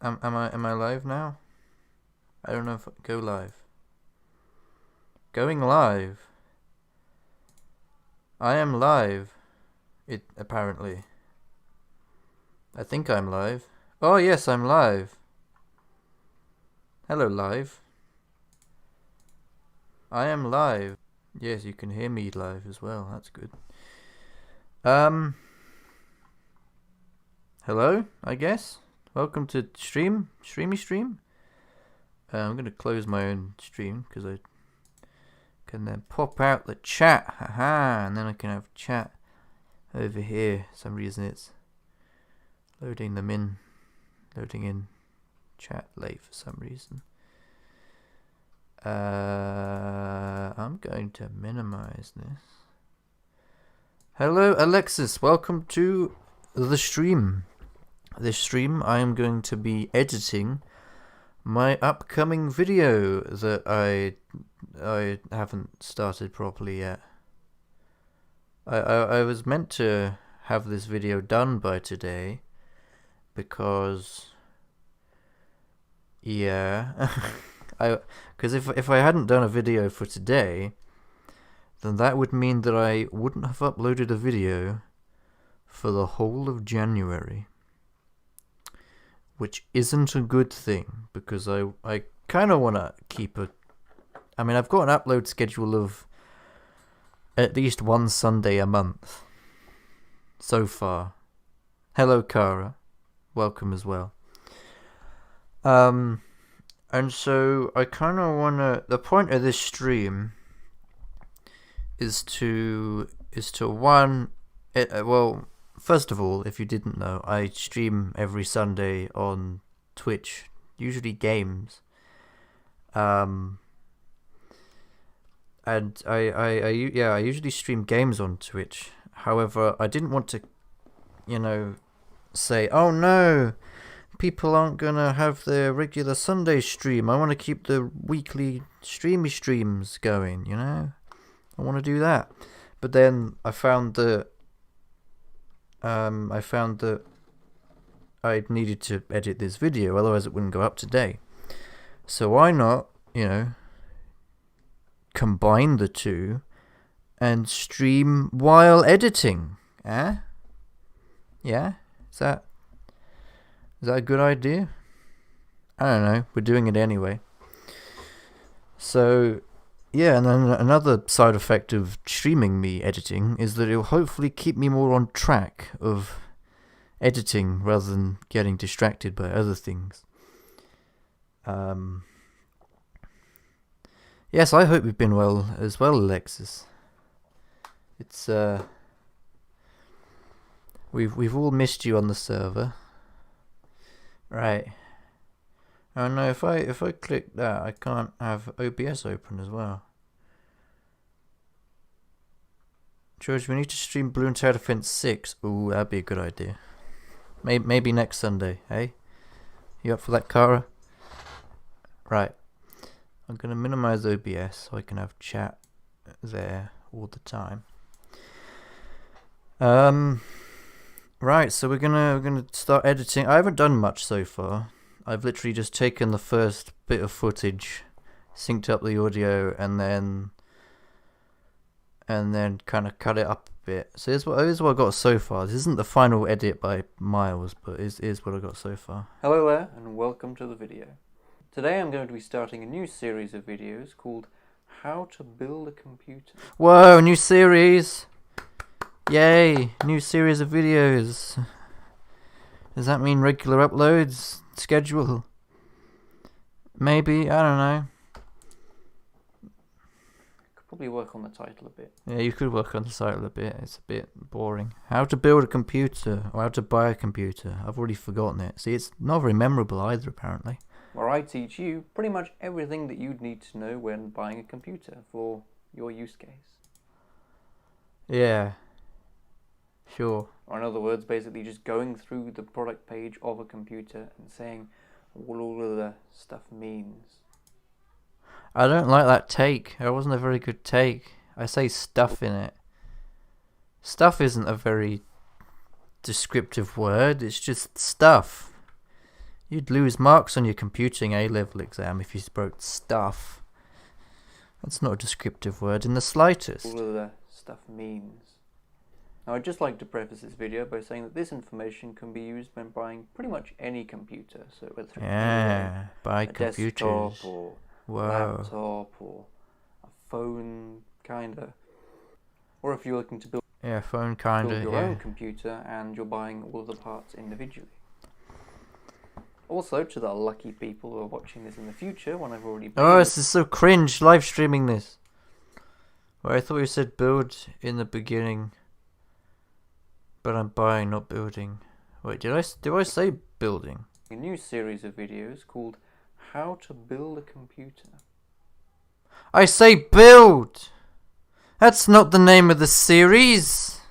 Am I live now? I don't know if go live. Going live. I am live. It apparently. I think I'm live. Oh yes, I'm live. Hello live. I am live. Yes, you can hear me live as well. That's good. Hello, I guess. Welcome to streamy stream. I'm gonna close my own stream because I can then pop out the chat, haha, and then I can have chat over here. For some reason it's loading in chat late for some reason. I'm going to minimize this. Hello Alexis, welcome to the stream. This stream I am going to be editing my upcoming video that I haven't started properly yet. I was meant to have this video done by today because because if I hadn't done a video for today, then that would mean that I wouldn't have uploaded a video for the whole of January, which isn't a good thing because I kind of want to keep I've got an upload schedule of at least one Sunday a month so far. Hello Kara, welcome as well. And so I kind of want to, the point of this stream is to well, first of all, if you didn't know, I stream every Sunday on Twitch, usually games. And I usually stream games on Twitch. However, I didn't want to, say, oh no, people aren't gonna have their regular Sunday stream. I want to keep the weekly streamy streams going, I want to do that. But then I found that I needed to edit this video, otherwise it wouldn't go up today. So why not, combine the two and stream while editing? Yeah? Is that a good idea? I don't know. We're doing it anyway. So, yeah, and then another side effect of streaming me editing is that it'll hopefully keep me more on track of editing rather than getting distracted by other things. Yes, I hope you've been well as well, Alexis. It's we've all missed you on the server. Right. Oh no, if I click that, I can't have OBS open as well. George, we need to stream Blue and Tower Defense 6. Ooh, that'd be a good idea. Maybe next Sunday, hey? You up for that, Kara? Right. I'm gonna minimize OBS so I can have chat there all the time. Right, so we're gonna start editing. I haven't done much so far. I've literally just taken the first bit of footage, synced up the audio, and then kind of cut it up a bit. So here's what I got so far. This isn't the final edit by miles, but here's what I got so far. Hello there, and welcome to the video. Today I'm going to be starting a new series of videos called How to Build a Computer. Whoa, new series! Yay, new series of videos. Does that mean regular uploads schedule? Maybe, I don't know. Could probably work on the title a bit. Yeah, you could work on the title a bit. It's a bit boring. How to build a computer, or how to buy a computer. I've already forgotten it. See, it's not very memorable either, apparently. Where I teach you pretty much everything that you'd need to know when buying a computer for your use case. Yeah. Sure. Or in other words, basically just going through the product page of a computer and saying what all of the stuff means. I don't like that take. It wasn't a very good take. I say stuff in it. Stuff isn't a very descriptive word. It's just stuff. You'd lose marks on your computing A-level exam if you wrote stuff. That's not a descriptive word in the slightest. All of the stuff means. Now, I'd just like to preface this video by saying that this information can be used when buying pretty much any computer. So whether it's buy a computers. desktop or laptop or a phone, kinda. Or if you're looking to build phone kinda. Build your own computer and you're buying all of the parts individually. Also, to the lucky people who are watching this in the future, when I've already built this is so cringe, live streaming this. Well, I thought you said build in the beginning. But I'm buying, not building. Wait, did I say building? A new series of videos called How to Build a Computer. I say build! That's not the name of the series!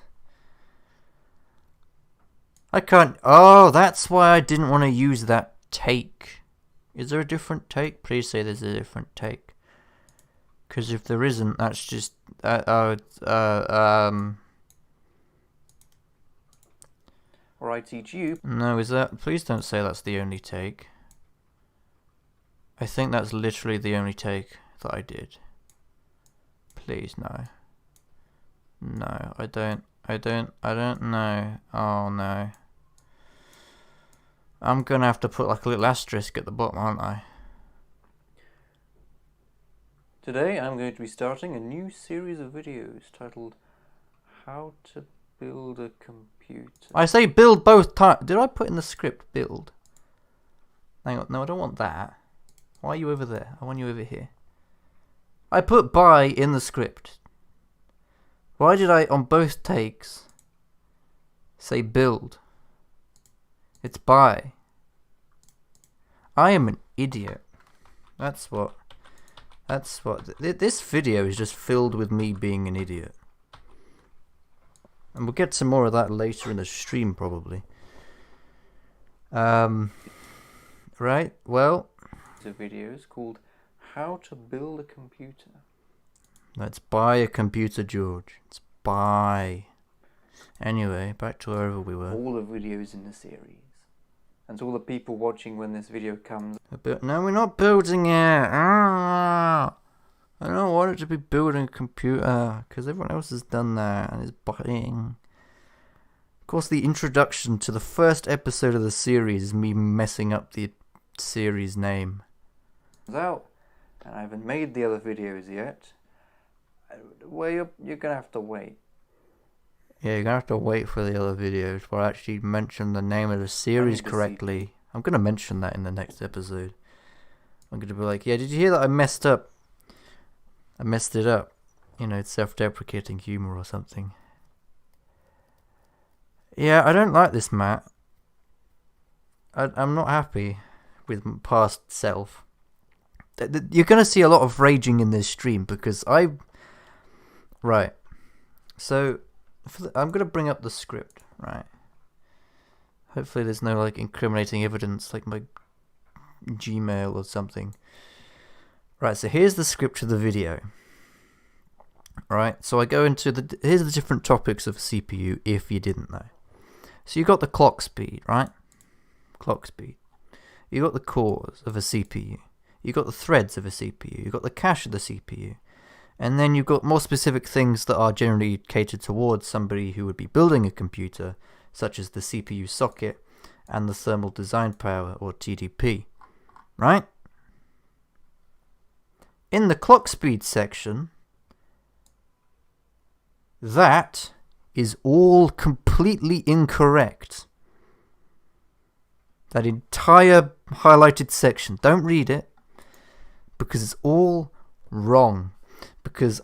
I can't... Oh, that's why I didn't want to use that take. Is there a different take? Please say there's a different take. Because if there isn't, that's just... Or I teach you. No, is that... Please don't say that's the only take. I think that's literally the only take that I did. Please, no. No, I don't know. Oh, no. I'm gonna have to put like a little asterisk at the bottom, aren't I? Today I'm going to be starting a new series of videos titled How to Build a Computer. I say build both times. Did I put in the script build? Hang on, no, I don't want that. Why are you over there? I want you over here. I put buy in the script. Why did I, on both takes, say build? It's buy. I am an idiot. That's what. This video is just filled with me being an idiot. And we'll get some more of that later in the stream, probably. Right, well. Videos called How to Build a Computer. Let's buy a computer, George. Let's buy. Anyway, back to wherever we were. All the videos in the series. And to all the people watching when this video comes. No, we're not building it. I don't want it to be building a computer, because everyone else has done that and is buying. Of course, the introduction to the first episode of the series is me messing up the series name. Out, and I haven't made the other videos yet. Well, you're gonna have to wait. Yeah, you're gonna have to wait for the other videos where I actually mention the name of the series correctly. I'm gonna mention that in the next episode. I'm gonna be like, yeah, did you hear that I messed up? I messed it up. You know, it's self-deprecating humor or something. Yeah, I don't like this, Matt. I'm not happy with past self. You're going to see a lot of raging in this stream because Right. So, I'm going to bring up the script, right? Hopefully there's no, like, incriminating evidence, like my Gmail or something. Right, so here's the script of the video. Right, so I go into here's the different topics of CPU, if you didn't know. So you got the clock speed, right? Clock speed. You got the cores of a CPU. You got the threads of a CPU. You got the cache of the CPU. And then you've got more specific things that are generally catered towards somebody who would be building a computer, such as the CPU socket and the thermal design power, or TDP. Right? In the clock speed section, that is all completely incorrect. That entire highlighted section. Don't read it, because it's all wrong. Because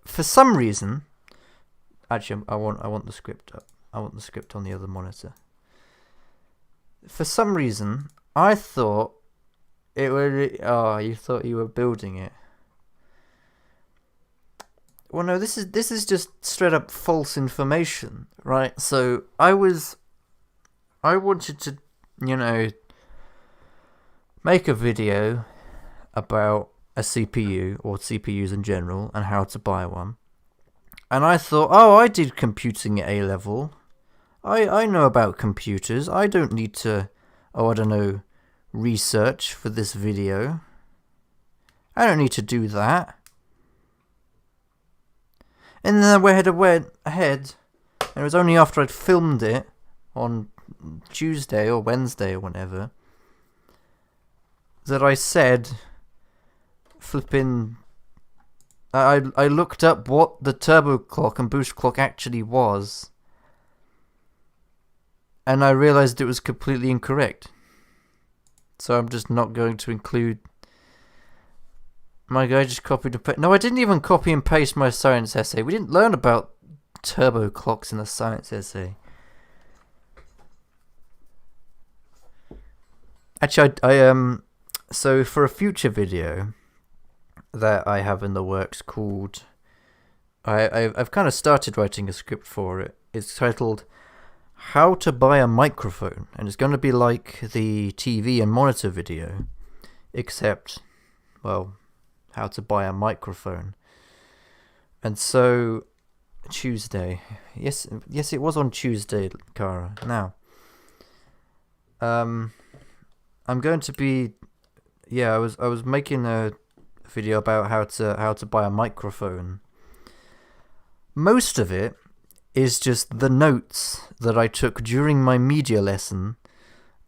for some reason, actually, I want the script up. I want the script on the other monitor. For some reason, I thought it would. Oh, you thought you were building it. Well, no, this is just straight up false information, right? So I wanted to, make a video about a CPU or CPUs in general and how to buy one. And I thought, oh, I did computing at A-level. I know about computers. I don't need to, I don't know, research for this video. I don't need to do that. And then I went ahead, and it was only after I'd filmed it on Tuesday or Wednesday or whenever that I said, flipping, I looked up what the turbo clock and boost clock actually was, and I realized it was completely incorrect. So I'm just not going to include. My guy just copied and pasted. No, I didn't even copy and paste my science essay. We didn't learn about turbo clocks in the science essay. Actually, so for a future video that I have in the works called, I've kind of started writing a script for it. It's titled "How to Buy a Microphone," and it's going to be like the TV and monitor video, except, well, how to buy a microphone. And so Tuesday, yes, it was on Tuesday, Cara. Now, I'm going to be, I was making a video about how to buy a microphone. Most of it is just the notes that I took during my media lesson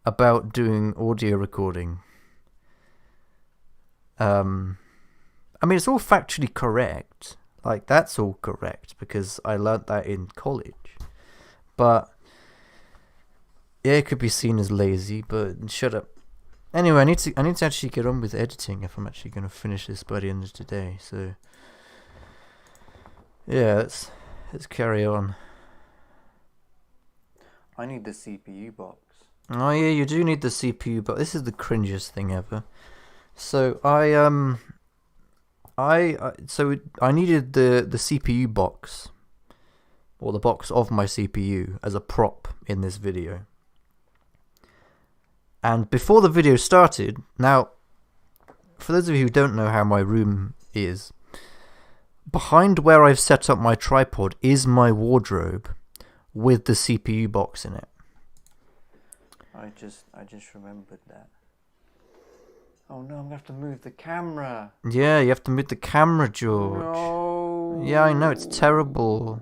about doing audio recording. I mean, it's all factually correct. Like, that's all correct because I learnt that in college. But yeah, it could be seen as lazy, but shut up. Anyway, I need to actually get on with editing if I'm actually going to finish this by the end of today. So yeah, let's carry on. I need the CPU box. Oh yeah, you do need the CPU, but this is the cringiest thing ever. So I needed the CPU box, or the box of my CPU, as a prop in this video. And before the video started, now, for those of you who don't know how my room is, behind where I've set up my tripod is my wardrobe with the CPU box in it. I just remembered that. Oh no, I'm gonna have to move the camera. Yeah, you have to move the camera, George. No. Yeah, I know, it's terrible.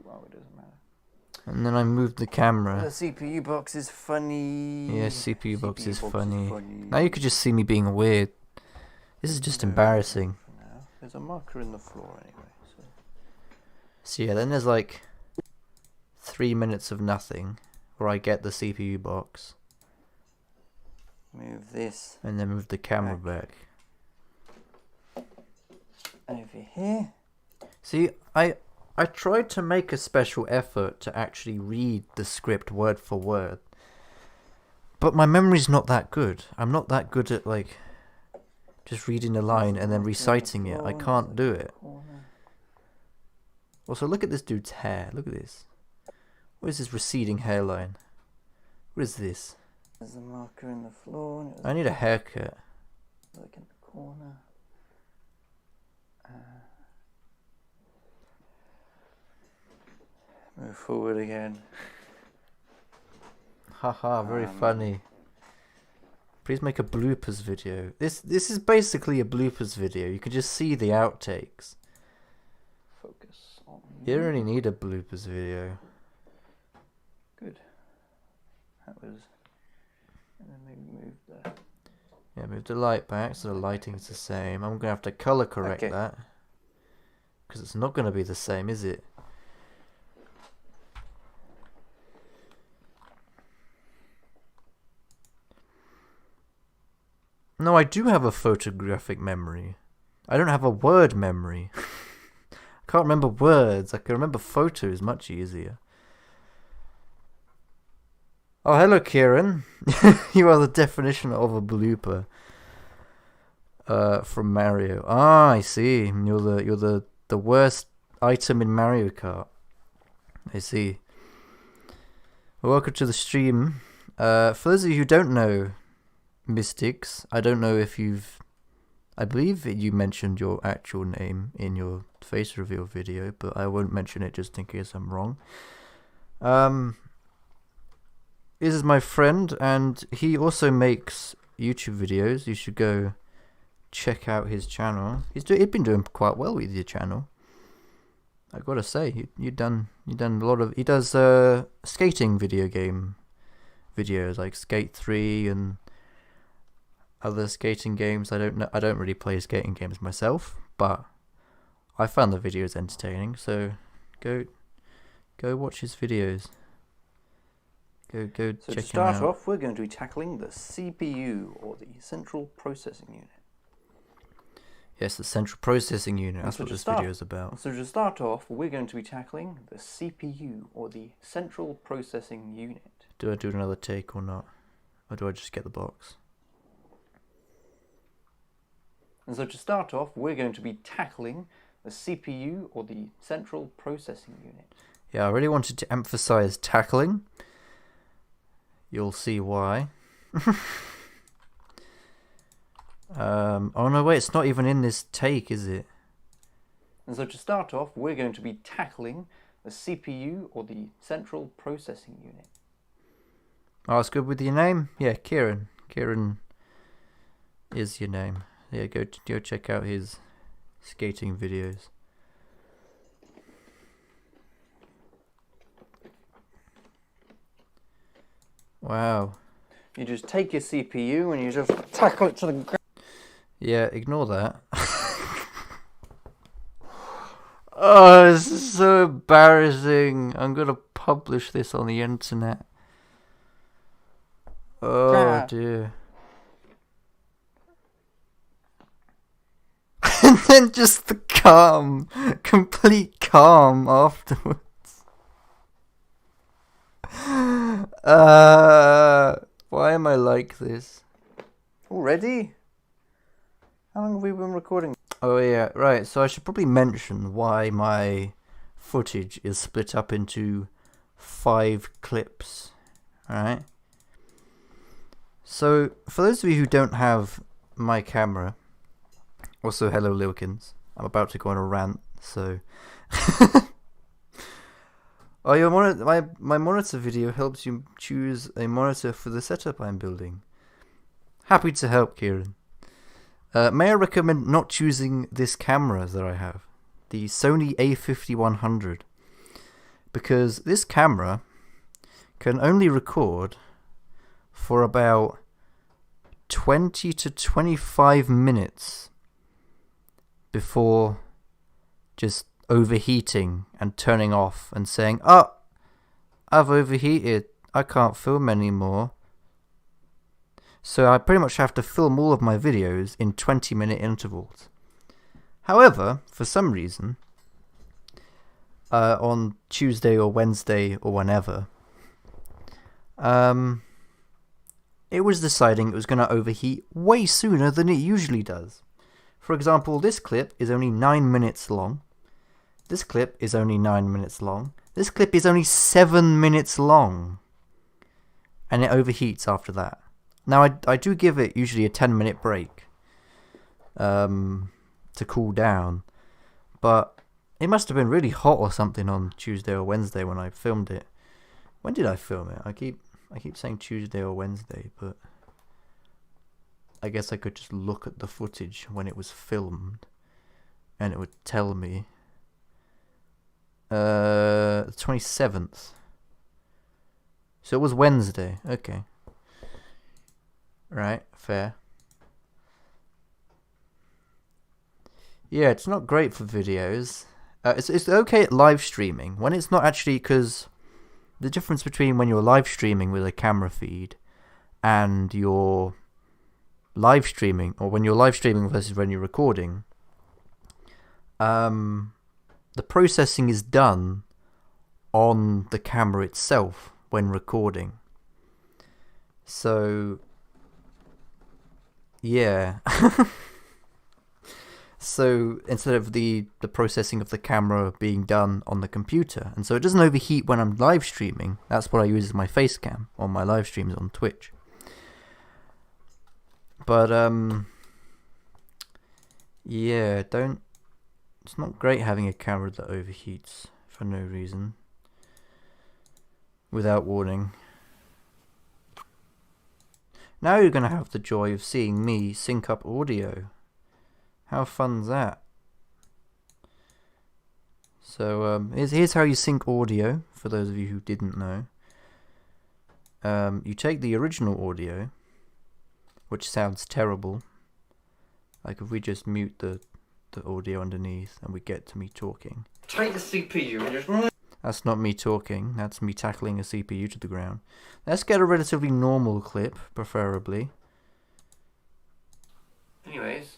Oh, it doesn't matter. And then I moved the camera. The CPU box is funny. Yeah, CPU box is funny. Now you could just see me being weird. This is just embarrassing. Now. There's a marker in the floor anyway. So yeah, then there's like 3 minutes of nothing where I get the CPU box. Move this. And then move the camera back. Over here. See, I tried to make a special effort to actually read the script word for word. But my memory's not that good. I'm not that good at, like, just reading a line and then reciting it. I can't do it. Also, look at this dude's hair. Look at this. What is this receding hairline? What is this? There's a marker in the floor. I need a haircut. Look in the corner. Move forward again. Haha, very funny. Please make a bloopers video. This is basically a bloopers video. You can just see the outtakes. Focus on. You don't really need a bloopers video. Good. That was. And then maybe move the. Yeah, move the light back so the lighting's the same. I'm gonna have to color correct that because it's not gonna be the same, is it? No, I do have a photographic memory. I don't have a word memory. I can't remember words. I can remember photos much easier. Oh, hello, Kieran. You are the definition of a blooper. From Mario. Ah, I see. You're the worst item in Mario Kart. I see. Well, welcome to the stream. For those of you who don't know Mystics, I don't know if I believe that you mentioned your actual name in your face reveal video, but I won't mention it just in case I'm wrong. This is my friend, and he also makes YouTube videos, you should go check out his channel. He's been doing quite well with your channel. I gotta say, you've done a lot of. He does skating video game videos like Skate 3 and other skating games. I don't really play skating games myself, but I found the videos entertaining. So go watch his videos. Go check him out. So to start off, we're going to be tackling the CPU, or the Central Processing Unit. Yes, the Central Processing Unit. That's what this video is about. So to start off, we're going to be tackling the CPU, or the Central Processing Unit. Do I do another take or not? Or do I just get the box? And so to start off, we're going to be tackling the CPU, or the Central Processing Unit. Yeah, I really wanted to emphasize tackling. You'll see why. Oh no, wait, it's not even in this take, is it? And so to start off, we're going to be tackling the CPU, or the Central Processing Unit. Oh, it's good with your name? Yeah, Kieran. Kieran is your name. Yeah, go check out his skating videos. Wow. You just take your CPU and you just tackle it to the ground. Yeah, ignore that. Oh, this is so embarrassing. I'm gonna publish this on the internet. Oh dear. And then just the complete calm afterwards. Why am I like this? Already? How long have we been recording? Oh yeah, right, so I should probably mention why my footage is split up into 5 clips, alright? So, for those of you who don't have my camera, also hello Lilkins, I'm about to go on a rant, so... Oh, my monitor video helps you choose a monitor for the setup I'm building. Happy to help, Kieran. May I recommend not choosing this camera that I have, the Sony A5100, because this camera can only record for about 20 to 25 minutes before just overheating and turning off and saying, "Oh, I've overheated, I can't film anymore." So I pretty much have to film all of my videos in 20-minute intervals. However, for some reason, on Tuesday or Wednesday or whenever, it was deciding it was going to overheat way sooner than it usually does. For example, this clip is only 9 minutes long. This clip is only 9 minutes long. This clip is only 7 minutes long. And it overheats after that. Now, I do give it usually a 10-minute break to cool down. But it must have been really hot or something on Tuesday or Wednesday when I filmed it. When did I film it? I keep saying Tuesday or Wednesday, but I guess I could just look at the footage when it was filmed and it would tell me. 27th. So it was Wednesday. Okay. Right, fair. Yeah, it's not great for videos. It's okay at live streaming when it's not actually, because the difference between when you're live streaming with a camera feed and you're live streaming, or when you're live streaming versus when you're recording, the processing is done on the camera itself when recording. So yeah. So instead of the processing of the camera being done on the computer, and so it doesn't overheat when I'm live streaming. That's what I use as my face cam on my live streams on Twitch. But yeah, it's not great having a camera that overheats for no reason without warning. Now you're going to have the joy of seeing me sync up audio. How fun's that? So here's how you sync audio, for those of you who didn't know. You take the original audio, which sounds terrible. Like if we just mute the audio underneath and we get to me talking. Take the CPU and just... That's not me talking, that's me tackling a CPU to the ground. Let's get a relatively normal clip, preferably. Anyways.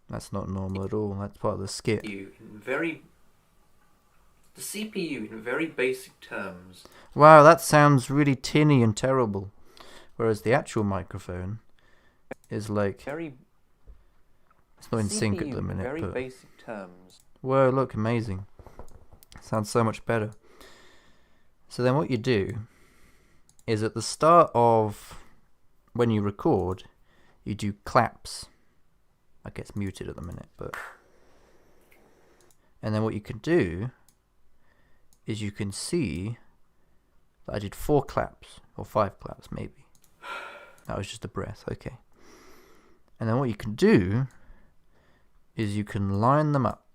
That's not normal at all, that's part of the skit. The CPU in very basic terms. Wow, that sounds really tinny and terrible. Whereas the actual microphone is like... It's not in sync at the minute, very but... basic terms. Whoa, look, amazing. Sounds so much better. So then what you do is at the start of when you record, you do claps. That gets muted at the minute, but... And then what you can do is you can see that I did 4 claps, or 5 claps maybe. That was just a breath, okay. And then what you can do is you can line them up.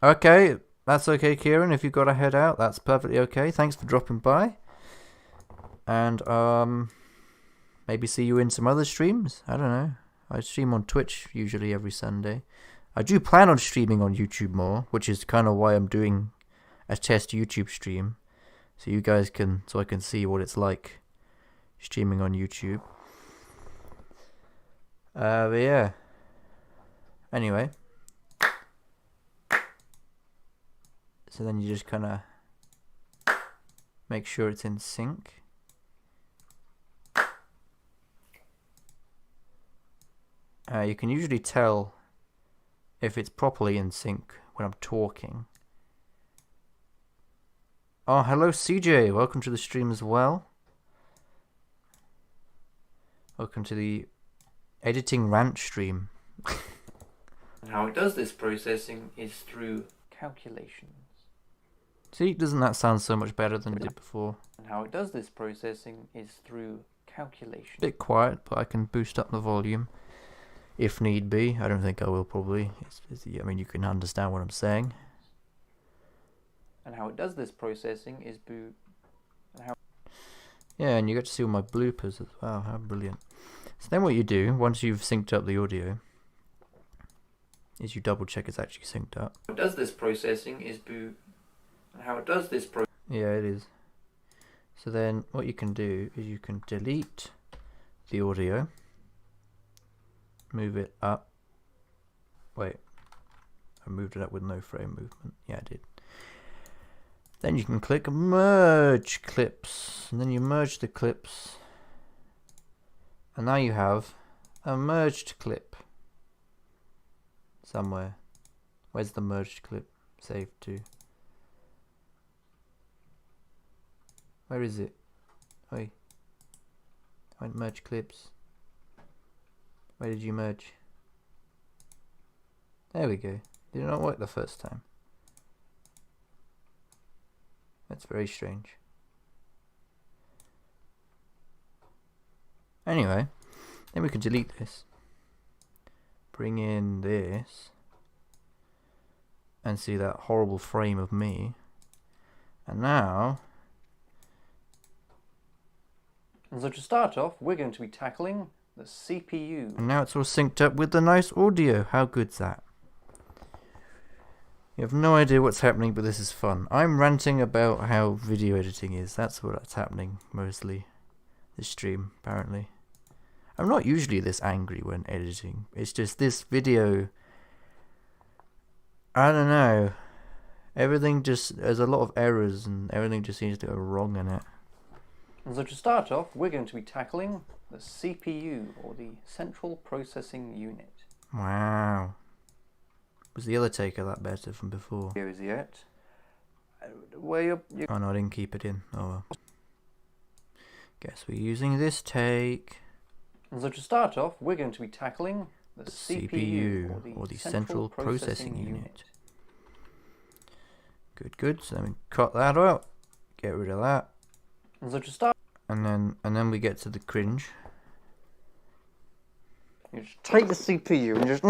Okay, that's okay, Kieran. If you've got to head out, that's perfectly okay. Thanks for dropping by. And maybe see you in some other streams. I don't know. I stream on Twitch usually every Sunday. I do plan on streaming on YouTube more, which is kind of why I'm doing a test YouTube stream. So you guys can, so I can see what it's like streaming on YouTube. But yeah. Anyway. So then you just kind of make sure it's in sync. You can usually tell if it's properly in sync when I'm talking. Oh, hello CJ, welcome to the stream as well. Welcome to the editing rant stream. And how it does this processing is through calculations. See, doesn't that sound so much better than it did before? And how it does this processing is through calculations. Bit quiet, but I can boost up the volume if need be. I don't think I will probably. I mean, you can understand what I'm saying. And how it does this processing is Yeah, and you get to see all my bloopers as well. How brilliant. So then what you do, once you've synced up the audio, is you double check it's actually synced up. How it does this processing is and how it does this Yeah, it is. So then what you can do is you can delete the audio, move it up. Wait, I moved it up with no frame movement. Yeah, I did. Then you can click merge clips, and then you merge the clips, and now you have a merged clip somewhere. Where's the merged clip saved to? Where is it? Oi. I went merge clips. Where did you merge? There we go. Did it not work the first time? That's very strange. Anyway, then we can delete this. Bring in this. And see that horrible frame of me. And now... And so to start off, we're going to be tackling the CPU. And now it's all synced up with the nice audio. How good's that? You have no idea what's happening, but this is fun. I'm ranting about how video editing is. That's what's happening mostly. This stream, apparently. I'm not usually this angry when editing. It's just this video... I don't know. Everything just... There's a lot of errors and everything just seems to go wrong in it. And so to start off, we're going to be tackling the CPU, or the Central Processing Unit. Wow. Was the other take of that better from before? Here is it. Where you're... Oh no, I didn't keep it in. Oh well. Guess we're using this take. And so to start off, we're going to be tackling the CPU, or the Central Processing Unit. Good, good. So let me cut that out. Get rid of that. And so to start, and then we get to the cringe. you just take the CPU and just.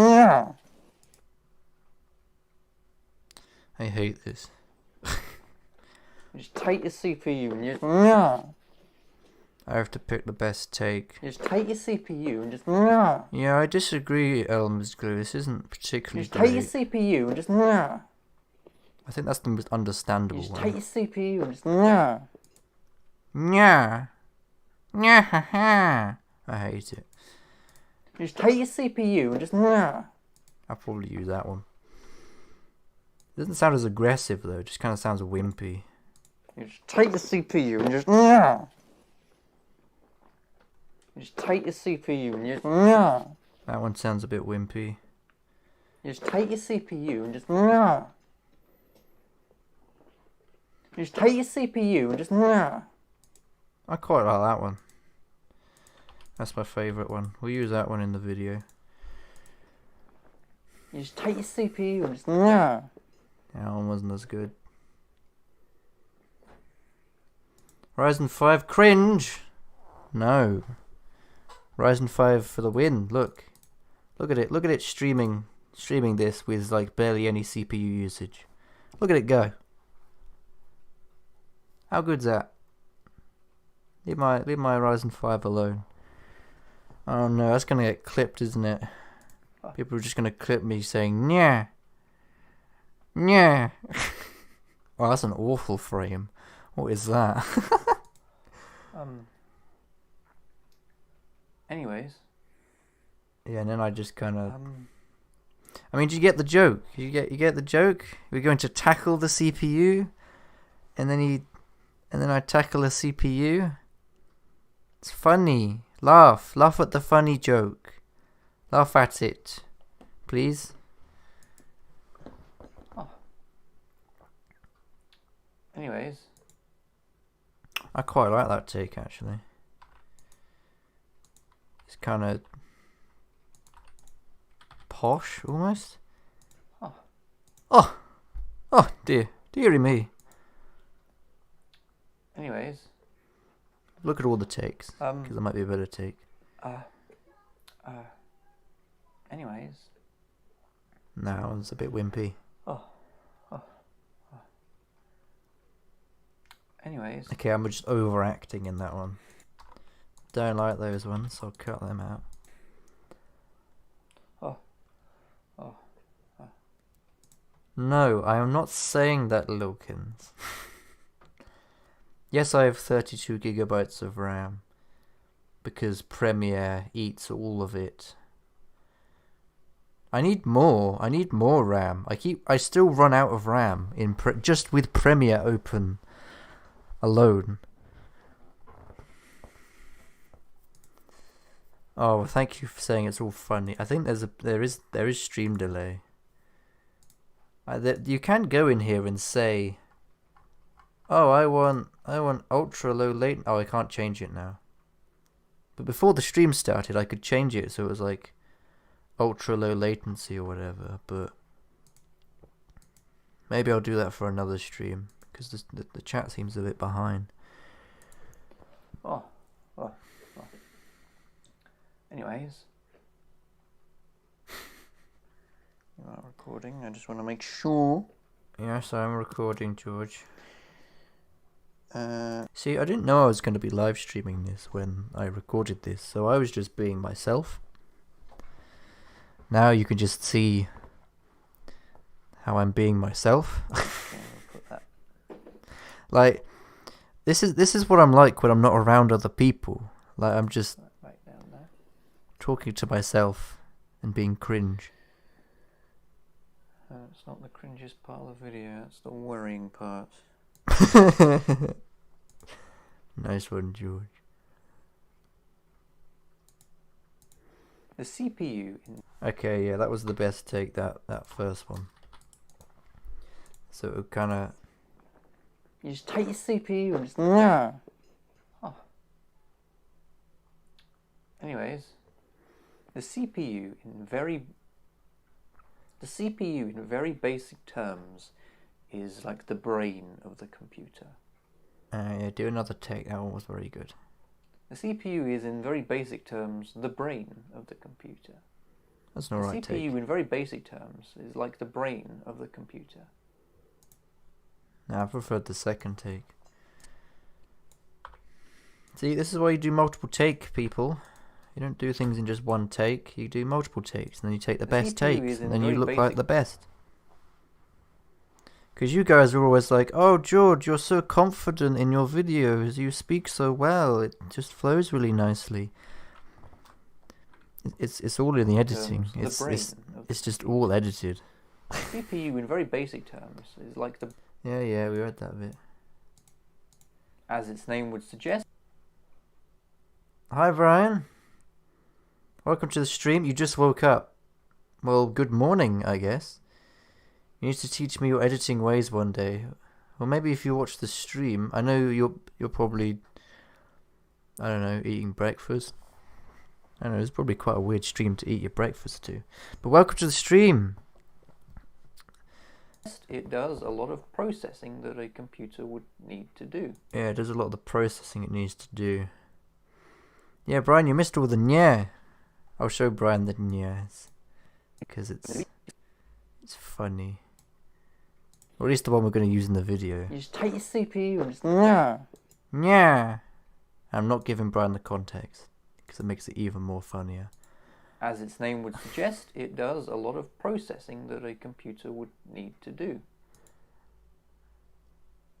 I hate this. You just take your CPU and just. I have to pick the best take. You just take your CPU and just. Yeah, I disagree, Elmer's Glue. This isn't particularly. You just take your CPU and just. I think that's the most understandable You just one. take your CPU and just. Nya. Nya ha ha. I hate it. You just take your CPU and just. I'll probably use that one. It doesn't sound as aggressive though, it just kind of sounds wimpy. You just take the CPU and just. You just take your CPU and just. That one sounds a bit wimpy. You just take your CPU and just. You just take your CPU and just. I quite like that one. That's my favourite one. We'll use that one in the video. You just take your CPU and just. That one wasn't as good. Ryzen 5 cringe! No. Ryzen 5 for the win. Look at it. Look at it streaming this with like barely any CPU usage. Look at it go. How good's that? Leave my Ryzen 5 alone. Oh no, that's gonna get clipped, isn't it? People are just gonna clip me saying "Nya, nya." Oh, that's an awful frame. What is that? Anyways. Yeah, and then I just kind of. I mean, do you get the joke? You get the joke? We're going to tackle the CPU, and then I tackle a CPU. It's funny. Laugh at the funny joke. Laugh at it, please. Oh. Anyways. I quite like that take actually. It's kind of posh almost. Oh dearie me. Anyways. Look at all the takes, because there might be a better take. Anyways. No, it's a bit wimpy. Anyways. Okay, I'm just overacting in that one. Don't like those ones, so I'll cut them out. No, I am not saying that, Lilkins. Yes, I have 32 gigabytes of RAM, because Premiere eats all of it. I need more RAM. I still run out of RAM just with Premiere open alone. Oh, thank you for saying it's all funny. I think there is stream delay. You can go in here and say, "Oh, I want ultra low latency." Oh, I can't change it now. But before the stream started, I could change it so it was like ultra low latency or whatever. But maybe I'll do that for another stream because the chat seems a bit behind. Anyways. You are recording. I just want to make sure. Yes, I'm recording, George. See, I didn't know I was going to be live streaming this when I recorded this, so I was just being myself. Now you can just see how I'm being myself. Okay, we'll put that. Like, this is what I'm like when I'm not around other people. Like, I'm just Right down there. talking to myself and being cringe. It's not the cringiest part of the video, it's the worrying part. Nice one, George. The CPU Okay, yeah, that was the best take, that first one. So it kind of... You just take your CPU and just... Anyways, the CPU in very basic terms is like the brain of the computer. Yeah, do another take. That one was very good. The CPU is, in very basic terms, the brain of the computer. That's an alright take. The CPU, in very basic terms, is like the brain of the computer. No, I preferred the second take. See, this is why you do multiple take, people. You don't do things in just one take. You do multiple takes, and then you take the best takes, and then you look like the best. Because you guys are always like, oh, George, you're so confident in your videos. You speak so well. It just flows really nicely. It's all in the editing. It's just all edited. CPU, in very basic terms, is like the... Yeah, we read that bit. As its name would suggest. Hi, Brian. Welcome to the stream. You just woke up. Well, good morning, I guess. You need to teach me your editing ways one day. Or maybe if you watch the stream, I know you're probably, I don't know, eating breakfast. I don't know, it's probably quite a weird stream to eat your breakfast to. But welcome to the stream. It does a lot of processing that a computer would need to do. Yeah, it does a lot of the processing it needs to do. Yeah, Brian, you missed all the nya. I'll show Brian the nyas. Because it's funny. Or at least the one we're going to use in the video. You just take your CPU and just... Nya. I'm not giving Brian the context. Because it makes it even more funnier. As its name would suggest, it does a lot of processing that a computer would need to do.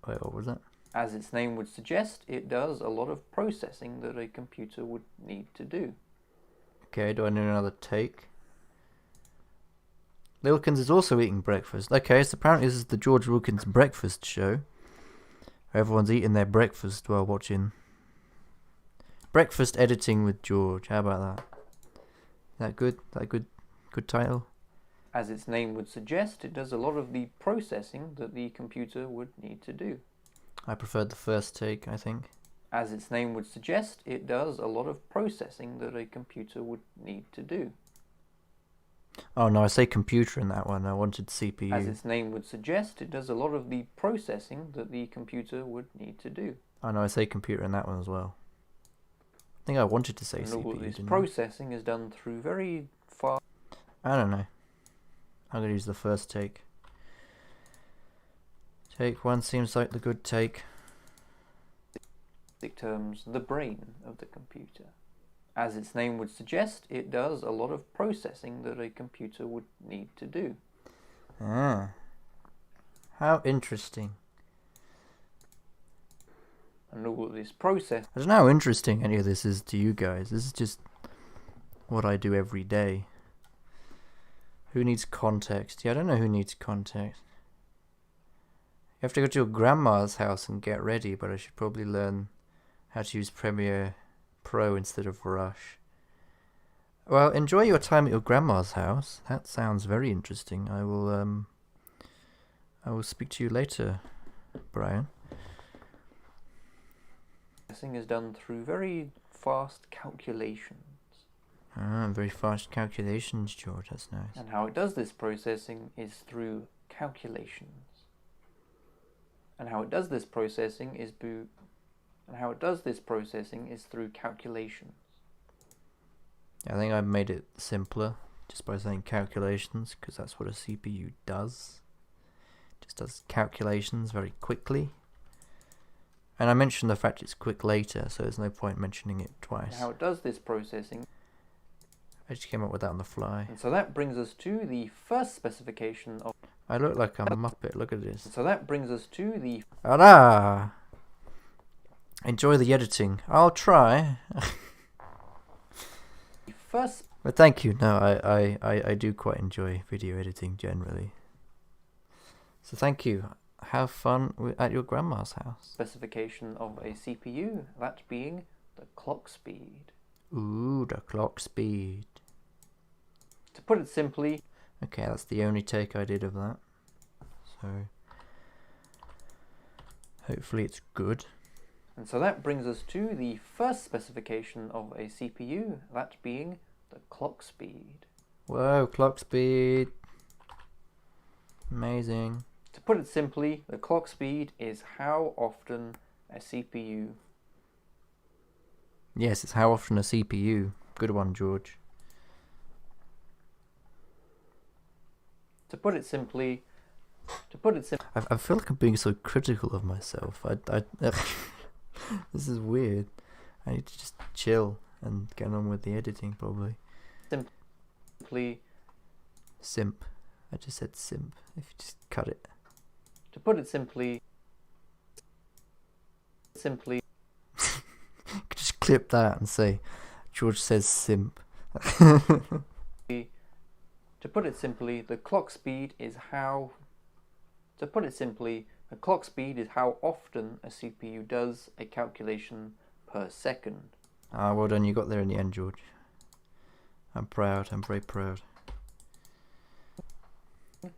Wait, what was that? As its name would suggest, it does a lot of processing that a computer would need to do. Okay, do I need another take? Lilkins is also eating breakfast. Okay, so apparently this is the George Wilkins breakfast show. Everyone's eating their breakfast while watching. Breakfast editing with George. How about that? Is that good? Good title? As its name would suggest, it does a lot of the processing that the computer would need to do. I preferred the first take, I think. As its name would suggest, it does a lot of processing that a computer would need to do. Oh no, I say computer in that one. I wanted CPU. As its name would suggest, it does a lot of the processing that the computer would need to do. Oh no, I say computer in that one as well. I think I wanted to say and CPU. All this processing is done through very fast... I don't know. I'm going to use the first take. Take one seems like the good take. Terms, the brain of the computer. As its name would suggest, it does a lot of processing that a computer would need to do. Ah. How interesting. And all this process... I don't know how interesting any of this is to you guys. This is just what I do every day. Who needs context? Yeah, I don't know who needs context. You have to go to your grandma's house and get ready, but I should probably learn how to use Premiere Pro instead of Rush. Well, enjoy your time at your grandma's house. That sounds very interesting. I will speak to you later, Brian. Processing is done through very fast calculations. Very fast calculations, George. That's nice. And how it does this processing is through calculations. And how it does this processing is through calculations. I think I made it simpler just by saying calculations, because that's what a CPU does. It just does calculations very quickly. And I mentioned the fact it's quick later, so there's no point mentioning it twice. And how it does this processing. I just came up with that on the fly. And so that brings us to the first specification of... I look like a Muppet, look at this. And so that brings us to the... Hurrah! Enjoy the editing. I'll try. First... But thank you. No, I do quite enjoy video editing generally. So thank you. Have fun at your grandma's house. Specification of a CPU, that being the clock speed. Ooh, the clock speed. To put it simply... Okay, that's the only take I did of that. So, hopefully it's good. And so that brings us to the first specification of a CPU, that being the clock speed. Whoa, clock speed. Amazing. To put it simply, the clock speed is how often a CPU. Yes, it's how often a CPU. Good one, George. To put it simply, I feel like I'm being so critical of myself. This is weird. I need to just chill and get on with the editing, probably. Simp. I just said simp. If you just cut it. To put it simply. Just clip that and say, George says simp. To put it simply, the clock speed is how. To put it simply, the clock speed is how often a CPU does a calculation per second. Ah, well done. You got there in the end, George. I'm proud. I'm very proud. The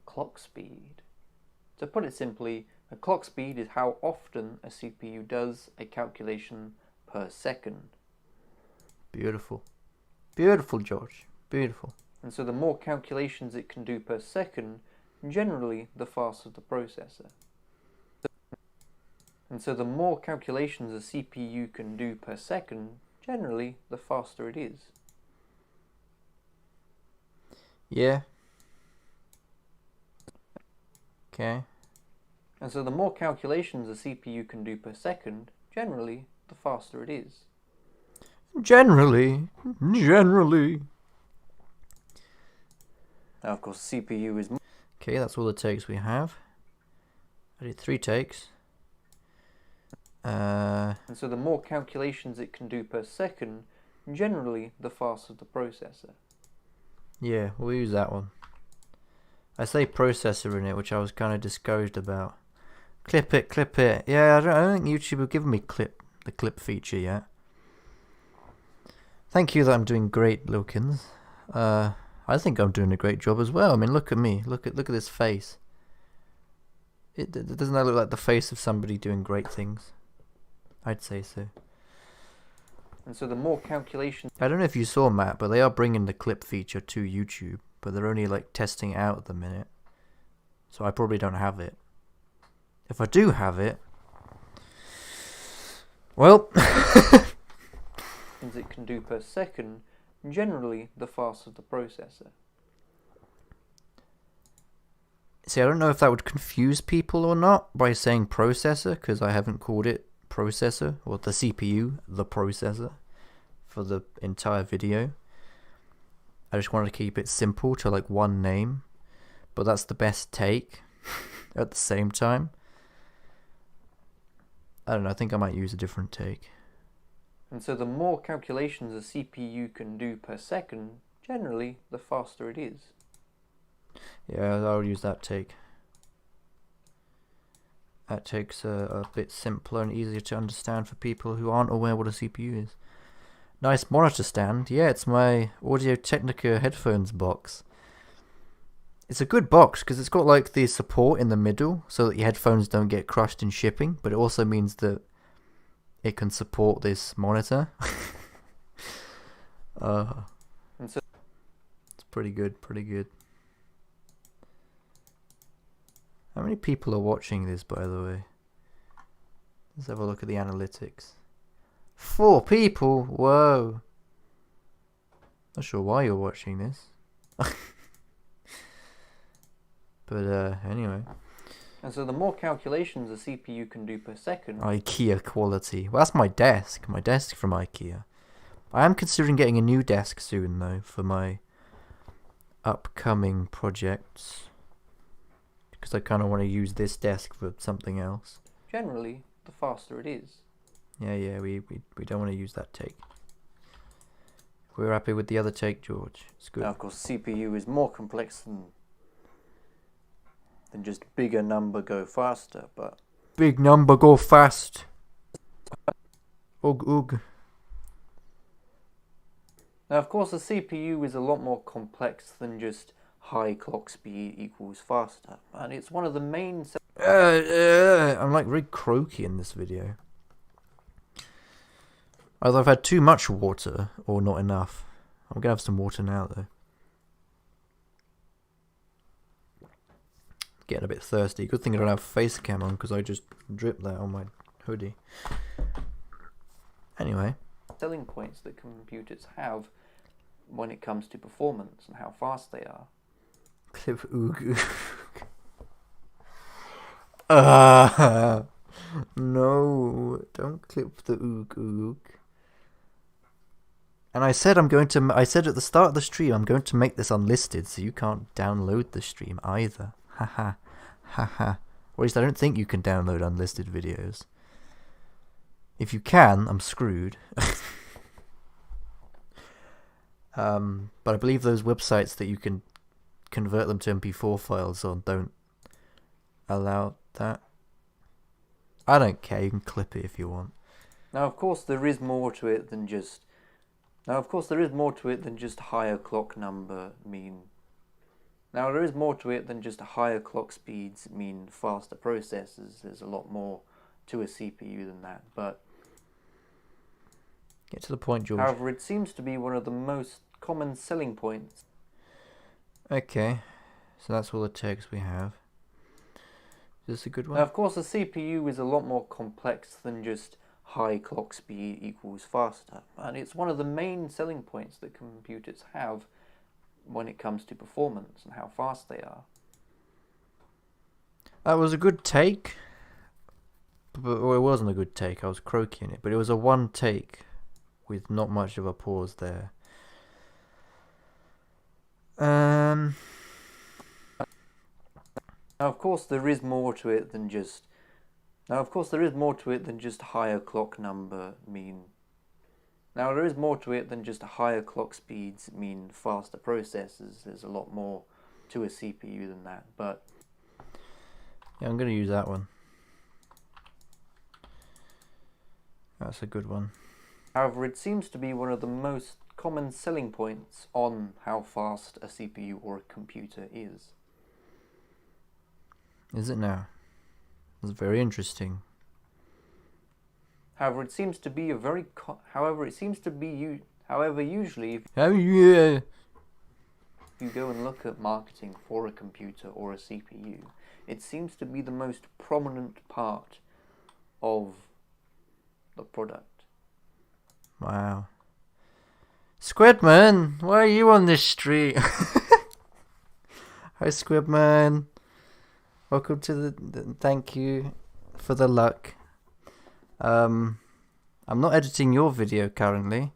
clock speed. To put it simply, the clock speed is how often a CPU does a calculation per second. Beautiful. Beautiful, George. Beautiful. And so the more calculations it can do per second, generally the faster the processor. And so the more calculations a CPU can do per second, generally the faster it is. Yeah. Okay. And so the more calculations a CPU can do per second, generally the faster it is. Generally. Now, of course, CPU is. Okay, that's all the takes we have. I did 3 takes. And so the more calculations it can do per second, generally the faster the processor. Yeah, we'll use that one. I say processor in it, which I was kind of discouraged about. Clip it, clip it. Yeah, I don't think YouTube have given me the clip feature yet. Thank you that I'm doing great, Lilkins. I think I'm doing a great job as well. I mean, look at me. Look at this face. Doesn't that look like the face of somebody doing great things? I'd say so. And so the more calculations. I don't know if you saw, Matt, but they are bringing the clip feature to YouTube, but they're only like testing it out at the minute. So I probably don't have it. If I do have it, well, it can do per second, generally the faster the processor. See, I don't know if that would confuse people or not by saying processor, because I haven't called it processor, or the CPU, the processor, for the entire video. I just wanted to keep it simple to like one name, but that's the best take at the same time. I don't know, I think I might use a different take. And so the more calculations a CPU can do per second, generally the faster it is. Yeah, I'll use that take. That take's a bit simpler and easier to understand for people who aren't aware what a CPU is. Nice monitor stand. Yeah, it's my Audio-Technica headphones box. It's a good box because it's got like the support in the middle so that your headphones don't get crushed in shipping, but it also means that it can support this monitor. And so it's pretty good, pretty good. How many people are watching this, by the way? Let's have a look at the analytics. 4 people? Whoa. Not sure why you're watching this. But anyway. And so the more calculations a CPU can do per second. IKEA quality. Well, that's my desk. My desk from IKEA. I am considering getting a new desk soon, though, for my upcoming projects. Because I kind of want to use this desk for something else. Generally, the faster it is. Yeah, we don't want to use that take. We're happy with the other take, George. It's good. Now, of course, CPU is more complex than just bigger number go faster, but... Big number go fast. Ugh. Now, of course, the CPU is a lot more complex than just high clock speed equals faster, and it's one of the main... I'm like very croaky in this video. Either I've had too much water or not enough. I'm gonna have some water now, though. Getting a bit thirsty. Good thing I don't have face cam on because I just dripped that on my hoodie. Anyway. Selling points that computers have when it comes to performance and how fast they are. Clip oog. No, don't clip the oog. And I said at the start of the stream, I'm going to make this unlisted, so you can't download the stream either. Haha. Haha. Or at least I don't think you can download unlisted videos. If you can, I'm screwed. But I believe those websites that you can convert them to MP4 files on don't allow that. I don't care, you can clip it if you want. Now, of course, there is more to it than just higher clock number mean. Now, there is more to it than just higher clock speeds mean faster processors. There's a lot more to a CPU than that, but get to the point, George. However, it seems to be one of the most common selling points. Okay, so that's all the tags we have. Is this a good one? Now, of course, a CPU is a lot more complex than just high clock speed equals faster, and it's one of the main selling points that computers have when it comes to performance and how fast they are. That was a good take, but well, it wasn't a good take. I was croaking it, but it was a one take with not much of a pause there. Now, of course, there is more to it than just higher clock number mean. Now, there is more to it than just higher clock speeds mean faster processors. There's a lot more to a CPU than that, but yeah, I'm going to use that one. That's a good one. However, it seems to be one of the most common selling points on how fast a CPU or a computer is. Is it now? That's very interesting. However, it seems to be usually if you go and look at marketing for a computer or a CPU, it seems to be the most prominent part of the product. Wow. Squidman, why are you on this street? Hi, Squidman. Welcome to the thank you for the luck. I'm not editing your video currently,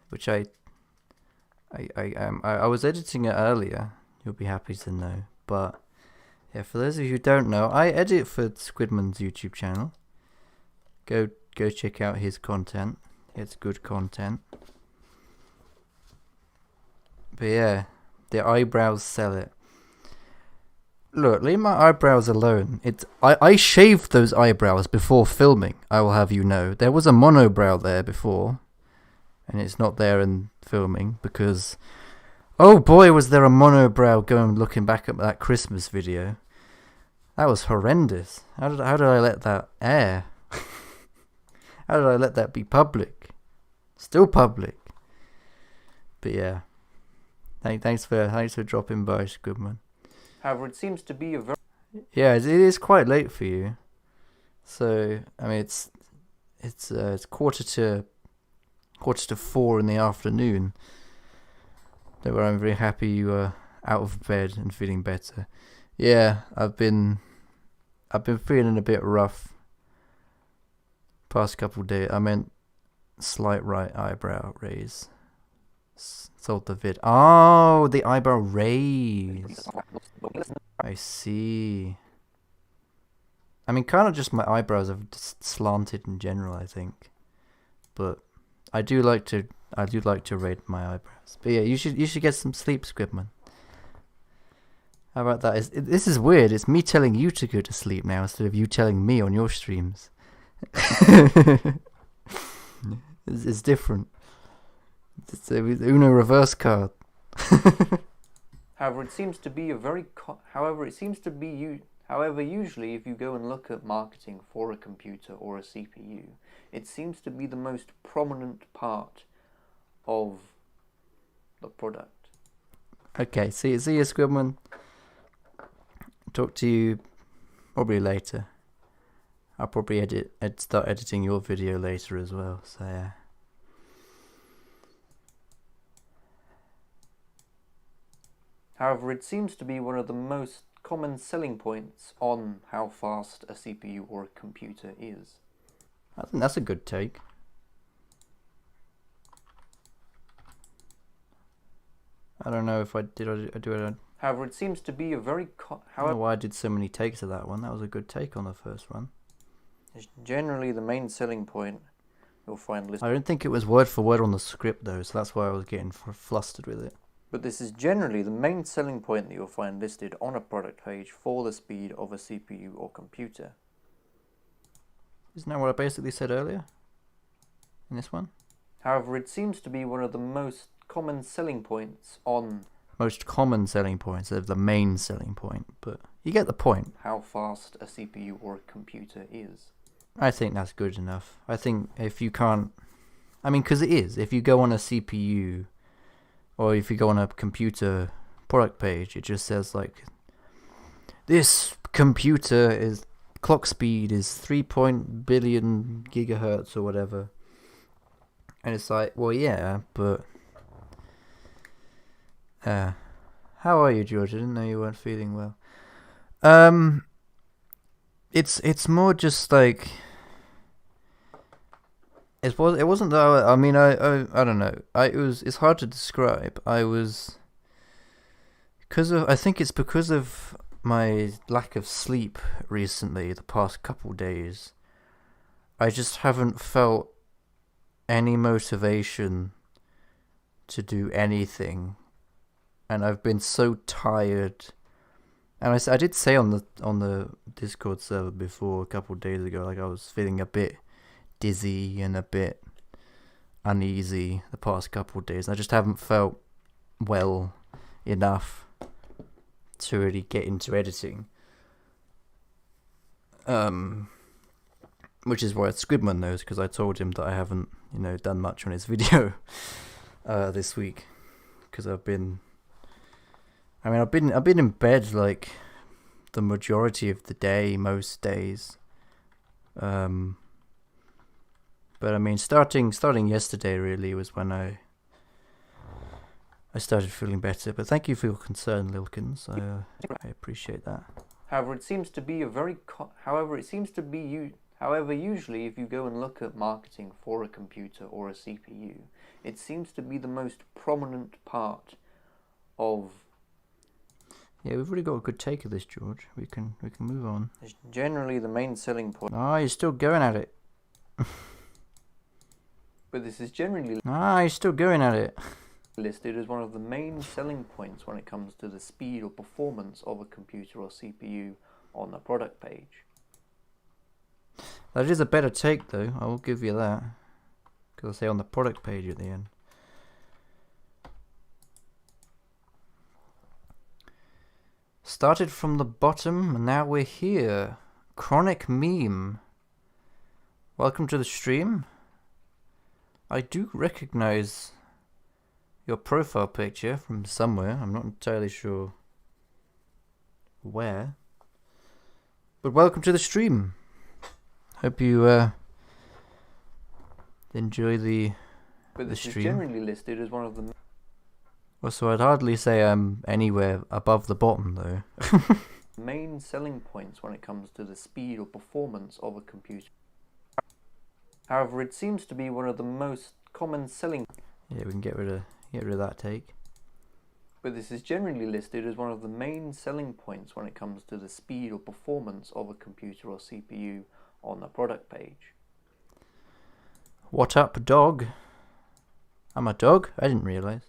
which I was editing it earlier. You'll be happy to know. But yeah, for those of you who don't know, I edit for Squidman's YouTube channel. Go check out his content. It's good content. But yeah, the eyebrows sell it. Look, leave my eyebrows alone. I shaved those eyebrows before filming, I will have you know. There was a monobrow there before, and it's not there in filming because, oh boy, was there a monobrow looking back at that Christmas video. That was horrendous. How did I let that air? How did I let that be public? Still public. But yeah. Thanks for dropping by, Goodman. However, it seems to be yeah, it is quite late for you. So I mean, it's 4:45 in the afternoon. Don't worry, I'm very happy you are out of bed and feeling better. Yeah, I've been feeling a bit rough past couple of days. I meant slight right eyebrow raise. Sold the vid. Oh, the eyebrow raise. I see. I mean, kind of just my eyebrows have slanted in general, I think. But I do like to raise my eyebrows. But yeah, you should get some sleep, Squidman. How about that? This is weird. It's me telling you to go to sleep now instead of you telling me on your streams. It's different. It's a Uno reverse card. However, usually if you go and look at marketing for a computer or a CPU, it seems to be the most prominent part of the product. Okay, see you, Squidman. Talk to you probably later. I'll probably start editing your video later as well, so yeah. However, it seems to be one of the most common selling points on how fast a CPU or a computer is. I think that's a good take. I don't know if I do it. However, it seems to be a very... I don't know why I did so many takes of that one. That was a good take on the first one. It's generally the main selling point you'll find listed. I don't think it was word for word on the script though, so that's why I was getting flustered with it. But this is generally the main selling point that you'll find listed on a product page for the speed of a CPU or computer. Isn't that what I basically said earlier? In this one? However, it seems to be one of the most common selling points on... Most common selling points of the main selling point, but you get the point. How fast a CPU or a computer is. I think that's good enough. I think if you can't... I mean, because it is. If you go on a CPU... Or if you go on a computer product page, it just says like, this computer is clock speed is 3 billion gigahertz or whatever. And it's like, well, yeah, but how are you, George? I didn't know you weren't feeling well. It's more just like it wasn't that I mean I don't know. It's hard to describe. I think it's because of my lack of sleep recently, the past couple days. I just haven't felt any motivation to do anything, and I've been so tired. And I did say on the Discord server before a couple of days ago, like I was feeling a bit dizzy and a bit uneasy the past couple of days. I just haven't felt well enough to really get into editing. Which is why Squidman knows, because I told him that I haven't, done much on his video this week, because I've been in bed like the majority of the day, most days. But I mean, starting yesterday really was when I started feeling better. But thank you for your concern, Lilkins. I appreciate that. However, usually if you go and look at marketing for a computer or a CPU, it seems to be the most prominent part of... Yeah, we've already got a good take of this, George. We can move on. It's generally the main selling point. Ah, you're still going at it. But this is generally... Ah, you're still going at it. Listed as one of the main selling points when it comes to the speed or performance of a computer or CPU on a product page. That is a better take, though. I will give you that. Because I say on the product page at the end. Started from the bottom, and now we're here. Chronic Meme. Welcome to the stream. I do recognize your profile picture from somewhere. I'm not entirely sure where. But welcome to the stream. Hope you enjoy the But this stream. is generally listed as one of the... Well, so I'd hardly say I'm anywhere above the bottom, though. main selling points when it comes to the speed or performance of a computer. However, it seems to be one of the most common selling... Yeah, we can get rid of that take. But this is generally listed as one of the main selling points when it comes to the speed or performance of a computer or CPU on a product page. What up, dog? I'm a dog? I didn't realise.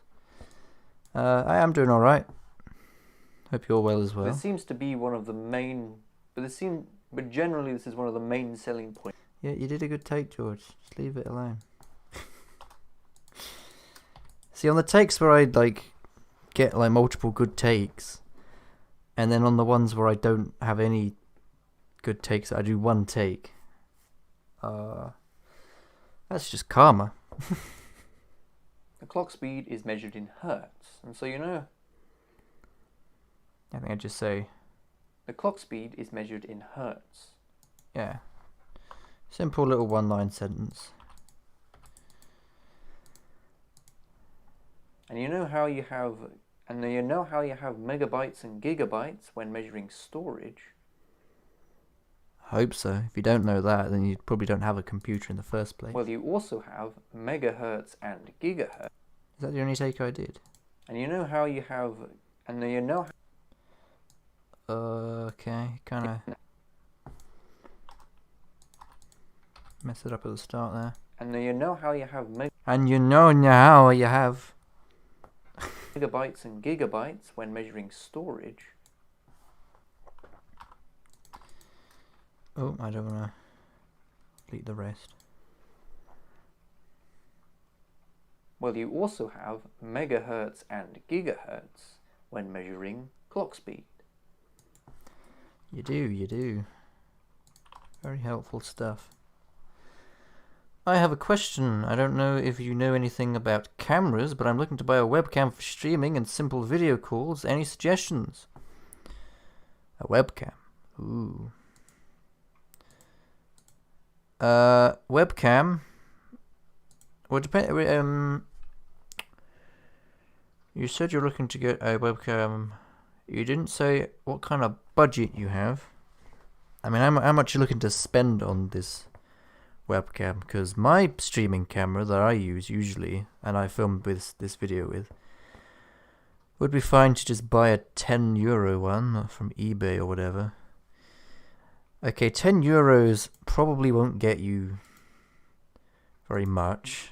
I am doing alright. Hope you're well as well. This seems to be one of the main... But generally this is one of the main selling points. Yeah, you did a good take, George. Just leave it alone. See, on the takes where I get multiple good takes, and then on the ones where I don't have any good takes, I do one take. That's just karma. The clock speed is measured in hertz, and so I think I'd just say... The clock speed is measured in hertz. Yeah. Simple little one-line sentence. And you know how you have megabytes and gigabytes when measuring storage? I hope so. If you don't know that, then you probably don't have a computer in the first place. Well, you also have megahertz and gigahertz. Is that the only take I did? And you know how you have... Okay, kind of mess it up at the start there. And you know how you have megabytes and gigabytes when measuring storage? Oh, I don't want to delete the rest. Well, you also have megahertz and gigahertz when measuring clock speed. You do. Very helpful stuff. I have a question. I don't know if you know anything about cameras, but I'm looking to buy a webcam for streaming and simple video calls. Any suggestions? A webcam. Ooh. Webcam. Well, you said you're looking to get a webcam. You didn't say what kind of budget you have. I mean, how much you're looking to spend on this webcam? Because my streaming camera that I use usually, and I filmed this video with, would be fine to just buy a €10 one from eBay or whatever. Okay, €10 probably won't get you very much.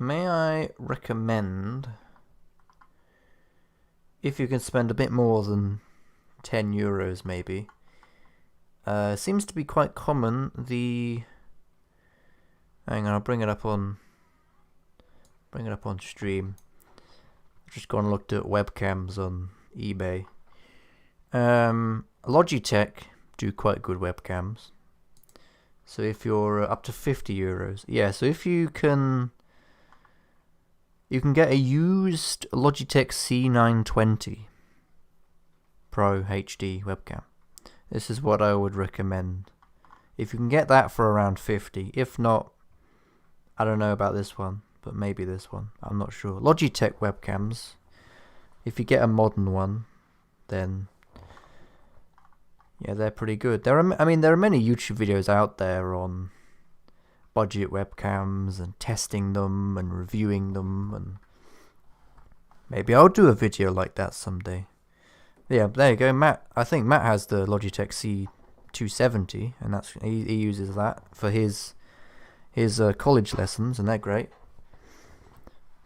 May I recommend, if you can spend a bit more than €10 maybe, seems to be quite common, hang on, I'll bring it up on stream. I've just gone and looked at webcams on eBay. Logitech do quite good webcams. So if you're up to €50, yeah. So if you can get a used Logitech C920 Pro HD webcam. This is what I would recommend. If you can get that for around 50, if not, I don't know about this one, but maybe this one. I'm not sure. Logitech webcams, if you get a modern one, then yeah, they're pretty good. There are many YouTube videos out there on budget webcams and testing them and reviewing them, and maybe I'll do a video like that someday. Yeah, there you go, Matt. I think Matt has the Logitech C270, and he uses that for his college lessons, and they're great.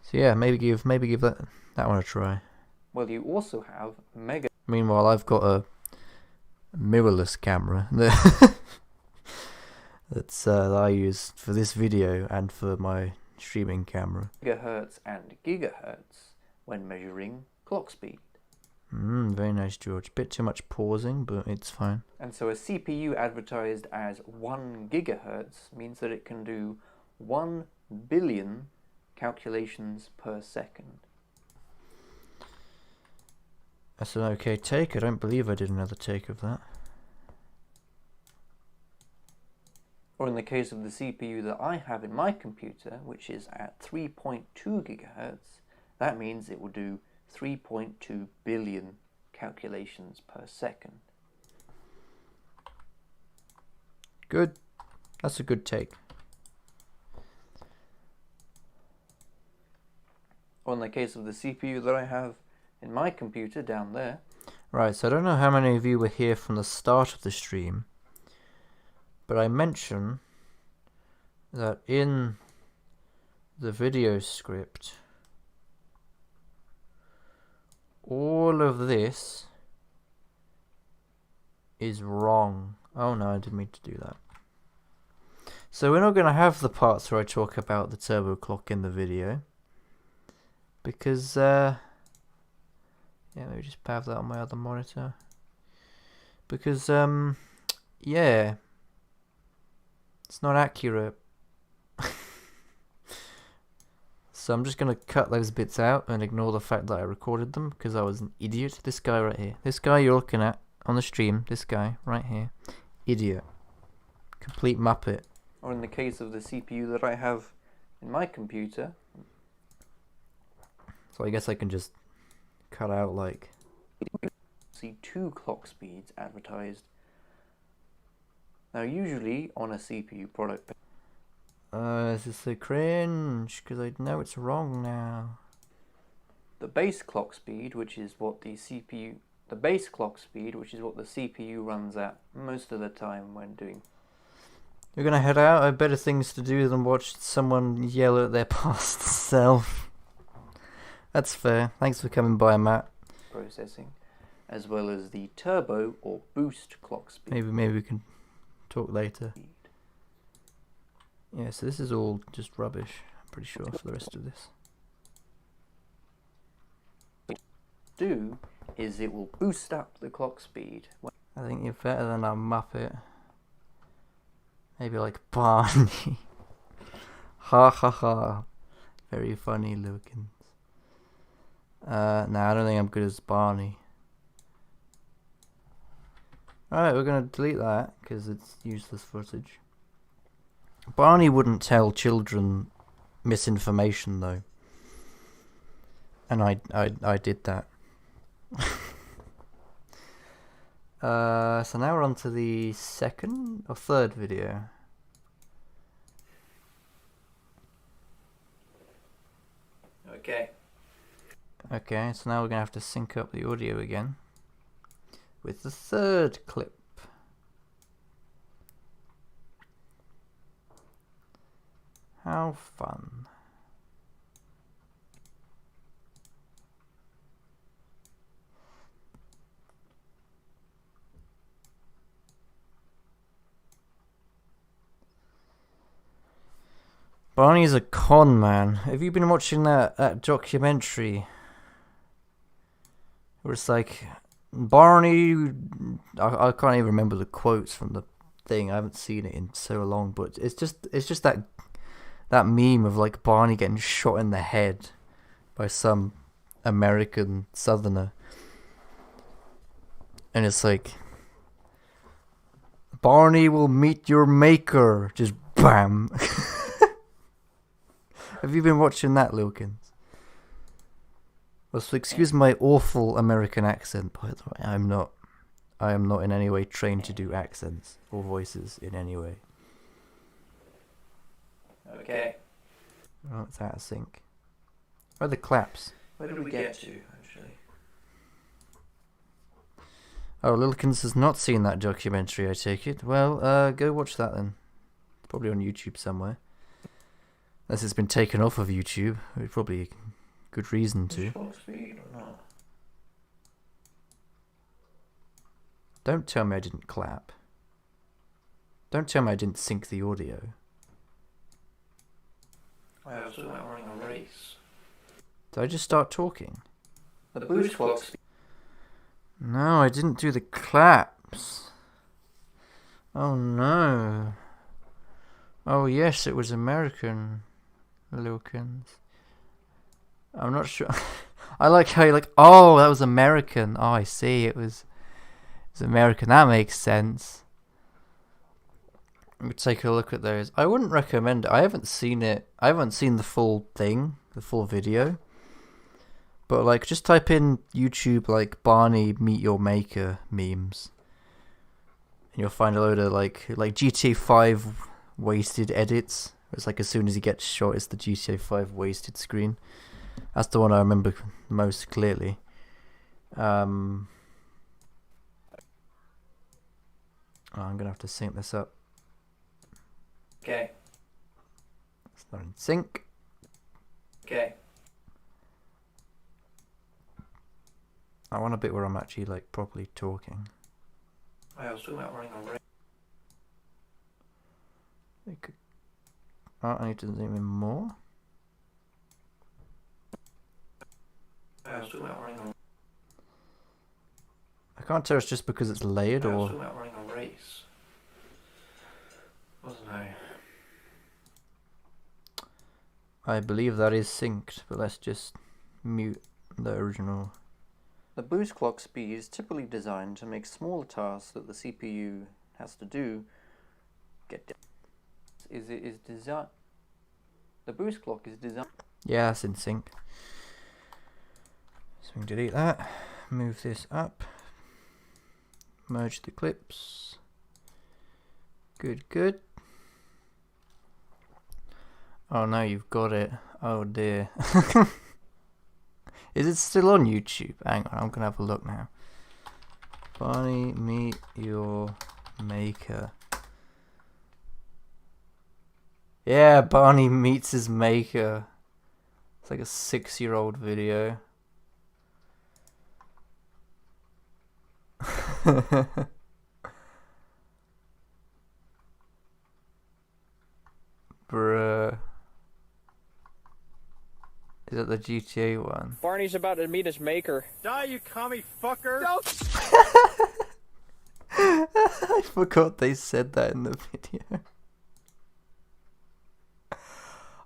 So yeah, maybe give that one a try. Well, you also have Meanwhile, I've got a mirrorless camera that I use for this video and for my streaming camera. Megahertz and gigahertz when measuring clock speed. Very nice, George. Bit too much pausing, but it's fine. And so a CPU advertised as 1 gigahertz means that it can do 1 billion calculations per second. That's an okay take. I don't believe I did another take of that. Or in the case of the CPU that I have in my computer, which is at 3.2 gigahertz, that means it will do 3.2 billion calculations per second. Good. That's a good take. Or in the case of the CPU that I have in my computer down there. Right, so I don't know how many of you were here from the start of the stream, but I mention that in the video script, all of this is wrong. Oh no, I didn't mean to do that. So we're not going to have the parts where I talk about the turbo clock in the video, because yeah, maybe just have that on my other monitor, because yeah, it's not accurate. So I'm just going to cut those bits out and ignore the fact that I recorded them because I was an idiot. This guy right here. This guy you're looking at on the stream. This guy right here. Idiot. Complete muppet. Or in the case of the CPU that I have in my computer. So I guess I can just cut out like... See 2 clock speeds advertised. Now usually on a CPU product... this is so cringe because I know it's wrong now. The base clock speed, which is what the CPU... The base clock speed, which is what the CPU runs at most of the time when doing... You're gonna head out? I have better things to do than watch someone yell at their past self. That's fair. Thanks for coming by, Matt. Processing, as well as the turbo or boost clock speed. Maybe we can talk later. Yeah, so this is all just rubbish, I'm pretty sure, for the rest of this. Do is it will boost up the clock speed. I think you're better than a muppet. Maybe like Barney. Ha ha ha. Very funny looking. Nah, I don't think I'm good as Barney. Alright, we're gonna delete that because it's useless footage. Barney wouldn't tell children misinformation though. And I did that. So now we're on to the second or third video. Okay, so now we're gonna have to sync up the audio again with the third clip. How fun. Barney's a con man. Have you been watching that documentary? Where it's like, Barney... I can't even remember the quotes from the thing. I haven't seen it in so long, but it's just that meme of like Barney getting shot in the head by some American southerner. And it's like, Barney will meet your maker. Just bam. Have you been watching that, Lilkins? Well, so excuse my awful American accent, by the way. I am not in any way trained to do accents or voices in any way. Okay. Oh, it's out of sync. Where are the claps? Where did we get to, actually? Oh, Lilkins has not seen that documentary, I take it. Well, go watch that then. Probably on YouTube somewhere. Unless it's been taken off of YouTube. It's probably a good reason to. Speed or not? Don't tell me I didn't clap. Don't tell me I didn't sync the audio. I was running a race. Did I just start talking? The boost clock speed. No, I didn't do the claps. Oh no. Oh yes, it was American. Lilkins. I'm not sure. I like how you're like, oh, that was American. Oh, I see. It was American. That makes sense. Let me take a look at those. I wouldn't recommend it. I haven't seen it. I haven't seen the full thing, the full video. But like, just type in YouTube like Barney Meet Your Maker memes, and you'll find a load of like GTA 5 wasted edits. It's like as soon as he gets shot, it's the GTA 5 wasted screen. That's the one I remember most clearly. Oh, I'm gonna have to sync this up. Okay. It's not in sync. Okay. I want a bit where I'm actually like properly talking. I was talking about running a race. Oh, I need to zoom in more. I was talking about running a I can't tell it's just because it's layered I was or... talking about running a race. Wasn't I? I believe that is synced, but let's just mute the original. The boost clock speed is typically designed to make smaller tasks that the CPU has to do The boost clock is designed. Yeah, that's in sync. So we can delete that. Move this up. Merge the clips. Good, good. Oh, now you've got it. Oh dear. Is it still on YouTube? Hang on, I'm gonna have a look now. Barney, meet your maker. Yeah, Barney meets his maker. It's like a 6-year-old video. Bruh. Is that the GTA one? Barney's about to meet his maker. Die, you commie fucker! No. I forgot they said that in the video.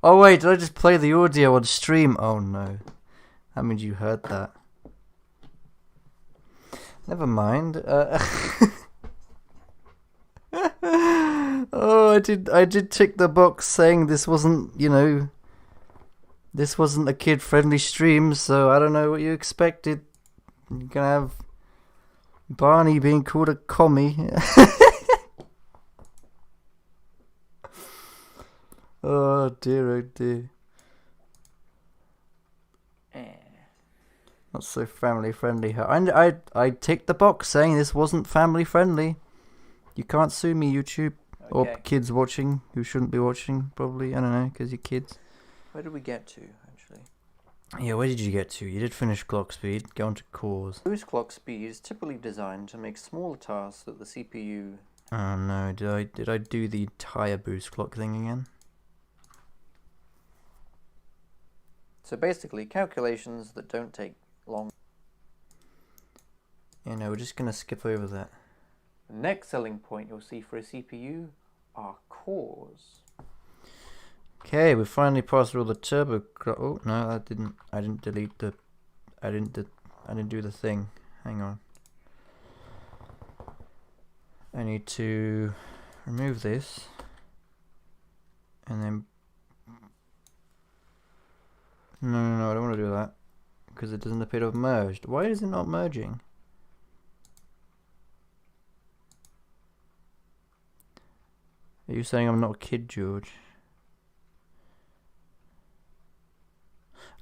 Oh wait, did I just play the audio on stream? Oh no. That means you heard that. Never mind. Oh, I did tick the box saying this wasn't, this wasn't a kid-friendly stream, so I don't know what you expected. You're gonna have Barney being called a commie. Oh dear, oh dear. Not so family friendly. I ticked the box saying this wasn't family friendly. You can't sue me, YouTube. Okay. Or kids watching who shouldn't be watching, probably. I don't know, because you're kids. Where did we get to, actually? Yeah, where did you get to? You did finish clock speed. Go on to cores. Boost clock speed is typically designed to make smaller tasks that the CPU... Oh no, did I do the entire boost clock thing again? So basically, calculations that don't take long. Yeah, no, we're just going to skip over that. The next selling point you'll see for a CPU are cores. Okay, we finally passed through all the turbo. Oh no, I didn't delete the. I didn't do the thing. Hang on. I need to remove this, and then. No, I don't want to do that because it doesn't appear to have merged. Why is it not merging? Are you saying I'm not a kid, George?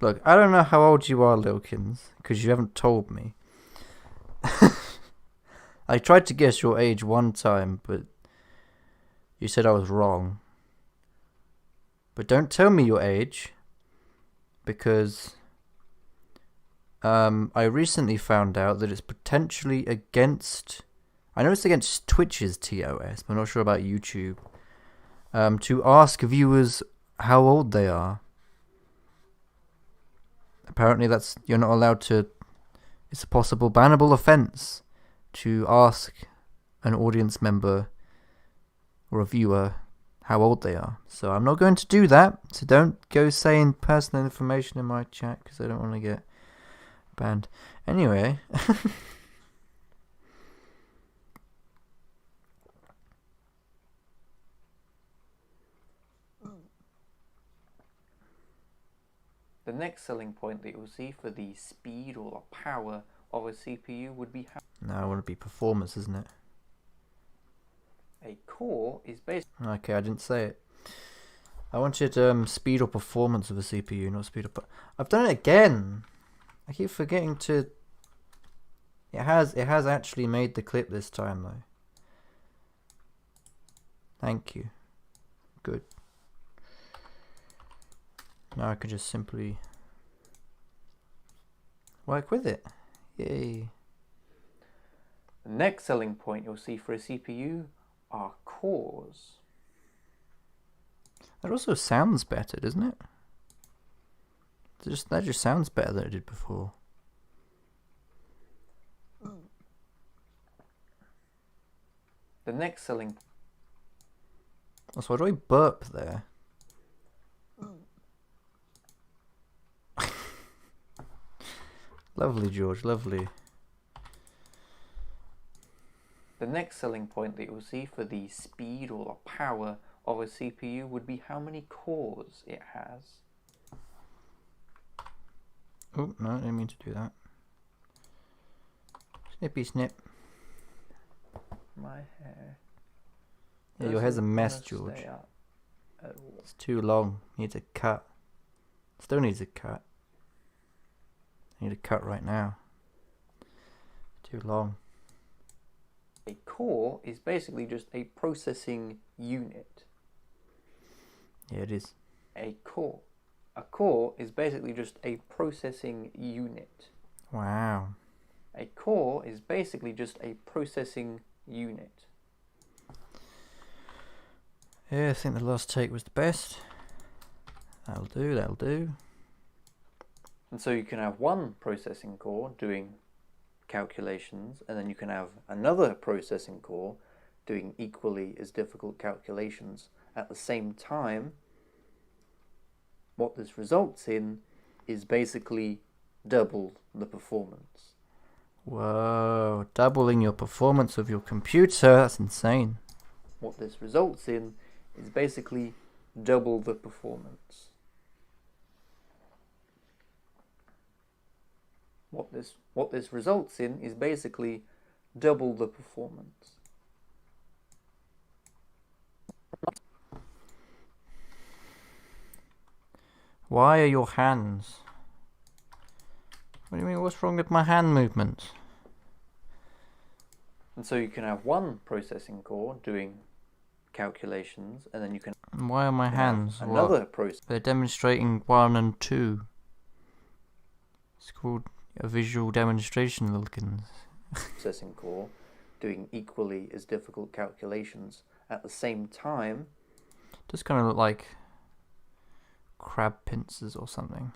Look, I don't know how old you are, Lilkins, because you haven't told me. I tried to guess your age one time, but you said I was wrong. But don't tell me your age, because I recently found out that it's potentially against... I know it's against Twitch's TOS, but I'm not sure about YouTube. To ask viewers how old they are. Apparently you're not allowed to... It's a possible bannable offence to ask an audience member or a viewer how old they are. So I'm not going to do that. So don't go saying personal information in my chat because I don't want to get banned. Anyway. The next selling point that you'll see for the speed or the power of a CPU would be how... No, I want to be performance, isn't it? A core is based... Okay, I didn't say it. I wanted speed or performance of a CPU, not speed or... I've done it again! I keep forgetting to... It has actually made the clip this time, though. Thank you. Good. Now I can just simply work with it. Yay. The next selling point you'll see for a CPU are cores. That also sounds better, doesn't it? That just sounds better than it did before. The next selling... So why do I burp there? Lovely, George, lovely. The next selling point that you'll see for the speed or the power of a CPU would be how many cores it has. Oh, no, I didn't mean to do that. Snippy snip. My hair. Yeah, your hair's a mess, George. It's too long. Needs a cut. Still needs a cut. I need a cut right now. Too long. A core is basically just a processing unit. Yeah, it is. A core. A core is basically just a processing unit. Wow. A core is basically just a processing unit. Yeah, I think the last take was the best. That'll do, that'll do. And so you can have one processing core doing calculations, and then you can have another processing core doing equally as difficult calculations at the same time. What this results in is basically double the performance. Whoa, doubling your performance of your computer, that's insane. What this results in is basically double the performance. What this results in is basically double the performance. Why are your hands? What do you mean, what's wrong with my hand movements? And so you can have one processing core doing calculations, and then you can Why are my hands? another process. They're demonstrating 1 and 2. It's called a visual demonstration, Wilkins. Processing core doing equally as difficult calculations at the same time. Just kind of look like crab pincers or something.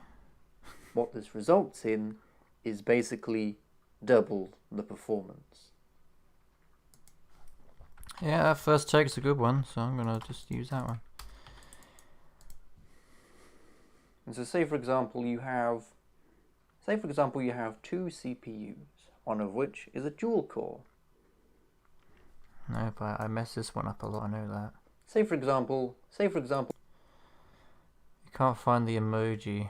What this results in is basically double the performance. Yeah, that first take's a good one, so I'm gonna just use that one. And so say for example you have two CPUs, one of which is a dual core. No, but I mess this one up a lot, I know that. Say for example You can't find the emoji.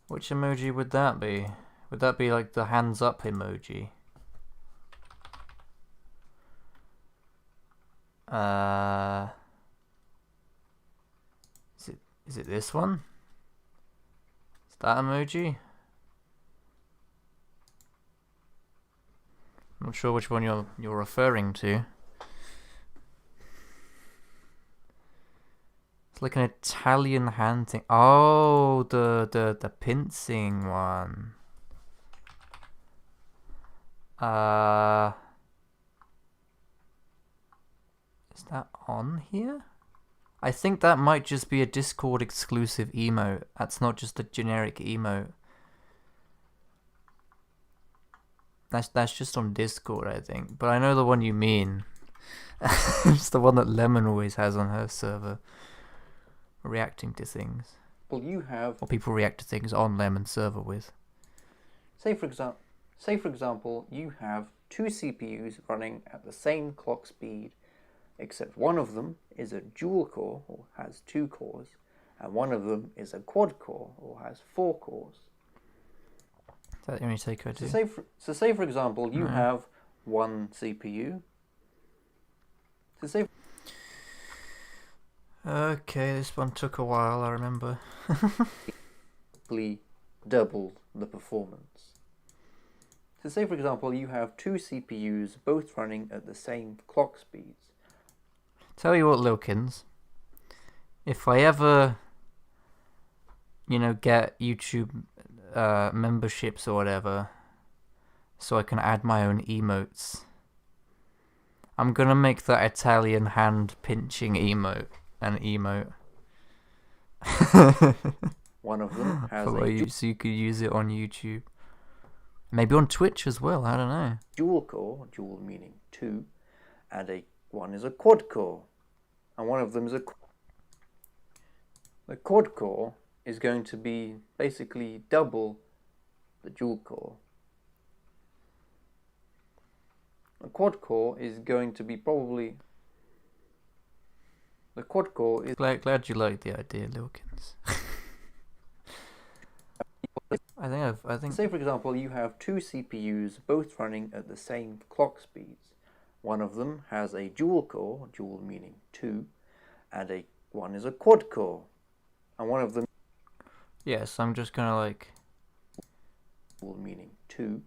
Which emoji would that be? Would that be like the hands up emoji? Is it this one? Is that emoji? I'm not sure which one you're referring to. It's like an Italian hand thing. Oh, the pincing one. Is that on here? I think that might just be a Discord exclusive emote. That's not just a generic emote. That's just on Discord, I think. But I know the one you mean. It's the one that Lemon always has on her server. Reacting to things. Well, you have... Or people react to things on Lemon's server with. Say for example, you have two CPUs running at the same clock speed, except one of them is a dual core, or has 2 cores, and one of them is a quad core, or has 4 cores. Is that the only take I do? So say for example, you have one CPU. Okay, this one took a while, I remember. Double the performance. So say for example, you have two CPUs both running at the same clock speeds. Tell you what, Lilkins, if I ever, get YouTube memberships or whatever, so I can add my own emotes, I'm gonna make that Italian hand pinching emote an emote. One of them has so you could use it on YouTube. Maybe on Twitch as well, I don't know. Dual core, dual meaning 2, and one is a quad core. And one of them is the quad core is going to be basically double the dual core. The quad core is going to be probably... The quad core is... Glad you like the idea, Lilkins. I think. Say for example, you have two CPUs both running at the same clock speeds. One of them has a dual core, dual meaning two, and one is a quad core, and one of them. Yes, I'm just gonna like. Dual meaning two.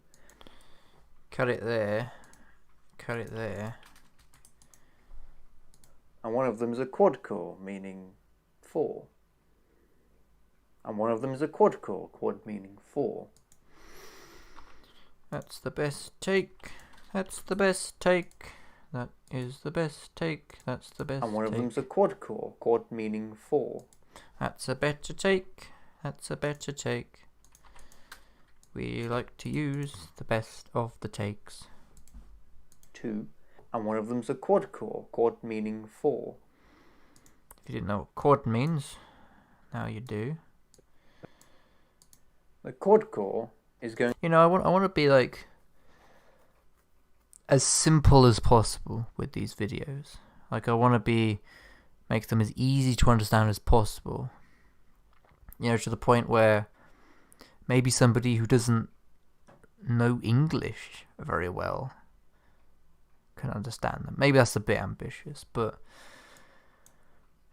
Cut it there. Cut it there. And one of them is a quad core, meaning 4. And one of them is a quad core, quad meaning 4. That's the best take. That's the best take. That is the best take. That's the best. And one of take. them's a quad core, quad meaning 4. That's a better take. That's a better take. We like to use the best of the takes. 2. And one of them's a quad core, quad meaning 4. If you didn't know what quad means, now you do. The quad core is going... You know, I want to be like as simple as possible with these videos. Like I want to make them as easy to understand as possible. You know, to the point where maybe somebody who doesn't know English very well can understand them. Maybe that's a bit ambitious, but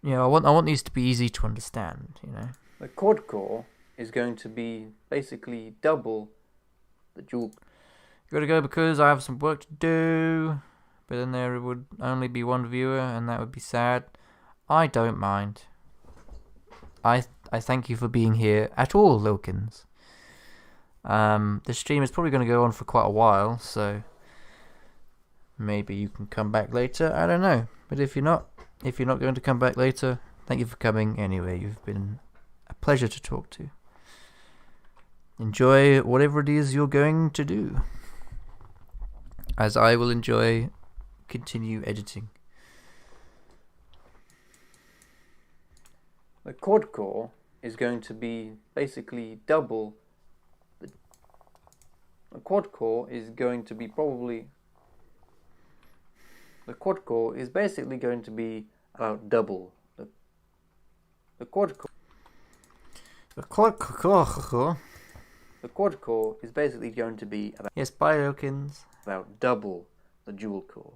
you know, I want these to be easy to understand, you know. The quad core is going to be basically double the dual. Gotta go because I have some work to do, but then there would only be one viewer and that would be sad. I don't mind. I thank you for being here at all, Lilkins. The stream is probably going to go on for quite a while, so maybe you can come back later. I don't know, but if you're not going to come back later, thank you for coming anyway. You've been a pleasure to talk to. Enjoy whatever it is you're going to do, as I will continue editing. The quad core is going to be basically double the quad core is going to be probably... The quad core is basically going to be about double the quad core. The quad core. The quad core is basically going to be about... Yes, bye, Lilkins. About double the dual core.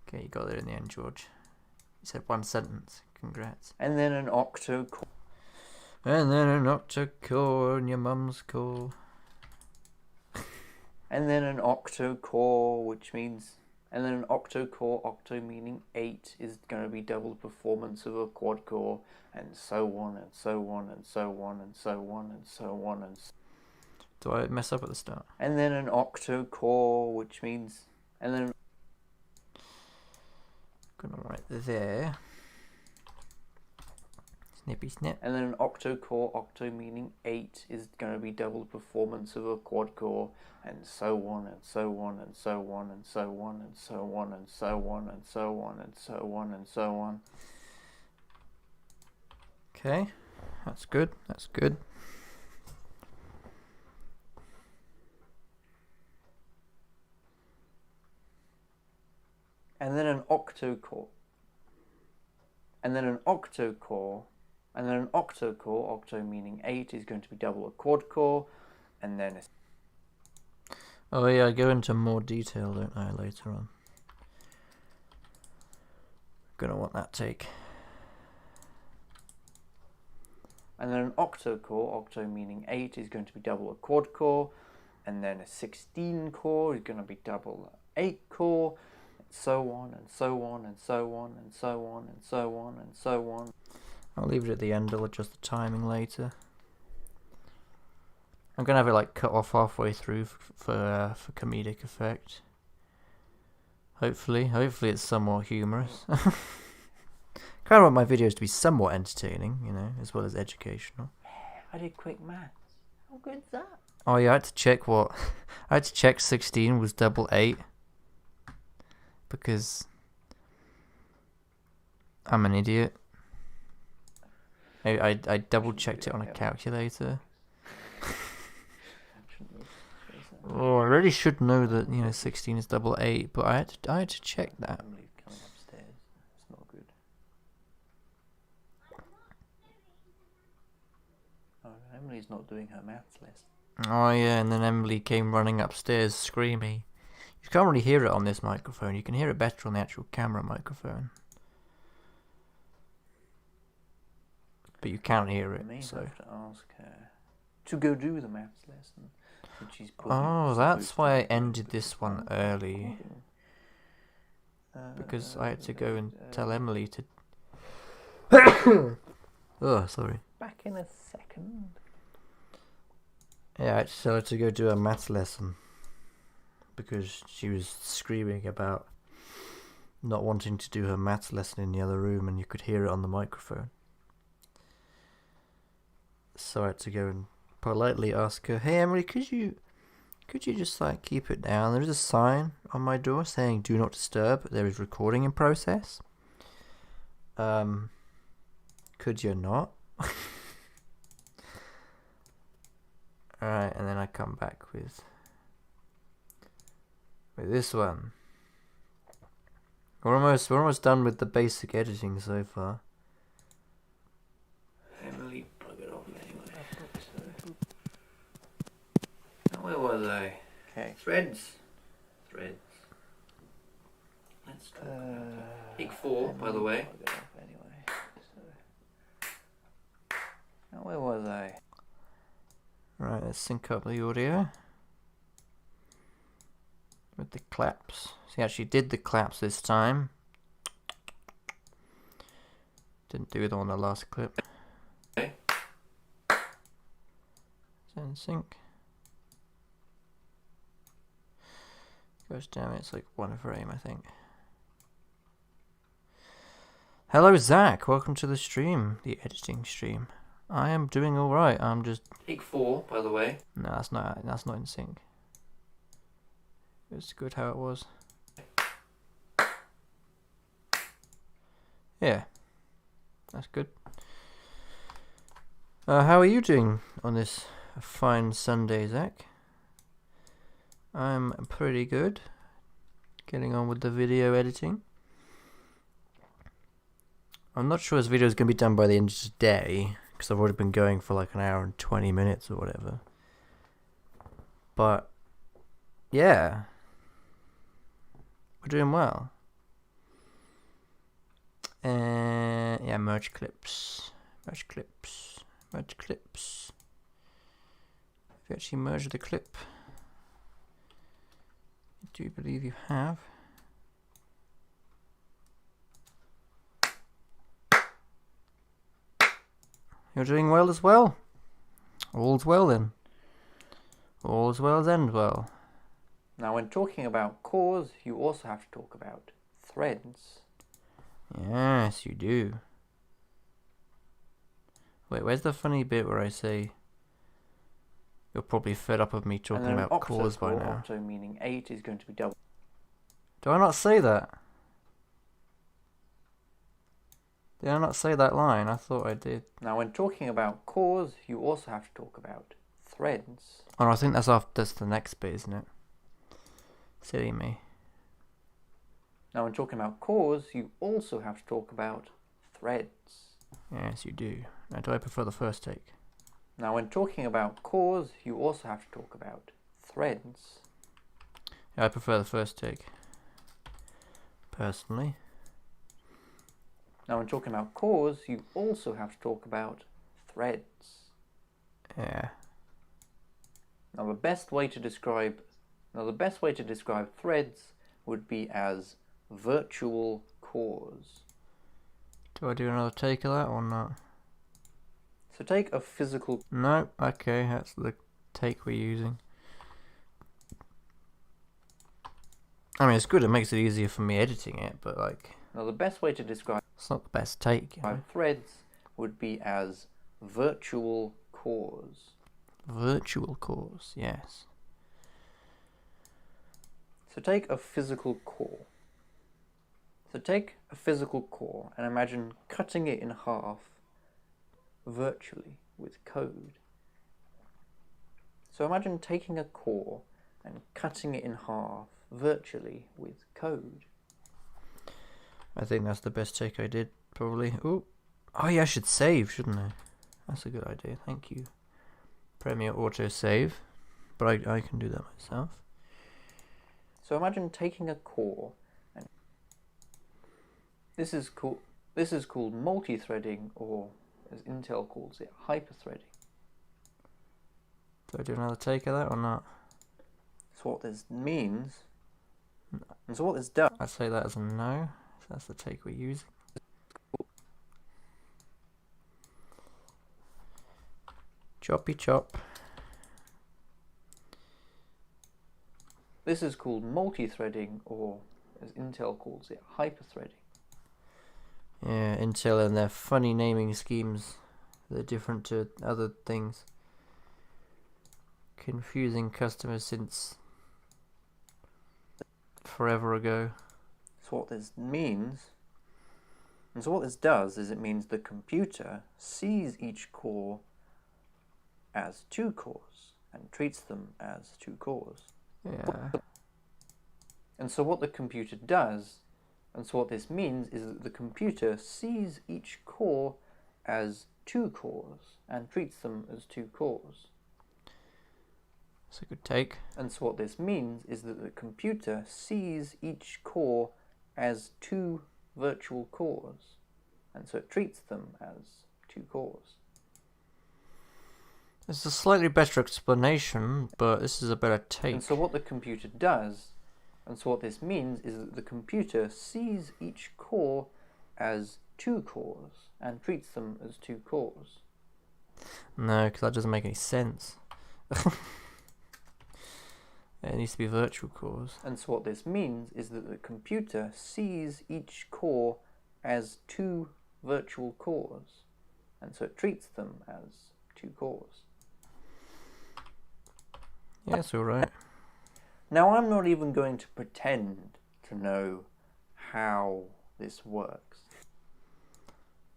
Okay, you got there in the end, George. You said one sentence. Congrats. And then an octo core. And then an octo core in your mum's core. And then an octo core, which means... And then an octo core, octo meaning 8, is going to be double the performance of a quad core, and so on, and so on, and so on, and so on, and so on, and so... Do I mess up at the start? And then an octo core, which means... And then... Gonna write there. Snippy snip. And then an octo core, octo meaning 8, is going to be double the performance of a quad core, and so on, and so on, and so on, and so on, and so on, and so on, and so on, and so on, and so on. Okay, that's good. That's good. And then an octo core. And then an octo core. And then an octo core, octo meaning 8, is going to be double a quad core, and then a... Oh yeah, I go into more detail, don't I, later on. Gonna want that take. And then an octo core, octo meaning 8, is going to be double a quad core, and then a 16 core is going to be double 8 core, and so on, and so on, and so on, and so on, and so on, and so on. I'll leave it at the end, I'll adjust the timing later. I'm gonna have it like cut off halfway through for comedic effect. Hopefully it's somewhat humorous. Kind of want my videos to be somewhat entertaining, you know, as well as educational. I did quick maths. How good's that? Oh yeah, I had to check I had to check 16 was double 8. Because I'm an idiot. I double checked it on a calculator. Oh, I really should know that 16 is double 8, but I had to check that. Emily coming upstairs. It's not good. Oh, Emily's not doing her maths lesson. Oh yeah, and then Emily came running upstairs screaming. You can't really hear it on this microphone. You can hear it better on the actual camera microphone. But you can't hear it, I may so. have to ask her to go do the maths lesson. Oh, that's why I ended this one early. Because I had to go and tell Emily to... Oh, sorry. Back in a second. Yeah, I had to tell her to go do a maths lesson. Because she was screaming about not wanting to do her maths lesson in the other room, and you could hear it on the microphone. So I had to go and politely ask her, "Hey Emily, could you just keep it down? There is a sign on my door saying do not disturb. There is recording in process. Could you not?" Alright, and then I come back with this one. We're almost done with the basic editing so far. Emily, plug it off anyway. Now, where was I? Okay. Threads. Let's talk Take 4, by the way. Plug it off anyway. Now, where was I? Right, let's sync up the audio with the claps. See, I actually did the claps this time. Didn't do them on the last clip. Okay. In sync. Goes down, it's like 1 frame, I think. Hello, Zach. Welcome to the stream, the editing stream. I am doing all right. I'm just. Take 4, by the way. No, that's not in sync. It's good how it was. Yeah, that's good. How are you doing on this fine Sunday, Zach? I'm pretty good. Getting on with the video editing. I'm not sure this video is going to be done by the end of today, because I've already been going for like an hour and 20 minutes or whatever. But, yeah. We're doing well. Yeah, merge clips. Have you actually merged the clip? I do believe you have. You're doing well as well. All's well then. All's well end well. Now, when talking about cores, you also have to talk about threads. Yes, you do. Wait, where's the funny bit where I say you're probably fed up of me talking about cores by now? Octo meaning 8 is going to be double. Do I not say that? Did I not say that line? I thought I did. Now, when talking about cores, you also have to talk about threads. Oh, no, I think that's the next bit, isn't it? Silly me. Now, when talking about cores, you also have to talk about threads. Yes, you do. Now, do I prefer the first take? Now, when talking about cores, you also have to talk about threads. Yeah, I prefer the first take. Personally. Now, when talking about cores, you also have to talk about threads. Yeah. Now, the best way to describe threads would be as virtual cores. Do I do another take of that or not? So take a physical... No, okay, that's the take we're using. I mean, it's good, it makes it easier for me editing it, but like... Now, the best way to describe... It's not the best take. Threads would be as virtual cores. Virtual cores, yes. So take a physical core. And imagine cutting it in half virtually with code. So imagine taking a core and cutting it in half virtually with code. I think that's the best take I did, probably. Oh yeah, I should save, shouldn't I? That's a good idea, thank you. Premiere auto save, but I can do that myself. So imagine taking a core and this is called multi-threading, or as Intel calls it, hyper-threading. Do I do another take of that or not? So what this means, and so what this does... I'd say that as a no, so that's the take we're using. Choppy chop. This is called multi-threading, or as Intel calls it, hyper-threading. Yeah, Intel and their funny naming schemes. They're different to other things. Confusing customers since forever ago. So what this means, and so what this does is it means the computer sees each core as two cores and treats them as two cores. Yeah. And so what the computer does, and so what this means is that the computer sees each core as two cores and treats them as two cores. That's a good take. And so what this means is that the computer sees each core as two virtual cores, and so it treats them as two cores. It's a slightly better explanation, but this is a better take. And so what the computer does, and so what this means is that the computer sees each core as two cores and treats them as two cores. No, because that doesn't make any sense. It needs to be virtual cores. And so what this means is that the computer sees each core as two virtual cores, and so it treats them as two cores. Yeah, it's alright. Now I'm not even going to pretend to know how this works.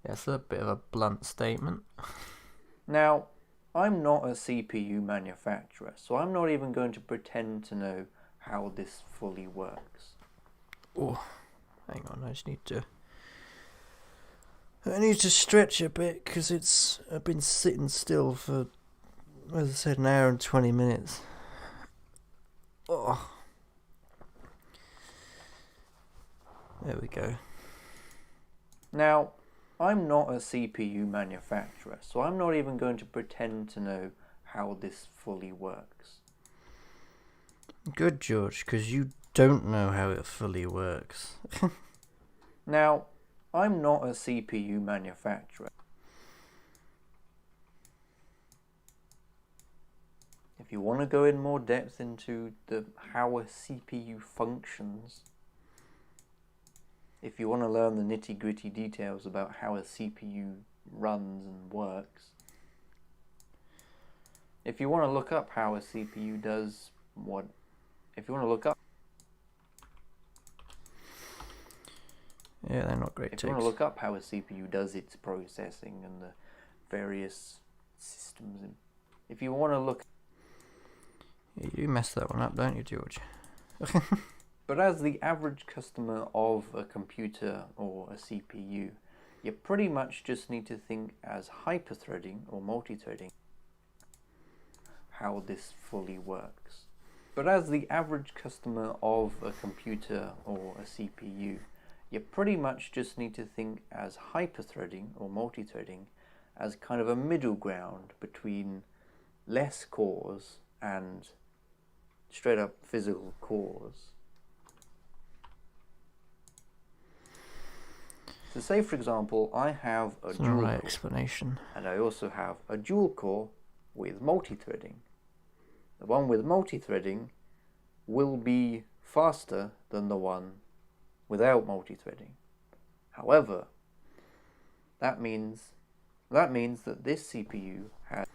Yeah, it's a bit of a blunt statement. Now, I'm not a CPU manufacturer, so I'm not even going to pretend to know how this fully works. Oh, hang on, I need to stretch a bit, because I've been sitting still for, as I said, an hour and 20 minutes. Oh. There we go. Now, I'm not a CPU manufacturer, so I'm not even going to pretend to know how this fully works. Good, George, because you don't know how it fully works. Now, I'm not a CPU manufacturer. If you want to go in more depth into how a CPU functions, if you want to learn the nitty-gritty details about how a CPU runs and works, if you want to look up how a CPU does what, if you want to look up, yeah, they're not great takes. If you want to look up how a CPU does its processing and the various systems, and if you want to look... Yeah, you messed that one up, don't you, George? But as the average customer of a computer or a CPU, you pretty much just need to think as hyper-threading or multi-threading how this fully works. But as the average customer of a computer or a CPU, you pretty much just need to think as hyper-threading or multi-threading as kind of a middle ground between less cores and straight up physical cores. So say, for example, I have a dual core, explanation, and I also have a dual core with multi-threading. The one with multi-threading will be faster than the one without multi-threading. However, that means that this CPU has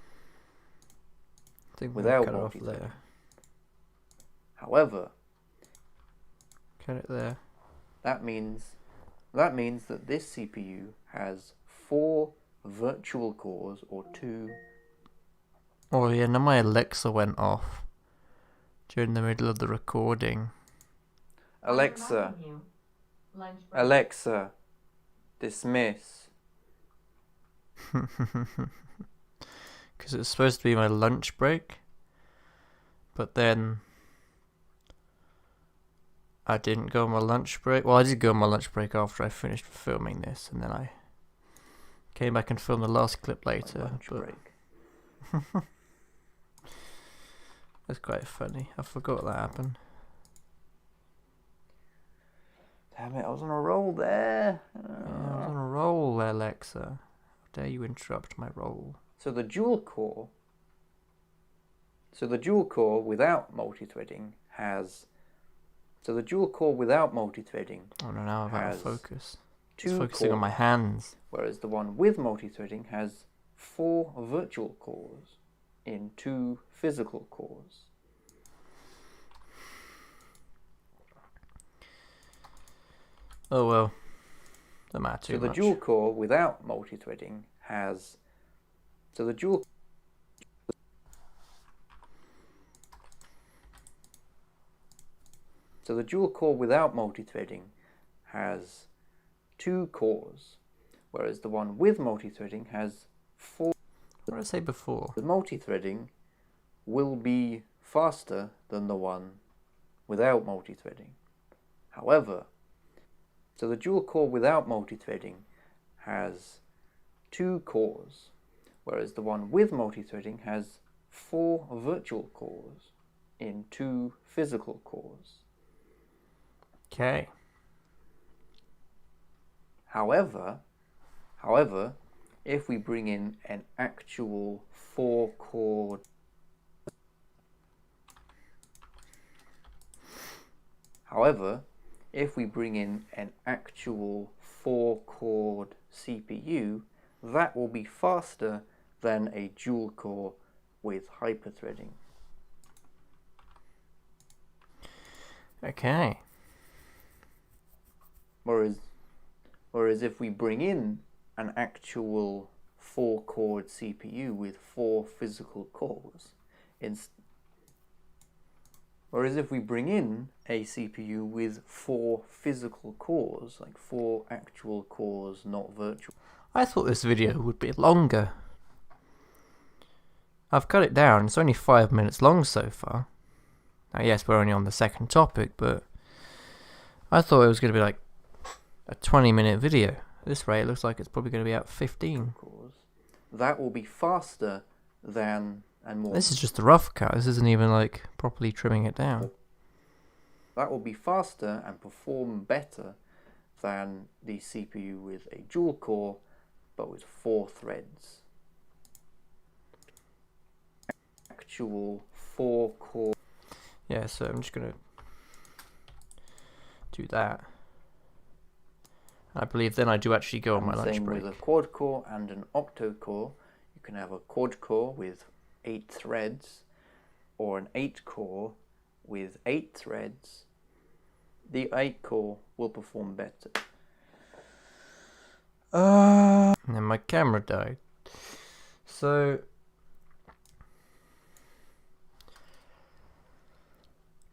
without multi-threading. However, cut it there. That means that this CPU has 4 virtual cores or 2... Oh yeah, now my Alexa went off during the middle of the recording. Alexa, Alexa, dismiss. Because it's supposed to be my lunch break, but then I didn't go on my lunch break. Well, I did go on my lunch break after I finished filming this, and then I came back and filmed the last clip later. Lunch break. That's quite funny. I forgot that happened. Damn it, I was on a roll there. Yeah, I was on a roll there, Alexa. How dare you interrupt my roll? So the dual core without multi-threading has... So the dual core without multi-threading... Oh no, now I'm out of focus. Two It's focusing cores, on my hands. whereas the one with multi-threading has 4 virtual cores in 2 physical cores. Oh well, doesn't matter too much. So the dual core without multi-threading has... So the dual core without multi-threading has 2 cores, whereas the one with multi-threading has 4. What did I say before? The multi-threading will be faster than the one without multi-threading. However, so the dual core without multi-threading has 2 cores, whereas the one with multi-threading has 4 virtual cores in 2 physical cores. Okay. However, if we bring in an actual 4-core... However, if we bring in an actual 4-core CPU, that will be faster than a dual core with hyperthreading. Okay. Whereas if we bring in an actual 4-core CPU with 4 physical cores, whereas if we bring in a CPU with 4 physical cores, like 4 actual cores, not virtual. I thought this video would be longer. I've cut it down. It's only 5 minutes long so far. Now, yes, we're only on the second topic, but I thought it was going to be like a 20-minute video. At this rate, it looks like it's probably going to be out 15. That will be faster than and more. This is just a rough cut. This isn't even like properly trimming it down. That will be faster and perform better than the CPU with a dual core, but with 4 threads. Actual 4-core. Yeah, so I'm just going to do that. I believe then I do actually go on my lunch break. Same with a quad core and an octo core. You can have a quad core with 8 threads, or an 8 core with 8 threads. The 8 core will perform better. And then my camera died. So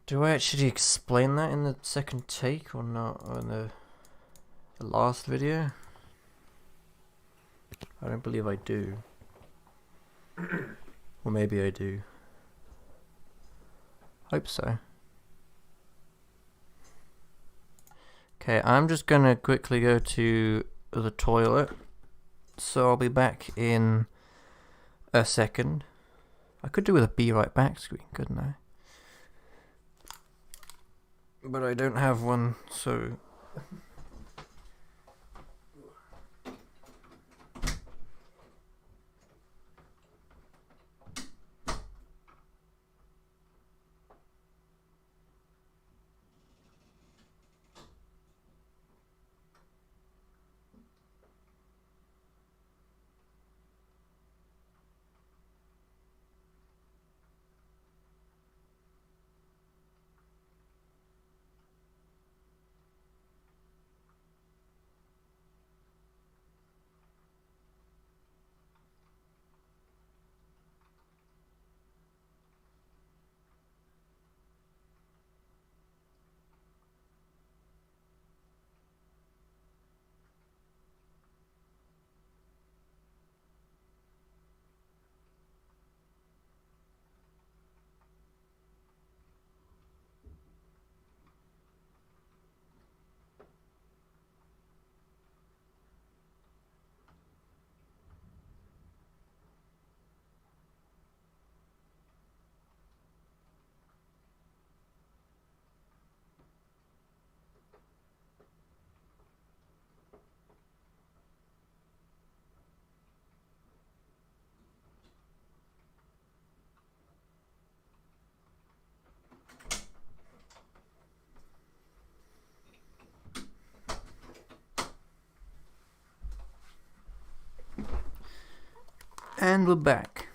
do I actually explain that in the second take or not? Or in the last video? I don't believe I do. Or maybe I do. Hope so. Okay, I'm just gonna quickly go to the toilet. So I'll be back in a second. I could do with a be right back screen, couldn't I? But I don't have one, so... And we're back.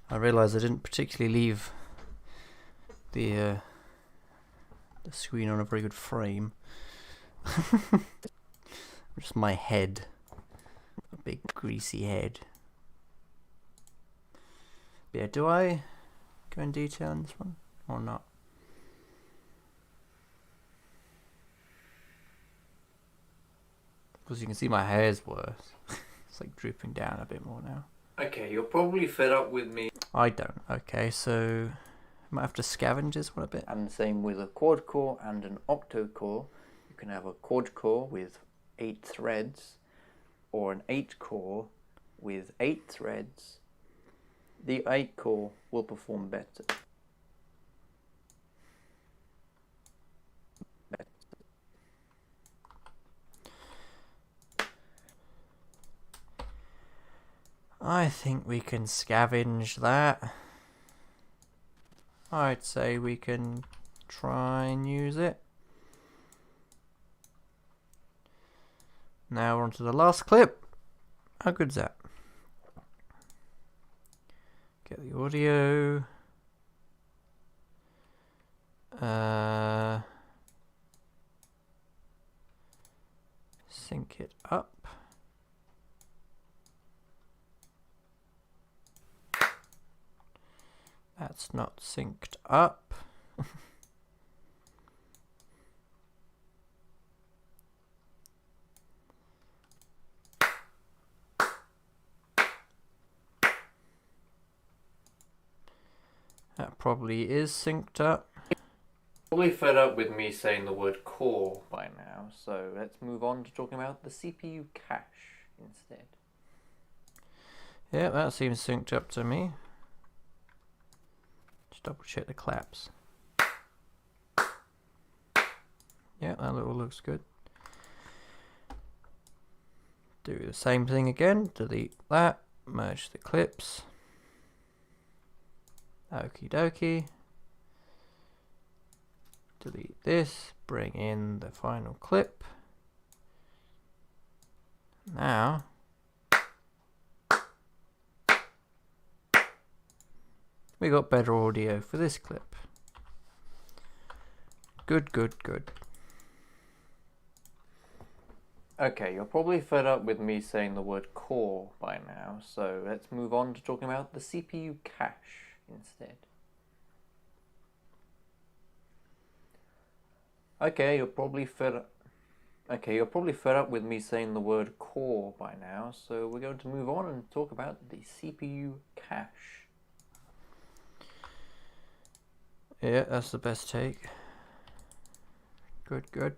I realised I didn't particularly leave the screen on a very good frame. Just my head. A big greasy head. But yeah, do I go in detail on this one or not? Because you can see my hair's worse. It's like drooping down a bit more now. Okay, you're probably fed up with me. I don't. Okay, so I might have to scavenge this one a bit. And the same with a quad core and an octo core. You can have a quad core with 8 threads or an 8 core with 8 threads. The 8 core will perform better. I think we can scavenge that. I'd say we can try and use it. Now we're on to the last clip. How good's that? Get the audio. Sync it up. That's not synced up. That probably is synced up. Probably fed up with me saying the word core by now, so let's move on to talking about the CPU cache instead. Yeah, that seems synced up to me. Just double check the claps. Yeah, that all looks good. Do the same thing again. Delete that. Merge the clips. Okie dokie. Delete this. Bring in the final clip. Now we got better audio for this clip. Good, good, good. Okay, you're probably fed up with me saying the word core by now, so let's move on to talking about the CPU cache instead. Okay, you're probably fed up with me saying the word core by now, so we're going to move on and talk about the CPU cache. Yeah, that's the best take. Good, good.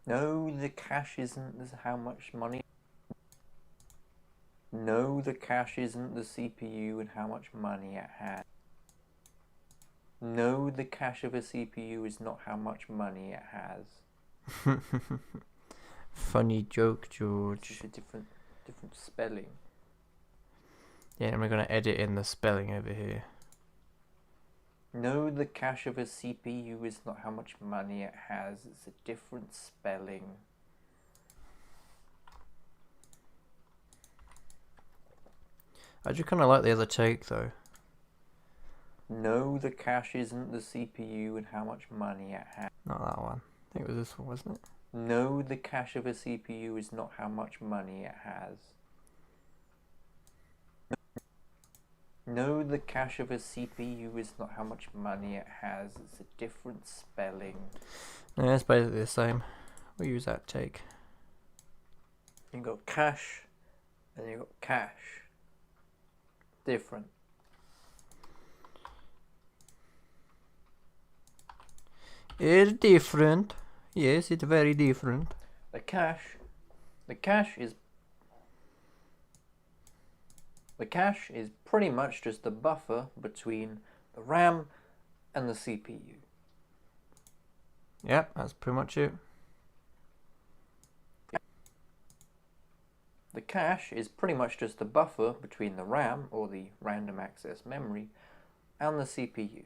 No, the cache isn't how much money. No, the cache isn't the CPU and how much money it has. No, the cache of a CPU is not how much money it has. Funny joke, George. It's a different spelling. Yeah, and we're going to edit in the spelling over here. No, the cache of a CPU is not how much money it has. It's a different spelling. I just kind of like the other take though. No, the cache isn't the CPU and how much money it has. Not that one. I think it was this one, wasn't it? No, the cache of a CPU is not how much money it has. No, the cache of a CPU is not how much money it has. It's a different spelling. Yeah, it's basically the same. We'll use that take. You got cache and you got cache. Different. It's different. Yes, it's very different. The cache is pretty much just a buffer between the RAM and the CPU. Yep, that's pretty much it. The cache is pretty much just a buffer between the RAM, or the random access memory, and the CPU.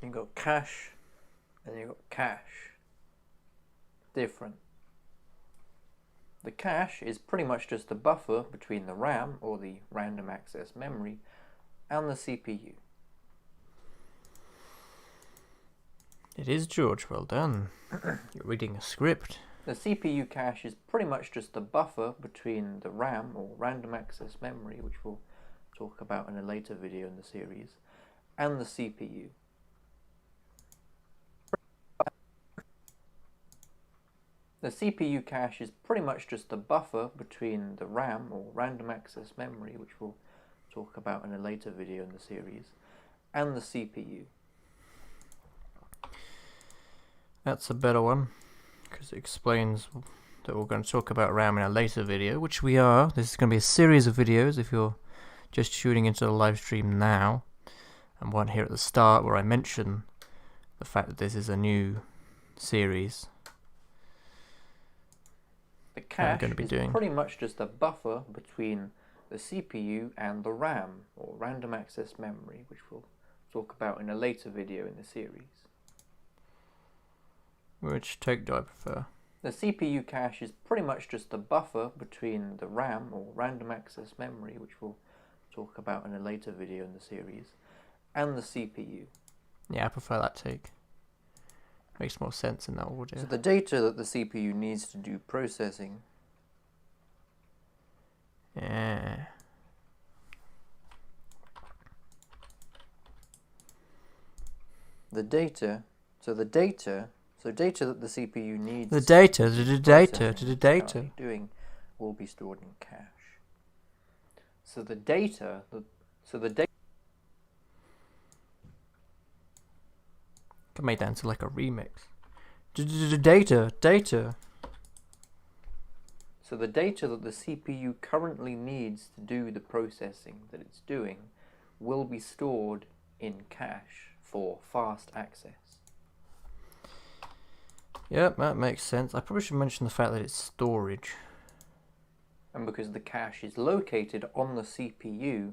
You've got cache And you've got cache. Different. The cache is pretty much just a buffer between the RAM, or the random access memory, and the CPU. It is, George. Well done. You're reading a script. The CPU cache is pretty much just a buffer between the RAM, or random access memory, which we'll talk about in a later video in the series, and the CPU. The CPU cache is pretty much just a buffer between the RAM, or random access memory, which we'll talk about in a later video in the series, and the CPU. That's a better one, because it explains that we're going to talk about RAM in a later video, which we are. This is going to be a series of videos if you're just tuning into the live stream now, and one here at the start where I mention the fact that this is a new series. The cache is pretty much just a buffer between the CPU and the RAM, or random access memory, which we'll talk about in a later video in the series. Which take do I prefer? The CPU cache is pretty much just a buffer between the RAM, or random access memory, which we'll talk about in a later video in the series, and the CPU. Yeah, I prefer that take. Makes more sense in that order. So the data that the CPU needs to do processing. Yeah. Data that the CPU needs. The data doing will be stored in cache. So the data. Can make that into like a remix. Data. So the data that the CPU currently needs to do the processing that it's doing will be stored in cache for fast access. Yep, that makes sense. I probably should mention the fact that it's storage. And because the cache is located on the CPU.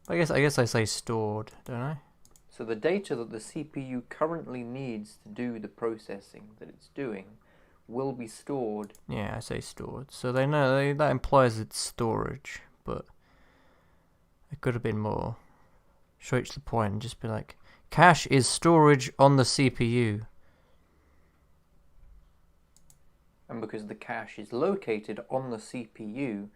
I guess I say stored, don't I? So the data that the CPU currently needs to do the processing that it's doing will be stored. Yeah, I say stored. So they know that implies it's storage, but it could have been more straight to the point and just be like, cache is storage on the CPU. And because the cache is located on the CPU,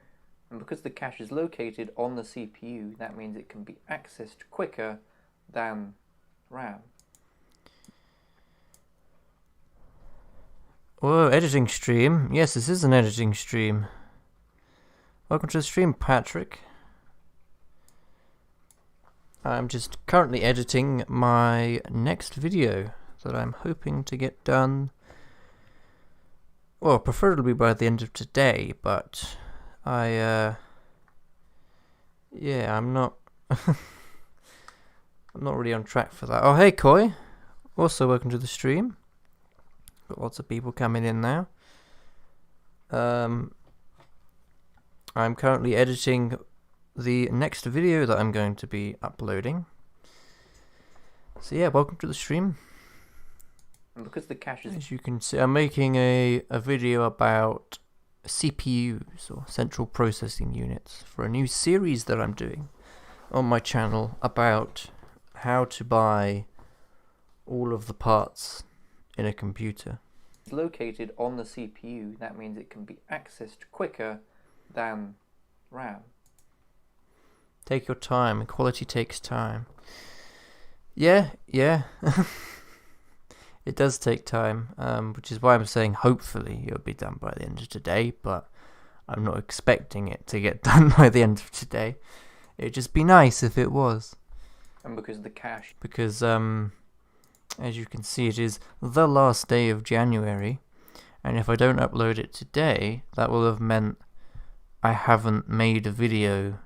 that means it can be accessed quicker than RAM. Whoa, editing stream. Yes, this is an editing stream. Welcome to the stream, Patrick. I'm just currently editing my next video that I'm hoping to get done, well, preferably by the end of today, but I'm not I'm not really on track for that. Oh, hey, Koi. Also, welcome to the stream. Got lots of people coming in now. I'm currently editing the next video that I'm going to be uploading. So yeah, welcome to the stream. And because the cache is... As you can see, I'm making a video about CPUs, or central processing units, for a new series that I'm doing on my channel about how to buy all of the parts in a computer. It's located on the CPU, that means it can be accessed quicker than RAM. Take your time, quality takes time. Yeah. It does take time, which is why I'm saying hopefully it'll be done by the end of today, but I'm not expecting it to get done by the end of today. It'd just be nice if it was. And because the cache... Because, as you can see, it is the last day of January, and if I don't upload it today, that will have meant I haven't made a video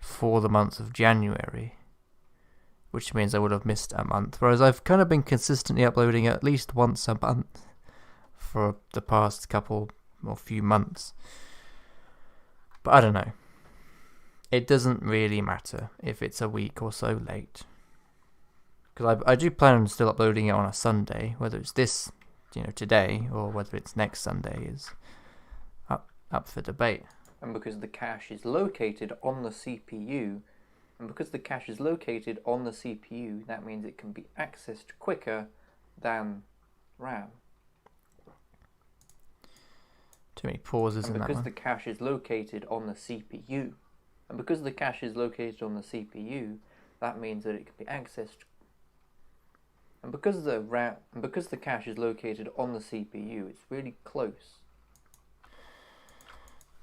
for the month of January, which means I would have missed a month, whereas I've kind of been consistently uploading at least once a month for the past couple or few months. But I don't know. It doesn't really matter if it's a week or so late. because I do plan on still uploading it on a Sunday, whether it's this, today, or whether it's next Sunday is up for debate. And because the cache is located on the CPU, that means it can be accessed quicker than RAM. Too many pauses in that one. And because the cache is located on the CPU, that means that it can be accessed. And because the cache is located on the CPU, it's really close.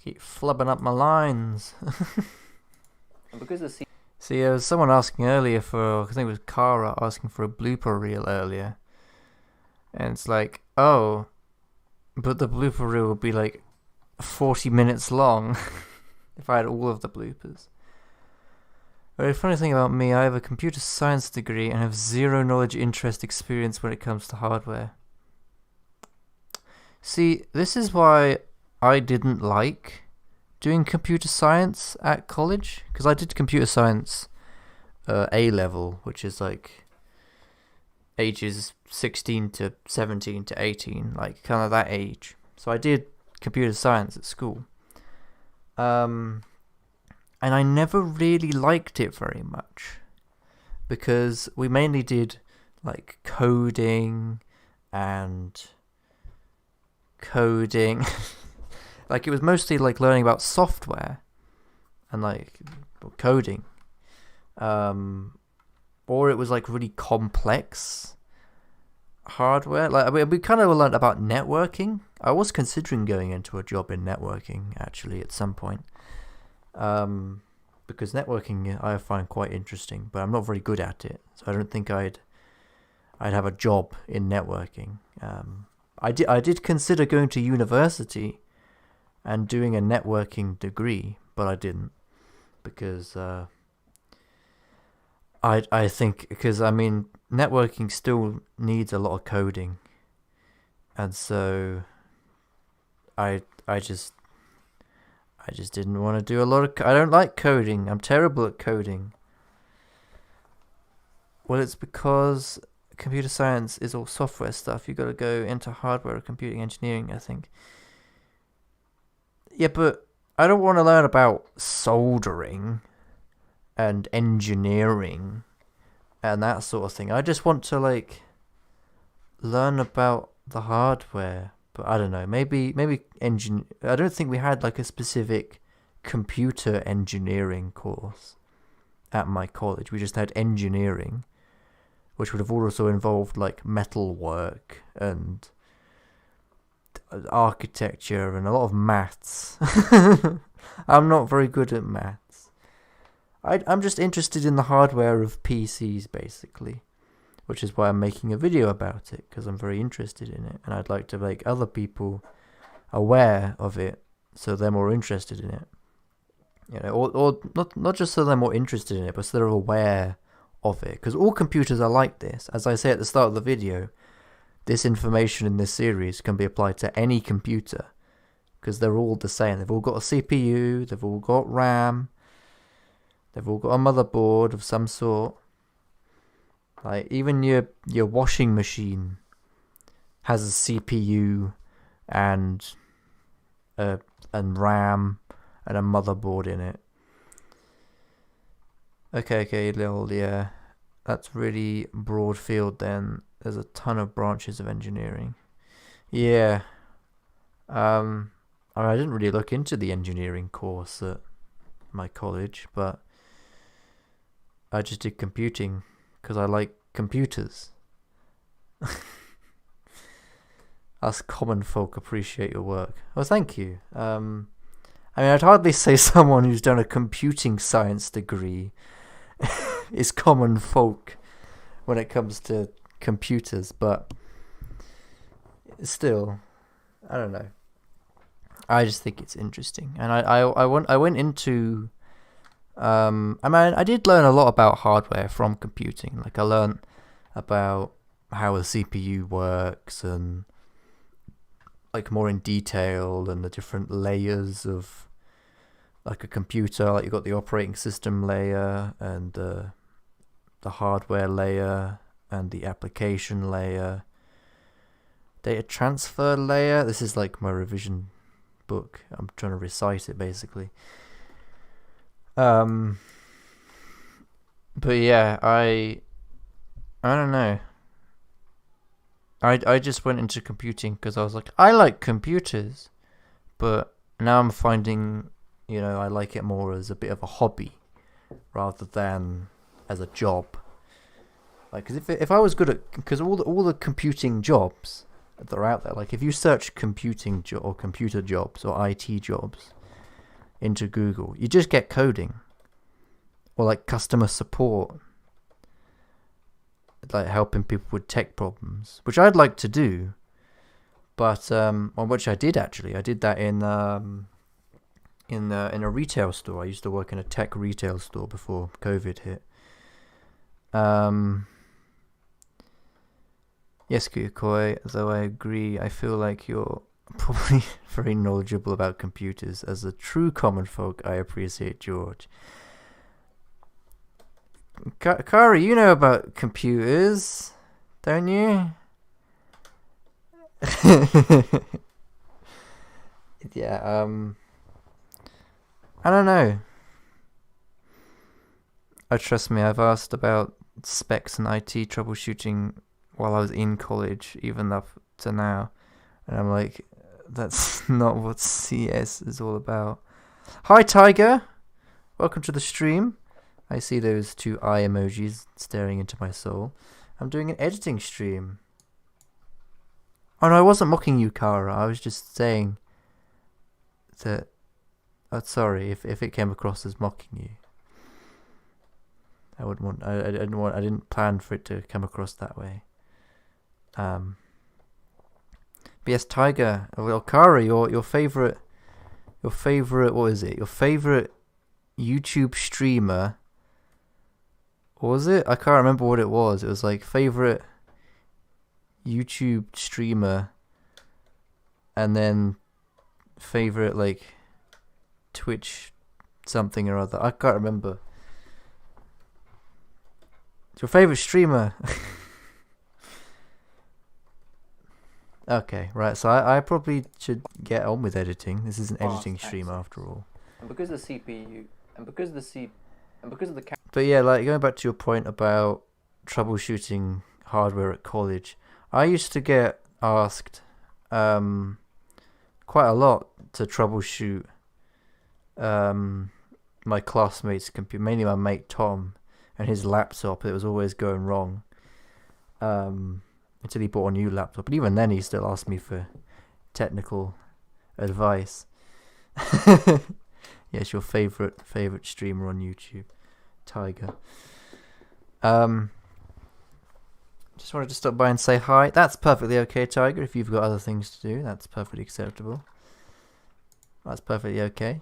Keep flubbing up my lines. And because the See, there was someone asking earlier I think it was Kara asking for a blooper reel earlier. And it's like, oh, but the blooper reel would be like 40 minutes long if I had all of the bloopers. But the funny thing about me, I have a computer science degree and have zero knowledge, interest, experience when it comes to hardware. See, this is why I didn't like doing computer science at college, because I did computer science A-level, which is like ages 16 to 17 to 18, like kind of that age. So I did computer science at school. And I never really liked it very much, because we mainly did like coding. Like, it was mostly like learning about software and like coding. Or it was like really complex hardware. Like, we kind of learned about networking. I was considering going into a job in networking actually at some point. Because networking I find quite interesting, but I'm not very good at it. So I don't think I'd have a job in networking. I did consider going to university and doing a networking degree, but I didn't, because I think, because I mean, networking still needs a lot of coding, and so I just didn't want to do a lot of. I don't like coding. I'm terrible at coding. Well, it's because computer science is all software stuff. You got to go into hardware or computing engineering, I think. Yeah, but I don't want to learn about soldering and engineering and that sort of thing. I just want to like learn about the hardware. But I don't know. Maybe I don't think we had like a specific computer engineering course at my college. We just had engineering, which would have also involved like metal work and architecture and a lot of maths. I'm not very good at maths. I'm just interested in the hardware of PCs, basically, which is why I'm making a video about it, because I'm very interested in it, and I'd like to make other people aware of it so they're more interested in it. Or not just so they're more interested in it, but so they're aware of it, because all computers are like this. As I say at the start of the video, this information in this series can be applied to any computer, because they're all the same. They've all got a CPU, they've all got RAM, they've all got a motherboard of some sort. Like, even your washing machine has a CPU and RAM and a motherboard in it. Okay, Lil, yeah. That's really broad field then. There's a ton of branches of engineering. Yeah. I didn't really look into the engineering course at my college, but I just did computing because I like computers. Us common folk appreciate your work. Well, thank you. I mean, I'd hardly say someone who's done a computing science degree is common folk when it comes to computers, but still, I don't know. I just think it's interesting, and I went into. I mean, I did learn a lot about hardware from computing. Like, I learned about how a CPU works and like more in detail, and the different layers of like a computer. Like, you got the operating system layer and the hardware layer and the application layer, data transfer layer. This is like my revision book. I'm trying to recite it basically. But yeah, I don't know. I just went into computing because I was like, I like computers, but now I'm finding, I like it more as a bit of a hobby rather than as a job. Like, cause if I was good at, because all the computing jobs that are out there, like if you search computing or computer jobs or IT jobs into Google, you just get coding or like customer support, like helping people with tech problems, which I'd like to do, but which I did actually. I did that in a retail store. I used to work in a tech retail store before COVID hit. Yes, Kuyukoi, though I agree, I feel like you're probably very knowledgeable about computers. As a true common folk, I appreciate George. Kari, you know about computers, don't you? Yeah, I don't know. Oh, trust me, I've asked about specs and IT troubleshooting while I was in college, even up to now. And I'm like, that's not what CS is all about. Hi, Tiger. Welcome to the stream. I see those two eye emojis staring into my soul. I'm doing an editing stream. Oh no, I wasn't mocking you, Kara. I was just saying that... Oh, sorry if it came across as mocking you. I didn't plan for it to come across that way. But yes, Tiger, well, Kara, your favorite, what is it? Your favorite YouTube streamer. What was it? I can't remember what it was. It was like favorite YouTube streamer, and then favorite like Twitch something or other. I can't remember. Your favorite streamer. Okay, right. So I probably should get on with editing. This is an editing stream after all. And because the CPU and because the But yeah, like going back to your point about troubleshooting hardware at college, I used to get asked quite a lot to troubleshoot my classmates' computer, mainly my mate Tom, and his laptop. It was always going wrong until he bought a new laptop. But even then, he still asked me for technical advice. Yes, your favorite streamer on YouTube, Tiger. Just wanted to stop by and say hi. That's perfectly okay, Tiger. If you've got other things to do, that's perfectly acceptable. That's perfectly okay.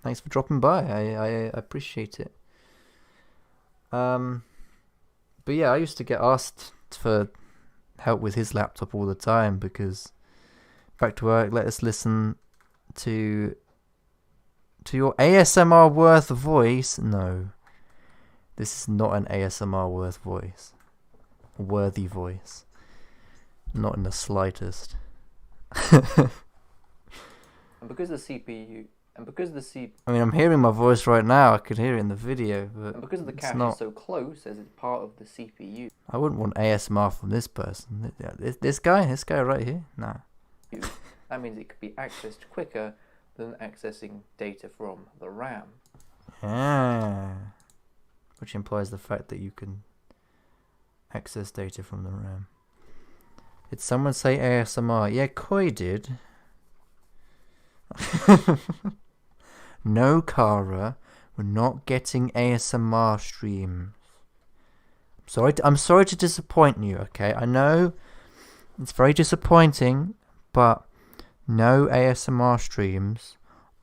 Thanks for dropping by. I appreciate it. But yeah, I used to get asked for help with his laptop all the time because back to work, let us listen to your ASMR worth voice. No, this is not an ASMR worthy voice. Not in the slightest. and because the CPU and because the C. I mean, I'm hearing my voice right now. I could hear it in the video, but and because the cache is so close as it's part of the CPU. I wouldn't want ASMR from this person. This guy right here. Nah. That means it could be accessed quicker than accessing data from the RAM. Ah. Which implies the fact that you can access data from the RAM. Did someone say ASMR? Yeah, Koi did. No, Kara, we're not getting ASMR streams. I'm sorry to disappoint you, okay? I know it's very disappointing, but no ASMR streams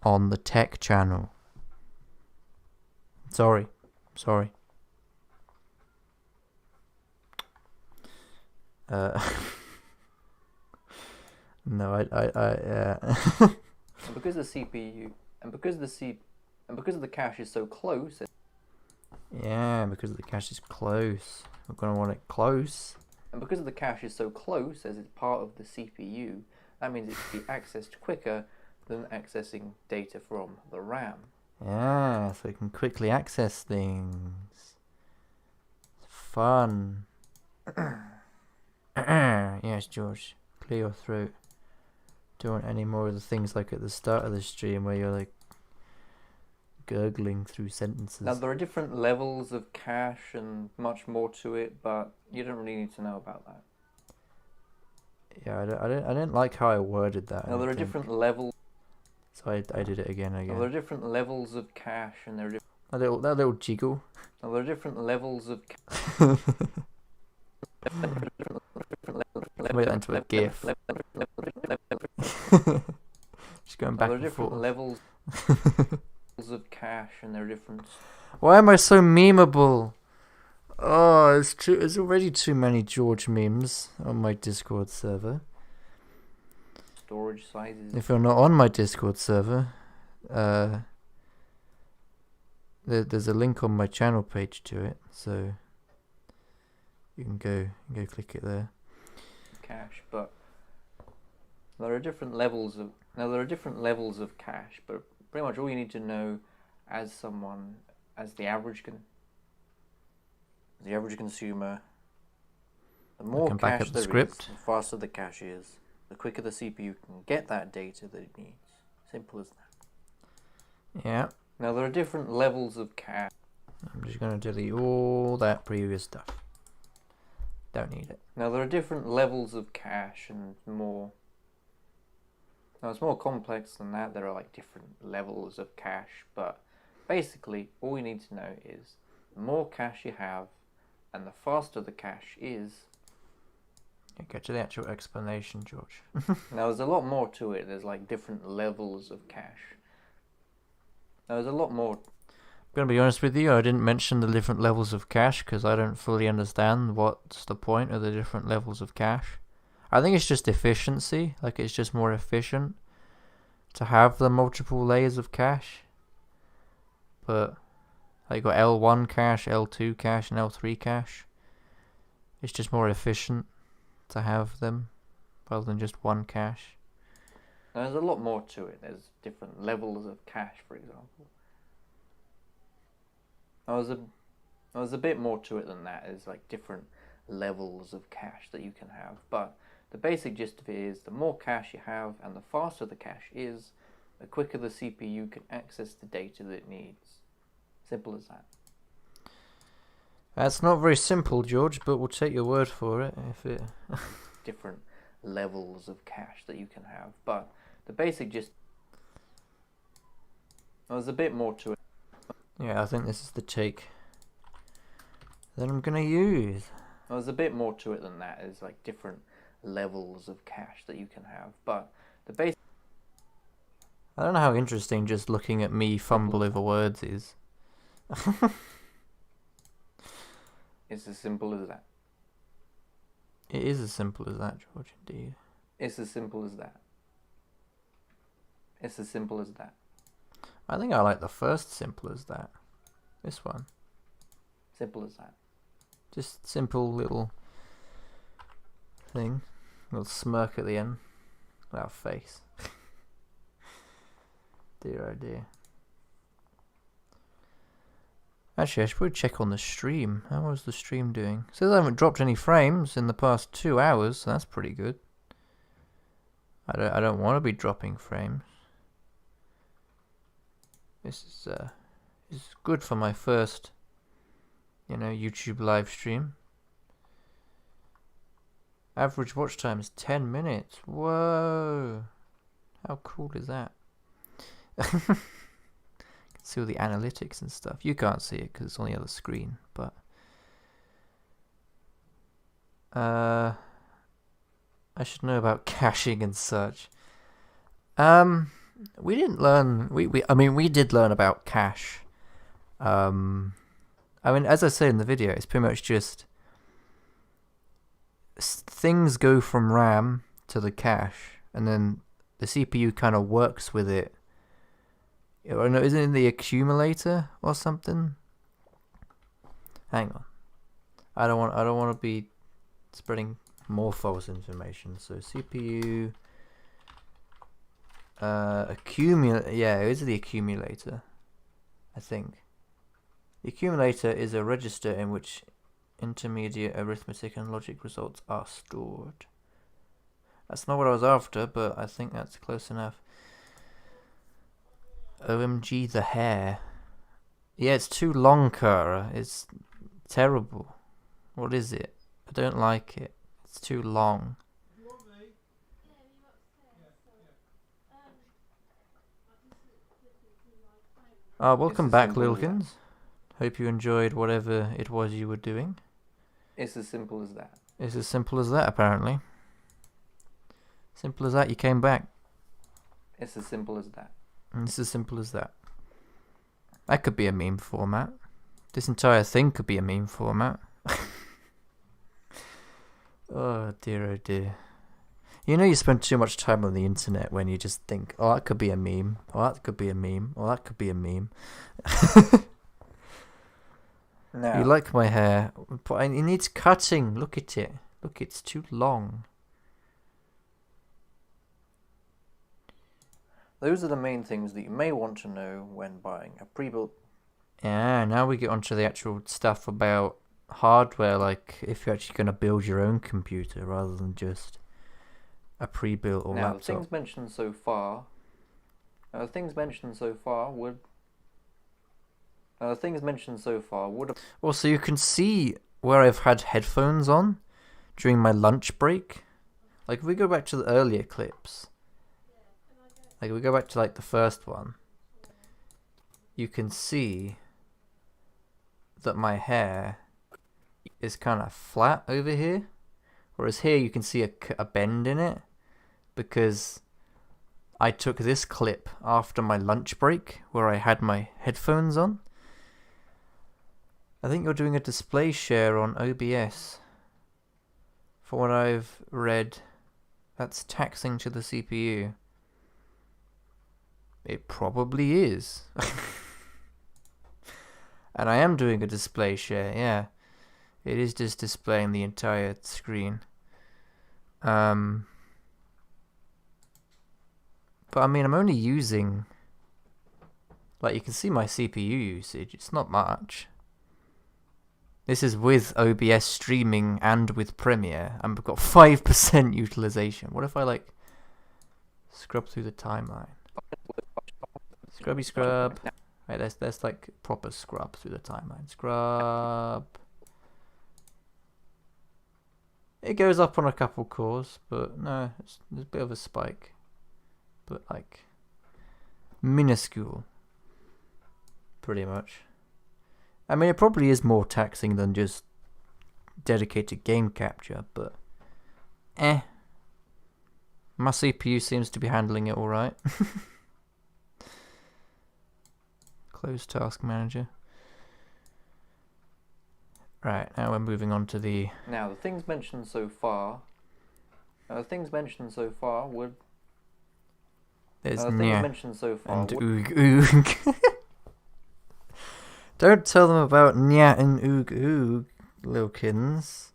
on the tech channel. Sorry. No, I And because the CPU and because the cache is so close. Yeah, because the cache is close. We're going to want it close. And because the cache is so close, as it's part of the CPU, that means it can be accessed quicker than accessing data from the RAM. Yeah, so we can quickly access things. Fun. Yes, George. Clear your throat. Don't want any more of the things like at the start of the stream where you're like gurgling through sentences. Now there are different levels of cache and much more to it, but you don't really need to know about that. Yeah, I didn't like how I worded that. Now there are different levels. So I did it again. Now there are different levels of cache, and there are that little jiggle. Now there are different levels of Make that into a GIF. Just going back there are and different forth. levels of cache, and there are different. Why am I so memeable? Oh, there's already too many George memes on my Discord server. Storage sizes. If you're not on my Discord server, there's a link on my channel page to it, so you can go click it there. Cache, but there are different levels of. Now there are different levels of cache, but pretty much all you need to know, as the average consumer, the more cache there is, the faster the cache is, the quicker the CPU can get that data that it needs. Simple as that. Yeah. Now there are different levels of cache. I'm just going to delete all that previous stuff. Don't need it. Now there are different levels of cache and more. Now it's more complex than that. There are like different levels of cache, but basically all you need to know is the more cache you have and the faster the cache is. Get to the actual explanation, George. Now there's a lot more to it. There's like different levels of cache. Now there's a lot more. I'm going to be honest with you, I didn't mention the different levels of cache because I don't fully understand what's the point of the different levels of cache. I think it's just efficiency, like it's just more efficient to have the multiple layers of cache. But like you've got L1 cache, L2 cache, and L3 cache. It's just more efficient to have them rather than just one cache. Now, there's a lot more to it. There's different levels of cache, for example. There's a bit more to it than that. There's like different levels of cache that you can have, but the basic gist of it is the more cache you have and the faster the cache is, the quicker the CPU can access the data that it needs. Simple as that. That's not very simple, George, but we'll take your word for it. If it different levels of cache that you can have, but the basic gist. There's a bit more to it. Yeah, I think this is the take that I'm gonna use. There's a bit more to it than that. There's like different levels of cache that you can have, but the basic. I don't know how interesting just looking at me fumble over words is. It's as simple as that. It is as simple as that, George, indeed. It's as simple as that. It's as simple as that. I think I like the first simple as that. This one. Simple as that. Just simple little thing. Little smirk at the end. Without face. Dear oh dear. Actually, I should probably check on the stream. How was the stream doing? It says I haven't dropped any frames in the past 2 hours, so that's pretty good. I don't want to be dropping frames. This is good for my first, YouTube live stream. Average watch time is 10 minutes. Whoa! How cool is that? See all the analytics and stuff. You can't see it because it's on the other screen, but I should know about caching and such. We didn't learn. We did learn about cache. As I say in the video, it's pretty much just things go from RAM to the cache, and then the CPU kind of works with it. Or no, isn't it in the accumulator or something? Hang on. I don't want to be spreading more false information. So CPU yeah, it is the accumulator, I think. The accumulator is a register in which intermediate arithmetic and logic results are stored. That's not what I was after, but I think that's close enough. OMG, the hair. Yeah, it's too long, Kara. It's terrible. What is it? I don't like it. It's too long. Welcome back, Lilkins. Hope you enjoyed whatever it was you were doing. It's as simple as that. It's as simple as that, apparently. Simple as that, you came back. It's as simple as that. It's as simple as that. That could be a meme format. This entire thing could be a meme format. Oh dear, oh dear. You know you spend too much time on the internet when you just think, oh, that could be a meme. Oh, that could be a meme. Oh, that could be a meme. Now, you like my hair, but it needs cutting. Look at it. Look, it's too long. those are the main things that you may want to know when buying a pre-built. Yeah, now we get onto the actual stuff about hardware, like if you're actually going to build your own computer rather than just a pre-built or Now, laptop. the things mentioned so far would. Also, you can see where I've had headphones on during my lunch break. Like, if we go back to the earlier clips, like we go back to like the first one, you can see that my hair is kind of flat over here, whereas here you can see a bend in it because I took this clip after my lunch break where I had my headphones on. I think you're doing a display share on OBS. For what I've read, that's taxing to the CPU. It probably is. And I am doing a display share, yeah. It is just displaying the entire screen. But I mean, I'm only using... Like, you can see my CPU usage. It's not much. This is with OBS streaming and with Premiere. I've got 5% utilization. What if I, like, scrub through the timeline? Scrubby scrub. Right, there's like proper scrub through the timeline. Scrub. It goes up on a couple cores, but no, there's a bit of a spike. But like, minuscule. Pretty much. I mean, it probably is more taxing than just dedicated game capture, but my CPU seems to be handling it alright. Close task manager. Right, now we're moving on to the... Now, the things mentioned so far would... There's things mentioned so far and oog oog. Don't tell them about nya and oog oog, Lilkins.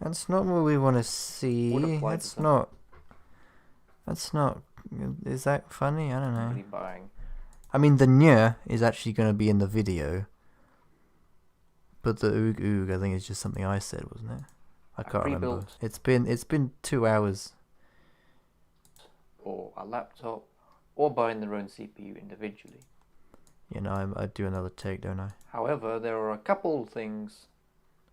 That's not what we want to see. That's not... Is that funny? I don't know. Buying. I mean, the nya is actually going to be in the video. But the oog oog, I think, is just something I said, wasn't it? I can't remember. It's been 2 hours. Or a laptop, or buying their own CPU individually. You know, I'd do another take, don't I? However, there are a couple things...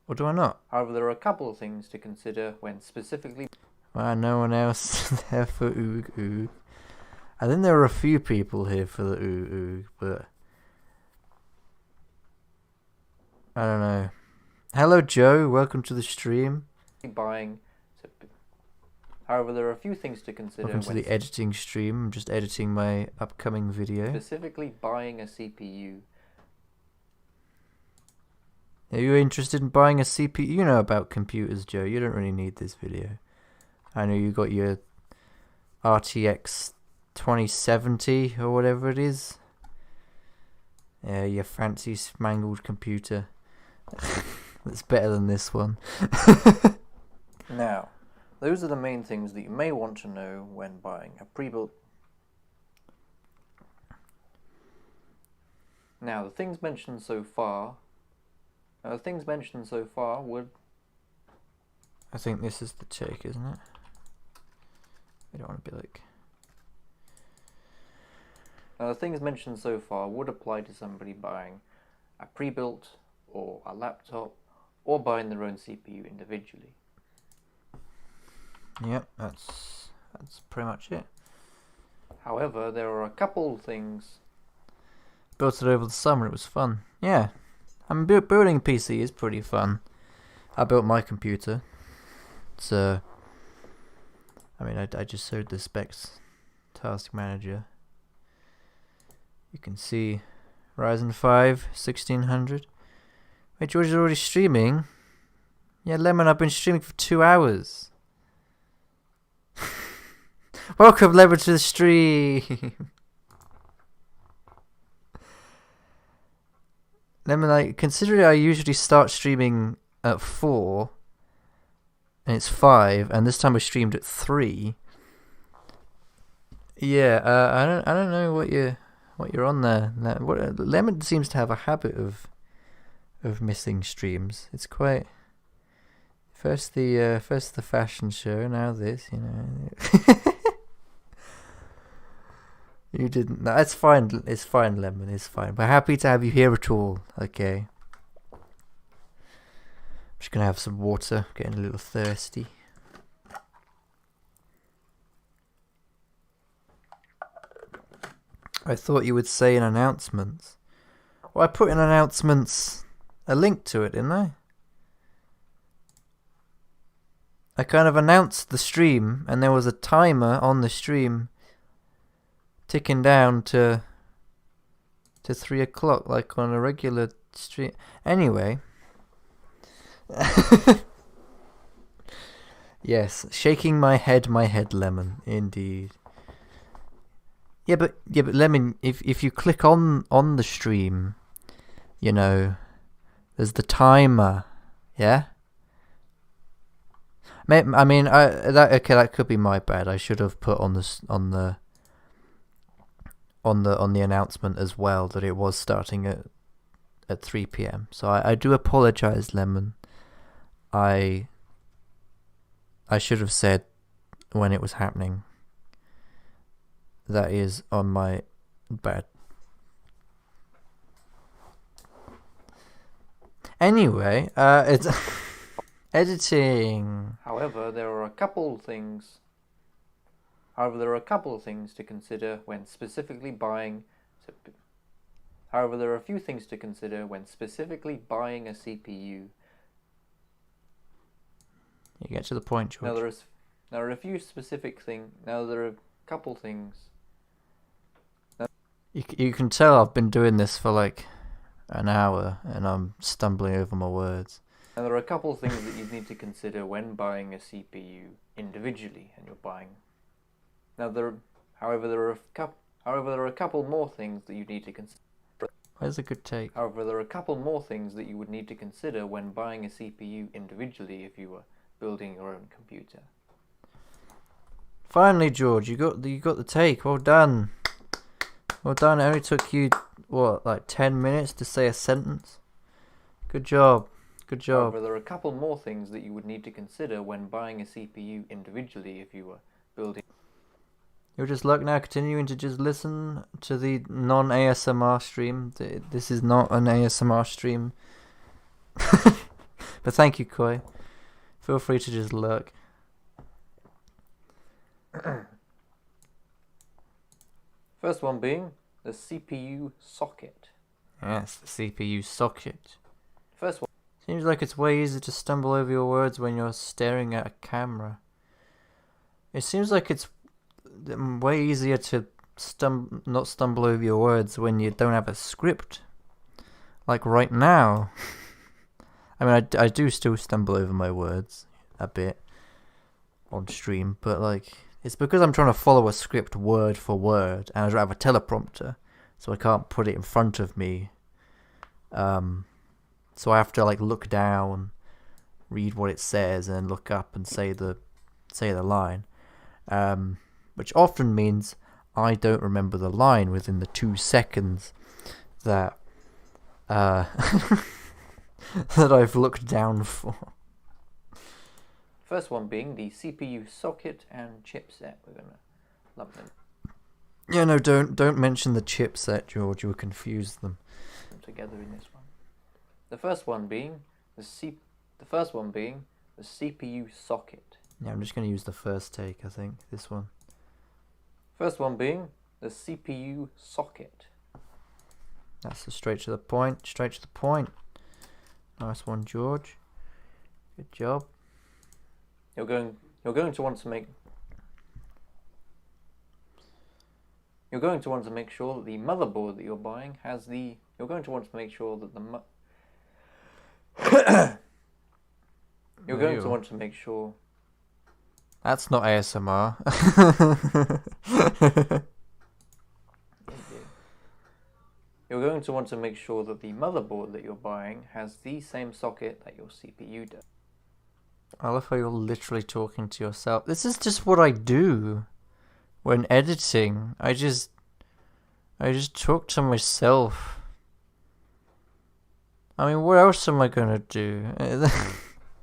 Or do I not? However, there are a couple of things to consider when specifically... Well, no one else there for oog oog. I think there are a few people here for the oog oog, but... I don't know. Hello, Joe. Welcome to the stream. Buying... However, there are a few things to consider. Welcome to the editing stream. I'm just editing my upcoming video. Specifically buying a CPU. Are you interested in buying a CPU? You know about computers, Joe. You don't really need this video. I know you got your RTX 2070 or whatever it is. Yeah, your fancy smangled computer. that's better than this one. Now, those are the main things that you may want to know when buying a pre-built. Now, the things mentioned so far would... I think this is the take, isn't it? We don't want to be like... Now, the things mentioned so far would apply to somebody buying a pre-built or a laptop or buying their own CPU individually. Yep, that's pretty much it. However, there are a couple things... Built it over the summer, it was fun. Yeah, I mean, building a PC is pretty fun. I built my computer. It's I just showed the specs task manager. You can see Ryzen 5 1600. Wait, George is already streaming? Yeah, Lemon, I've been streaming for 2 hours. Welcome, Lemon, to the stream. Lemon, considering I usually start streaming at 4, and it's 5, and this time I streamed at 3. Yeah, I don't know what you're on there. Lemon seems to have a habit of missing streams. It's quite first the fashion show, now this, you know. You didn't. No, it's fine. It's fine, Lemon. It's fine. We're happy to have you here at all. Okay. I'm just gonna have some water. Getting a little thirsty. I thought you would say in announcements. Well, I put in announcements a link to it, didn't I? I kind of announced the stream, and there was a timer on the stream ticking down to 3 o'clock, like on a regular stream. Anyway. Yes, shaking my head, Lemon, indeed. Yeah, but Lemon, if you click on the stream, you know, there's the timer, yeah? I mean, that could be my bad. I should have put on the announcement as well that it was starting at 3 p.m. So I do apologize, Lemon. I should have said when it was happening. That is on my bad. Anyway, it's editing. However, there are a couple of things to consider when specifically buying. However, there are a few things to consider when specifically buying a CPU. You get to the point, George. Now there are a few specific things. Now there are a couple things. You can tell I've been doing this for like an hour and I'm stumbling over my words. Now there are a couple of things that you need to consider when buying a CPU individually, and you're buying. However, there are a couple more things that you need to consider. Where's a good take? However, there are a couple more things that you would need to consider when buying a CPU individually if you were building your own computer. Finally, George, you got the take. Well done. Well done. It only took you like 10 minutes to say a sentence. Good job. Good job. However, there are a couple more things that you would need to consider when buying a CPU individually if you were building. You're just luck now, continuing to just listen to the non-ASMR stream. This is not an ASMR stream. But thank you, Koi. Feel free to just look. First one being the CPU socket. Yes, the CPU socket. First one. Seems like it's way easier to stumble over your words when you're staring at a camera. It seems like it's way easier to not stumble over your words when you don't have a script. Like right now. I mean, I do still stumble over my words a bit on stream, but like it's because I'm trying to follow a script word for word, and I don't have a teleprompter, so I can't put it in front of me. So I have to like look down, read what it says, and look up and say the line, which often means I don't remember the line within the 2 seconds that that I've looked down for. First one being the CPU socket and chipset. We're gonna lump them Yeah, no, don't mention the chipset, George. You'll confuse them together in this one. The first one being the CPU socket. Yeah, I'm just going to use the first take, I think, this one. First one being the CPU socket. That's straight to the point. Nice one, George. Good job. You're going to want to make sure that the motherboard that you're buying has the. You're going to want to make sure that the. You're going to want to make sure. That's not ASMR. You're going to want to make sure that the motherboard that you're buying has the same socket that your CPU does. I love how you're literally talking to yourself. This is just what I do when editing. I just talk to myself. I mean, what else am I gonna do? It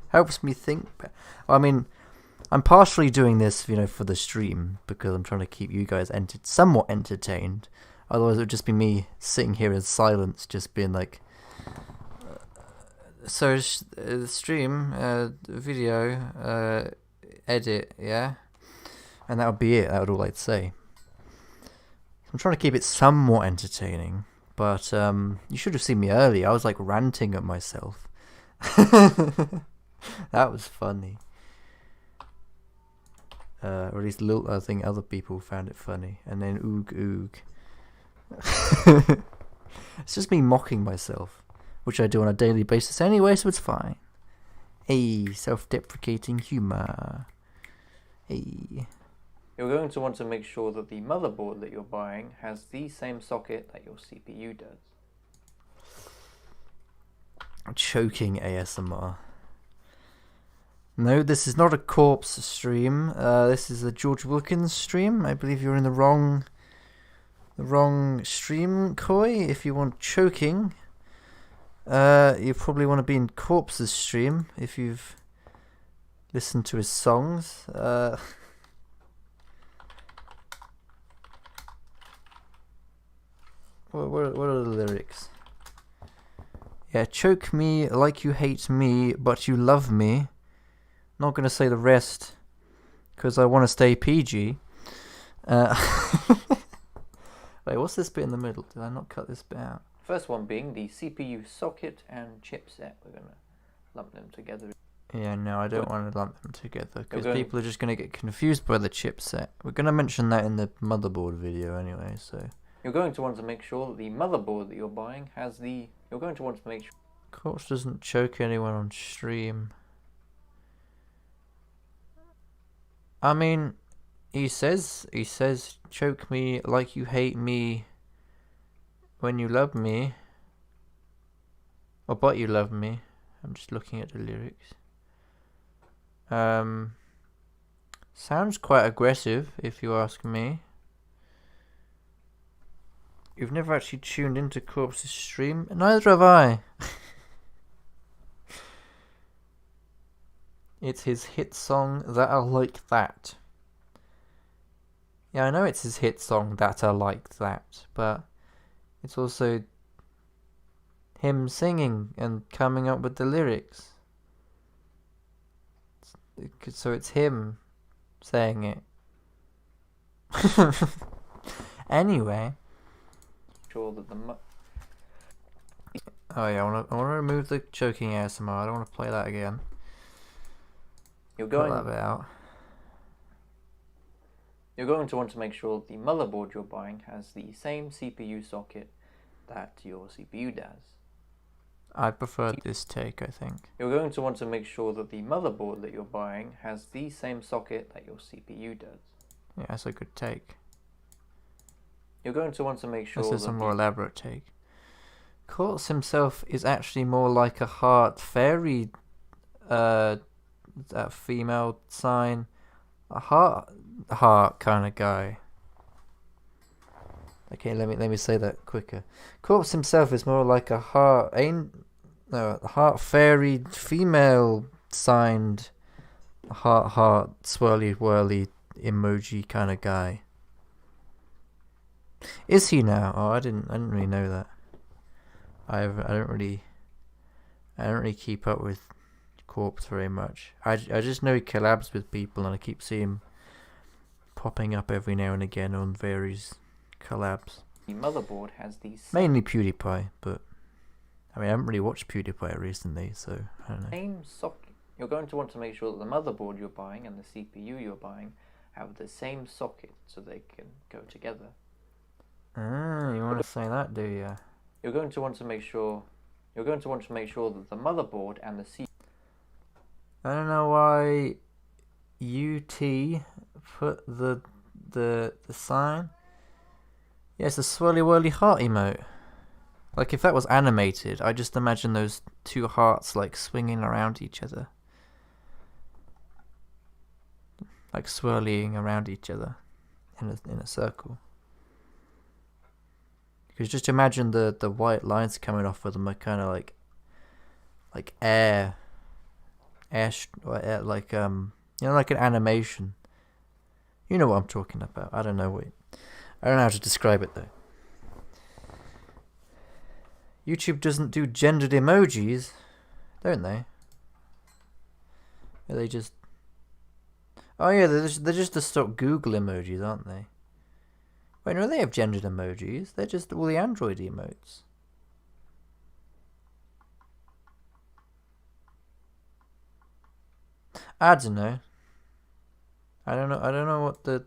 helps me think. I mean, I'm partially doing this, for the stream because I'm trying to keep you guys somewhat entertained. Otherwise, it would just be me sitting here in silence, just being like. So, stream, video, edit, yeah? And that would be it. That would all I'd say. I'm trying to keep it somewhat entertaining, but you should have seen me earlier. I was like ranting at myself. That was funny. Or at least I think other people found it funny. And then oog. It's just me mocking myself, which I do on a daily basis anyway, so it's fine. Hey, self-deprecating humor. Hey. You're going to want to make sure that the motherboard that you're buying has the same socket that your CPU does. Choking ASMR. No, this is not a corpse stream. This is a George Wilkins stream. I believe you're in the wrong stream, Koi. If you want choking, you probably want to be in Corpse's stream if you've listened to his songs. What are the lyrics? Yeah, choke me like you hate me, but you love me. Not gonna say the rest, because I want to stay PG. Wait, what's this bit in the middle? Did I not cut this bit out? First one being the CPU socket and chipset. We're gonna lump them together. Yeah, no, I don't want to lump them together, because people are just gonna get confused by the chipset. We're gonna mention that in the motherboard video anyway, so... You're going to want to make sure that the motherboard that you're buying has the... You're going to want to make sure... Corpse doesn't choke anyone on stream. I mean, he says, choke me like you hate me when you love me. Or but you love me. I'm just looking at the lyrics. Sounds quite aggressive, if you ask me. You've never actually tuned into Corpse's stream? Neither have I. It's his hit song, That I Like That. Yeah, I know it's his hit song, That I Like That, but it's also him singing and coming up with the lyrics. So it's him saying it. Anyway. Sure that the Oh yeah, I want to remove the choking ASMR. I don't want to play that again. You're going that bit out. You're going to want to make sure the motherboard you're buying has the same CPU socket that your CPU does. I prefer this take, I think. You're going to want to make sure that the motherboard that you're buying has the same socket that your CPU does. Yeah, that's a good take. You're going to want to make sure this is a more elaborate take. Quartz himself is actually more like a heart fairy, that female sign, a heart kind of guy. Okay, let me say that quicker. Quartz himself is more like a heart fairy female signed heart swirly whirly emoji kind of guy. Is he now? Oh, I didn't really know that. I don't really keep up with Corpse very much. I just know he collabs with people, and I keep seeing him popping up every now and again on various collabs. The motherboard has these mainly PewDiePie, but I mean I haven't really watched PewDiePie recently, so I don't know. Same socket. You're going to want to make sure that the motherboard you're buying and the CPU you're buying have the same socket, so they can go together. Ah, you want to say that, do you? You're going to want to make sure that the motherboard and the CPU. I don't know why UT put the sign. Yeah, it's a swirly whirly heart emote. Like if that was animated, I just imagine those two hearts like swinging around each other, like swirling around each other in a circle. Because just imagine the white lines coming off of them are kind of like air, like like an animation. You know what I'm talking about. I don't know how to describe it though. YouTube doesn't do gendered emojis, don't they? Are they just? Oh yeah, they're just the stock Google emojis, aren't they? Wait, no, they have gendered emojis. They're just all the Android emotes. I don't know. I don't know what the.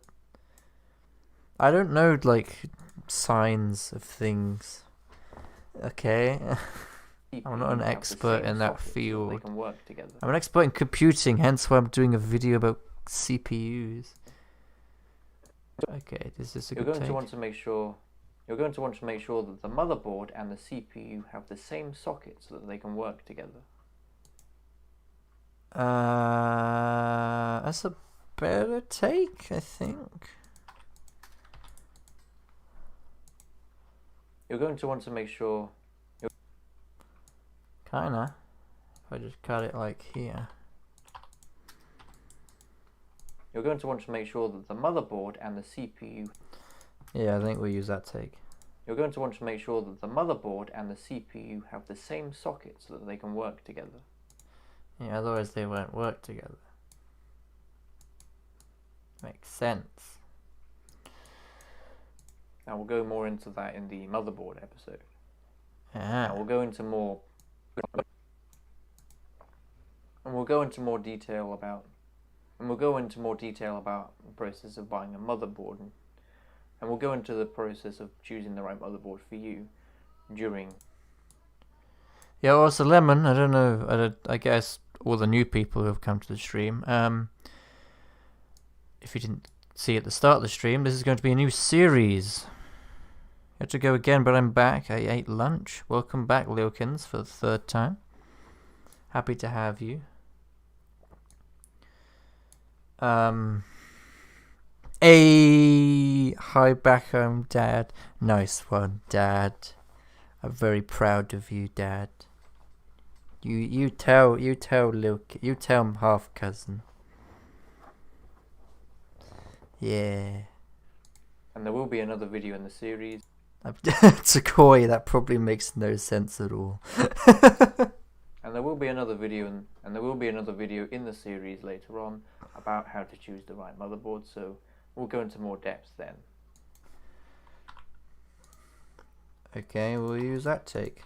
I don't know like signs of things. Okay. I'm not an expert in that field. So they can work together. I'm an expert in computing, hence why I'm doing a video about CPUs. Okay, this is a good take. You're going to want to make sure that the motherboard and the CPU have the same socket so that they can work together. That's a better take, I think. You're going to want to make sure. Kinda. If I just cut it like here. You're going to want to make sure that the motherboard and the CPU. Yeah, I think we'll use that take. You're going to want to make sure that the motherboard and the CPU have the same socket so that they can work together. Yeah, otherwise they won't work together. Makes sense. Now we'll go more into that in the motherboard episode. Now we'll go into more detail about the process of buying a motherboard, and we'll go into the process of choosing the right motherboard for you during. Yeah, also Lemon, I don't know, I guess all the new people who have come to the stream, if you didn't see at the start of the stream, this is going to be a new series. I had to go again, but I'm back. I ate lunch. Welcome back, Lilkins, for the third time. Happy to have you. Hi back home, Dad. Nice one, Dad. I'm very proud of you, Dad. You tell half cousin. Yeah. And there will be another video in the series. Takoi, that probably makes no sense at all. And there will be another video in the series later on about how to choose the right motherboard, so we'll go into more depth then. Okay, we'll use that take.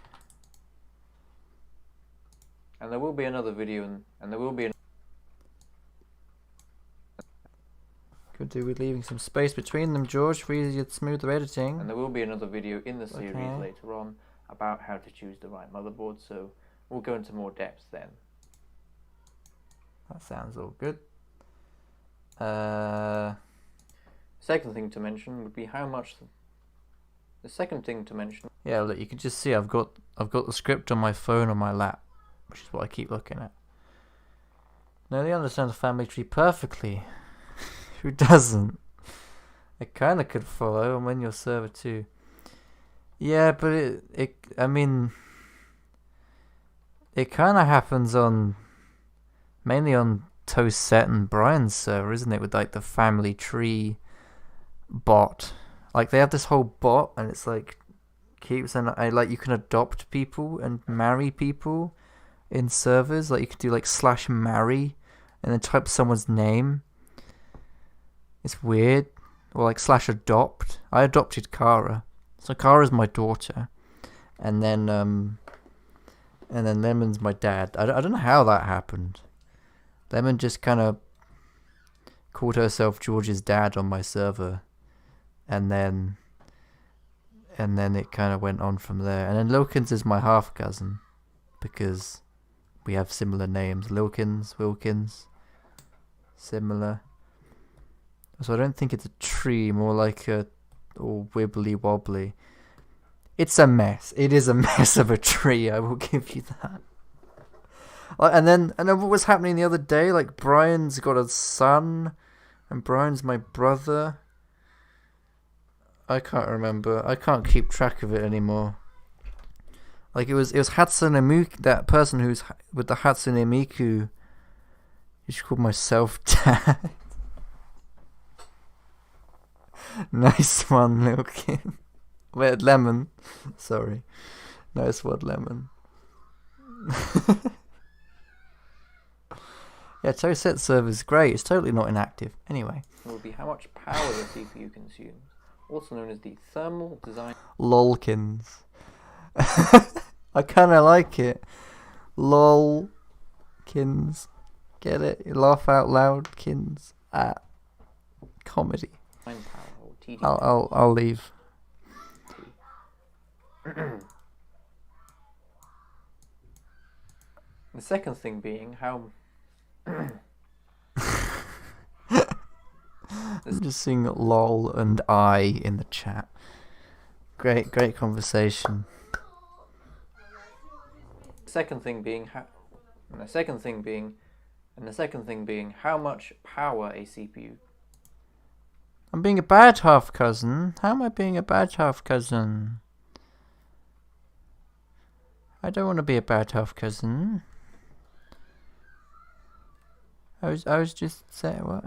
And there will be another video Could do with leaving some space between them, George, for easier, smoother editing. And there will be another video in the series later on about how to choose the right motherboard, so we'll go into more depth then. That sounds all good. Second thing to mention would be how much The second thing to mention. Yeah, look, you can just see I've got the script on my phone on my lap, which is what I keep looking at. Now they understand the family tree perfectly. Who doesn't? It kind of could follow, and when your server too. Yeah, but it kind of happens mainly on Toast and Brian's server, isn't it? With like the family tree bot. Like they have this whole bot, and it's like keeps and like you can adopt people and marry people in servers. Like you could do like /marry and then type someone's name. It's weird. Or like /adopt. I adopted Kara. So Kara's my daughter. And then Lemon's my dad. I don't know how that happened. Lemon just kind of called herself George's dad on my server. And then it kind of went on from there. And then Lilkins is my half cousin. Because we have similar names. Wilkins. Similar. So I don't think it's a tree, more like a wibbly wobbly. It's a mess. It is a mess of a tree, I will give you that. And then what was happening the other day, like Brian's got a son, and Brian's my brother. I can't remember. I can't keep track of it anymore. Like it was Hatsune Miku, that person who's with the Hatsune Miku. You should call myself dad. Nice one, little kid. Wait, Lemon. Sorry. Nice one, Lemon. Yeah, Toset server is great. It's totally not inactive. Anyway. Will be how much power the CPU consumes, also known as the thermal design. Lolkins. I kind of like it. Lolkins. Get it? Laugh out loud, kins. Comedy. I'll leave. The second thing being how. I'm just seeing lol and I in the chat. Great conversation. The second thing being how much power a CPU. I'm being a bad half cousin. How am I being a bad half cousin? I don't want to be a bad half cousin. I was just saying what?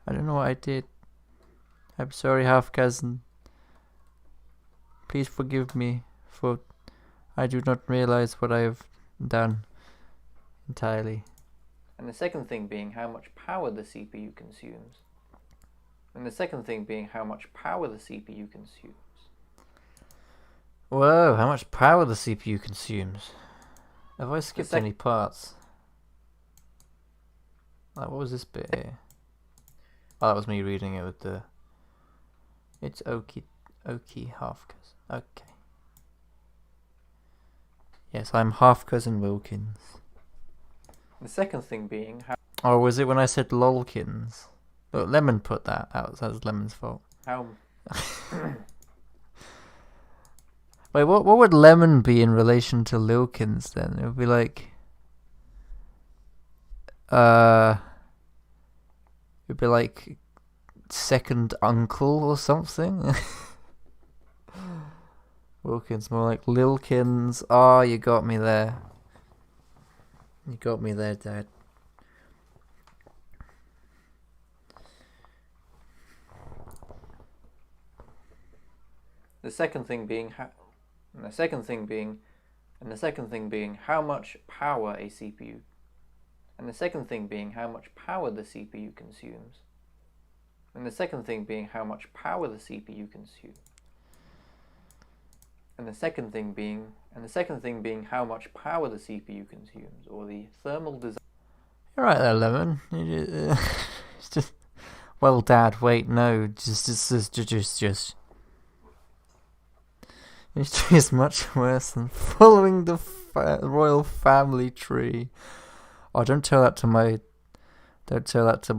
I don't know what I did. I'm sorry, half cousin. Please forgive me for I do not realize what I have done entirely. And the second thing being how much power the CPU consumes. Whoa, how much power the CPU consumes. Have I skipped any parts? Like, what was this bit here? Oh, that was me reading it with the... It's Okie half cousin. Okay. Yes, I'm half cousin Wilkins. The second thing being how... Oh, was it when I said Lolkins? Look, Lemon put that. That was Lemon's fault. How... Wait, what would Lemon be in relation to Lilkins then? It would be like... It'd be like... second uncle or something? Wilkins, more like Lilkins. Oh, you got me there. You got me there, Dad. The second thing being how much power a CPU. And the second thing being how much power the CPU consumes. And the second thing being how much power the CPU consumes. And the second thing being how much power the CPU consumes, or the thermal design. You're right there, Lemon. It's just... Well, Dad, wait, no, just... History is much worse than following the royal family tree. Oh, don't tell that to my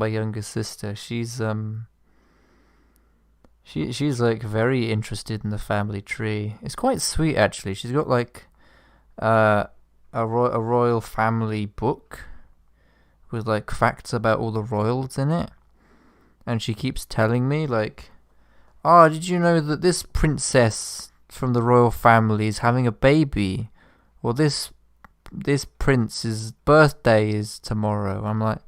younger sister. She's She's like very interested in the family tree. It's quite sweet actually. She's got like a royal family book with like facts about all the royals in it, and she keeps telling me like, "Oh, did you know that this princess from the royal family is having a baby, or this prince's birthday is tomorrow?" I'm like,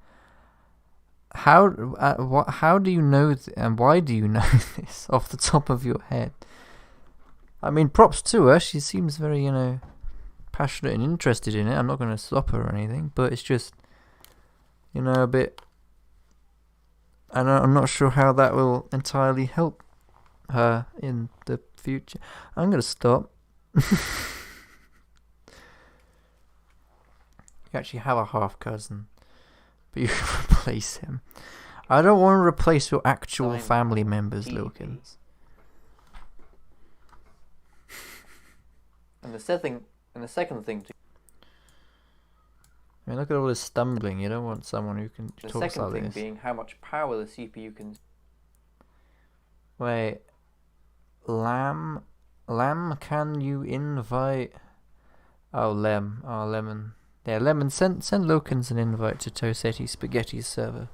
how do you know and why do you know this off the top of your head? I mean, props to her. She seems very, passionate and interested in it. I'm not going to stop her or anything, but it's just, a bit. I'm not sure how that will entirely help her in the future. I'm going to stop. You actually have a half cousin, but you can replace him. I don't want to replace your actual family members, Lilkins. And the second thing to... I mean, look at all this stumbling. You don't want someone who can talk like this. The second thing being how much power the CPU can... Wait. Lamb, can you invite... Oh, Lemon. Yeah, Lemon, send Lilkins an invite to Tosetti Spaghetti's server.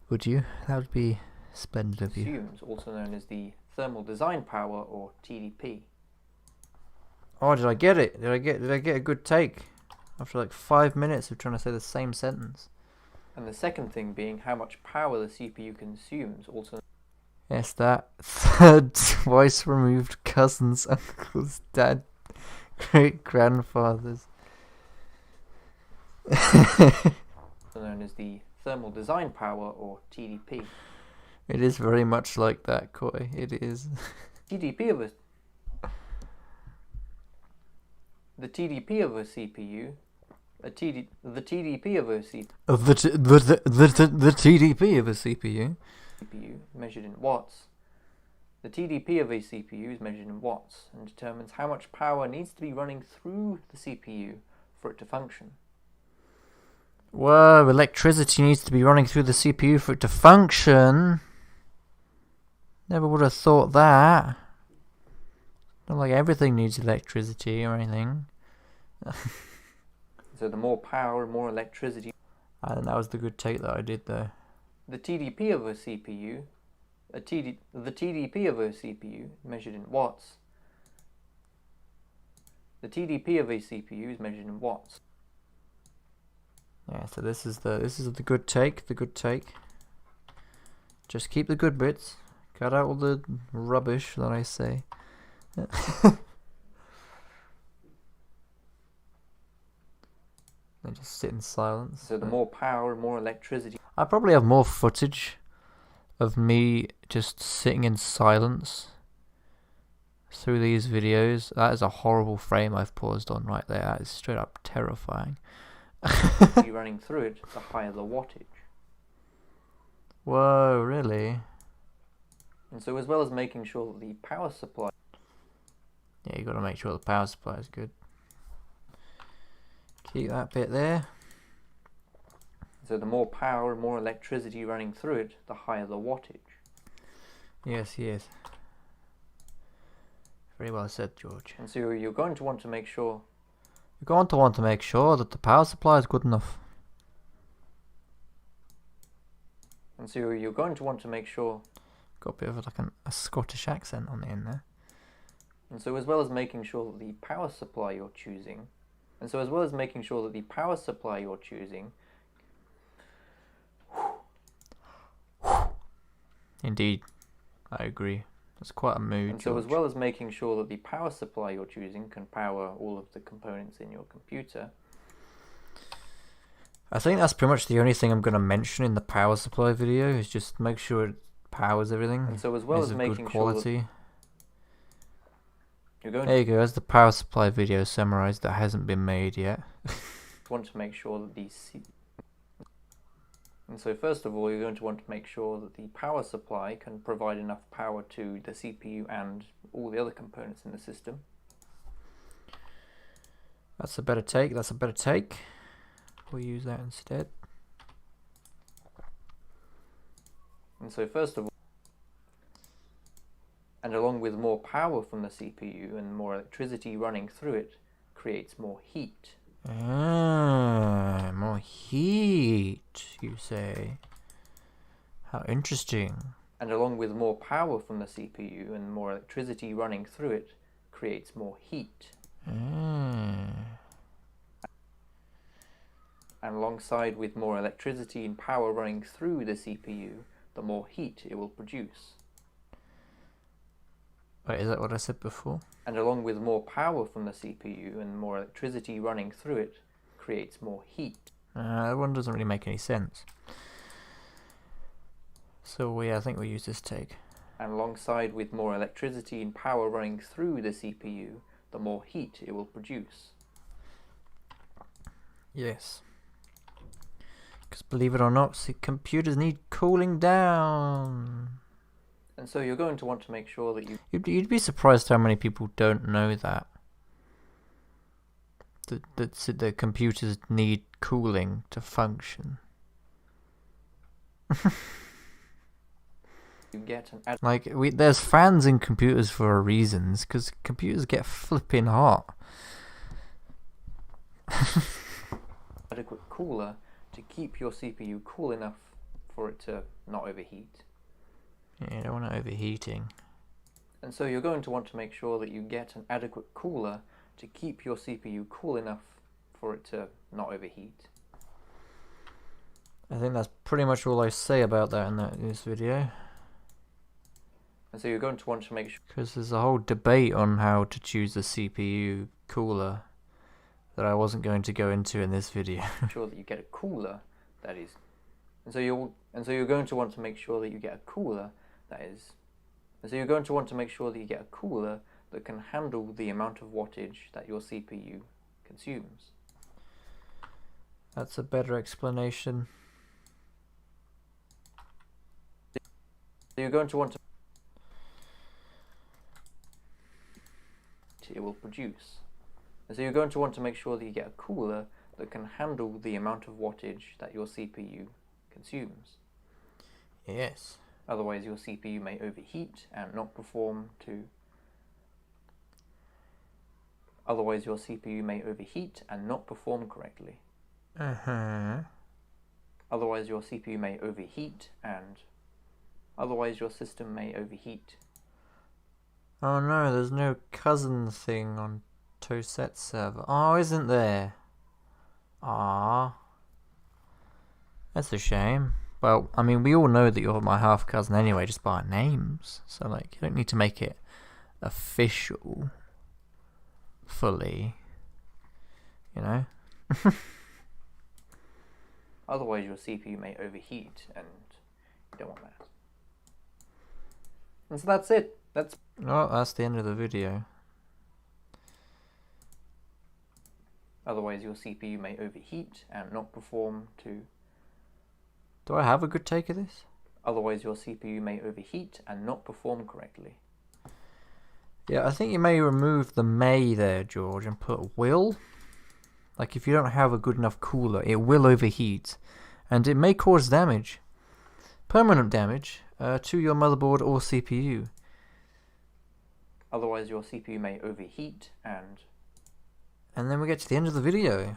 Would you? That would be splendid of you. Consumes, also known as the thermal design power, or TDP. Oh, did I get it? Did I get a good take? After like 5 minutes of trying to say the same sentence. And the second thing being how much power the CPU consumes, also... Yes, that third twice removed cousins, uncles, dad, great grandfathers. Also known as the thermal design power, or TDP. It is very much like that, Koi. It is. TDP of a... The TDP of a CPU... The TDP of a CPU... The TDP of a CPU... CPU measured in watts. The TDP of a CPU is measured in watts and determines how much power needs to be running through the CPU for it to function. Whoa, electricity needs to be running through the CPU for it to function? Never would have thought that. Not like everything needs electricity or anything. So the more power and more electricity... I think that was the good take that I did though. The TDP of a CPU... The TDP of a CPU measured in watts. The TDP of a CPU is measured in watts. Yeah, so this is the good take, Just keep the good bits. Cut out all the rubbish that I say. And just sit in silence. So the more power and more electricity... I probably have more footage of me just sitting in silence through these videos. That is a horrible frame I've paused on right there. That is straight up terrifying. running through it, the higher the wattage. Whoa, really? And so as well as making sure that the power supply... Yeah, you got to make sure the power supply is good. Keep that bit there. So the more power and more electricity running through it, the higher the wattage. Yes. Very well said, George. And so you're going to want to make sure... You're going to want to make sure that the power supply is good enough. And so you're going to want to make sure... Got a bit of like a Scottish accent on the end there. And so as well as making sure that the power supply you're choosing... And so as well as making sure that the power supply you're choosing... Indeed, I agree. That's quite a mood, And so George. as well as making sure that the power supply you're choosing can power all of the components in your computer... I think that's pretty much the only thing I'm going to mention in the power supply video, is just make sure it powers everything. And so as well as making good sure quality. You're going There you go, that's the power supply video summarized that hasn't been made yet. want to make sure that And so first of all, you're going to want to make sure that the power supply can provide enough power to the CPU and all the other components in the system. That's a better take. We'll use that instead. And so first of all, And along with more power from the CPU and more electricity running through it, creates more heat. Ah, more heat, you say. How interesting. And along with more power from the CPU and more electricity running through it, creates more heat. Ah. And alongside with more electricity and power running through the CPU, the more heat it will produce. Wait, is that what I said before? And along with more power from the CPU and more electricity running through it, creates more heat. That one doesn't really make any sense. So yeah, I think we'll use this take. And alongside with more electricity and power running through the CPU, the more heat it will produce. Yes. Because believe it or not, computers need cooling down. And so you're going to want to make sure that You'd be surprised how many people don't know that. That computers need cooling to function. you get an Like, there's fans in computers for reasons, because computers get flipping hot. adequate cooler to keep your CPU cool enough for it to not overheat. Yeah, you don't want it overheating. And so you're going to want to make sure that you get an adequate cooler to keep your CPU cool enough for it to not overheat. I think that's pretty much all I say about that in this video. And so you're going to want to make sure, because there's a whole debate on how to choose the CPU cooler that I wasn't going to go into in this video. sure that you get a cooler that is, and so you're going to want to make sure that you get a cooler that is, and so you're going to want to make sure that you get a cooler that can handle the amount of wattage that your CPU consumes. That's a better explanation. So you're going to want to it will produce. And so you're going to want to make sure that you get a cooler that can handle the amount of wattage that your CPU consumes. Yes. Otherwise your CPU may overheat and not perform to... Otherwise your CPU may overheat and not perform correctly. Uh-huh. Otherwise your CPU may overheat and... Otherwise your system may overheat. Oh no, there's no cousin thing on Toset's server. Oh, isn't there? Ah, that's a shame. Well, I mean, we all know that you're my half cousin anyway, just by our names. So, like, you don't need to make it official, fully. You know. Otherwise, your CPU may overheat, and you don't want that. And so that's it. That's the end of the video. Otherwise, your CPU may overheat and not perform to... Do I have a good take of this? Otherwise, your CPU may overheat and not perform correctly. Yeah, I think you may remove the may there, George, and put will. Like, if you don't have a good enough cooler, it will overheat, and it may cause damage. Permanent damage to your motherboard or CPU. Otherwise, your CPU may overheat and... And then we get to the end of the video.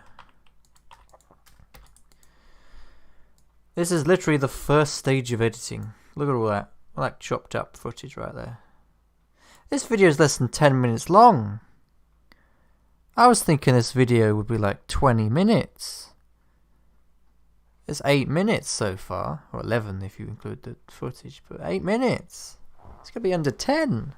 This is literally the first stage of editing. Look at all that chopped up footage right there. This video is less than 10 minutes long. I was thinking this video would be like 20 minutes. It's 8 minutes so far, or 11 if you include the footage, but 8 minutes. It's going to be under 10.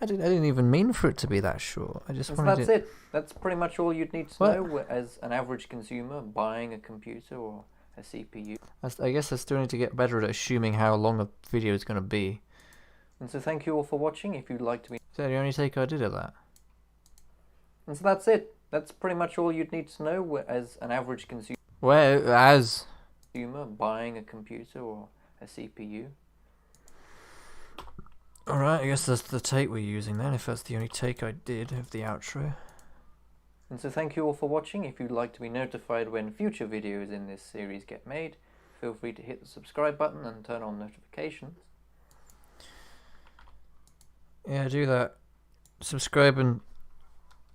I didn't even mean for it to be that short. I just wanted that's it. That's pretty much all you'd need to know as an average consumer buying a computer or a CPU. I guess I still need to get better at assuming how long a video is going to be. And so thank you all for watching. If you'd like to be... Is that the only take I did of that? And so that's it. That's pretty much all you'd need to know as an average consumer buying a computer or a CPU. Alright, I guess that's the take we're using then, if that's the only take I did of the outro. And so thank you all for watching. If you'd like to be notified when future videos in this series get made, feel free to hit the subscribe button and turn on notifications. Yeah, do that. Subscribe and...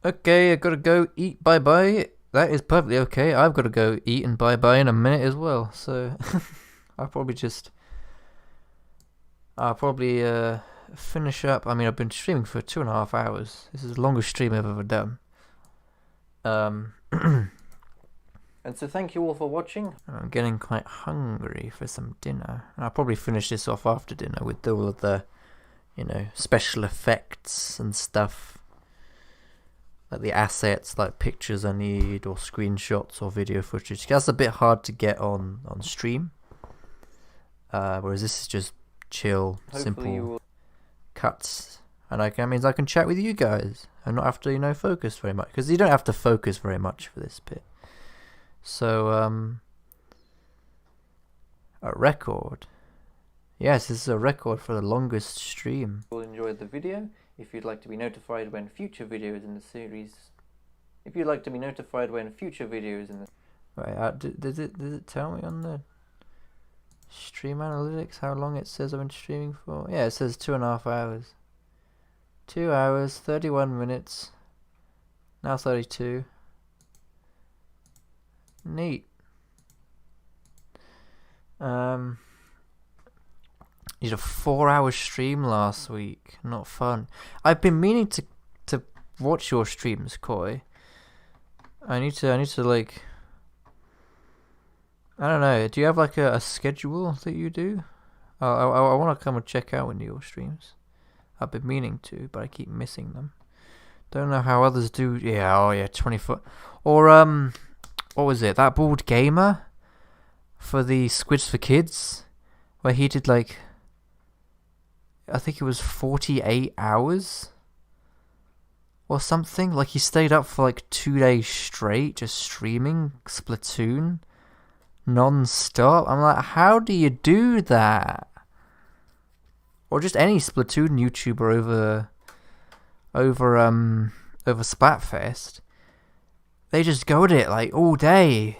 Okay, I gotta go eat, bye-bye. That is perfectly okay. I've gotta go eat and bye-bye in a minute as well, so... I'll probably finish up. I mean, I've been streaming for 2.5 hours. This is the longest stream I've ever done. And so thank you all for watching. I'm getting quite hungry for some dinner. I'll probably finish this off after dinner with all of the, special effects and stuff. Like the assets, like pictures I need, or screenshots, or video footage. That's a bit hard to get on stream. Whereas this is just chill, simple cuts. And that means I can chat with you guys and not have to, focus very much. Because you don't have to focus very much for this bit. So, a record. Yes, this is a record for the longest stream. If you enjoyed the video, if you'd like to be notified when future videos in the series... Right, does it tell me on the stream analytics how long it says I've been streaming for? Yeah, it says 2.5 hours. 2 hours, 31 minutes. Now 32. Neat. Did a 4-hour stream last week. Not fun. I've been meaning to watch your streams, Koi. I need to like... I don't know. Do you have like a schedule that you do? I want to come and check out one of your streams. I've been meaning to, but I keep missing them. Don't know how others do. Yeah, 24. Or what was it? That bald gamer for the Squids for Kids, where he did like, I think it was 48 hours or something. Like he stayed up for like 2 days straight just streaming Splatoon non-stop. I'm like, how do you do that? Or just any Splatoon YouTuber over Splatfest. They just go at it like all day,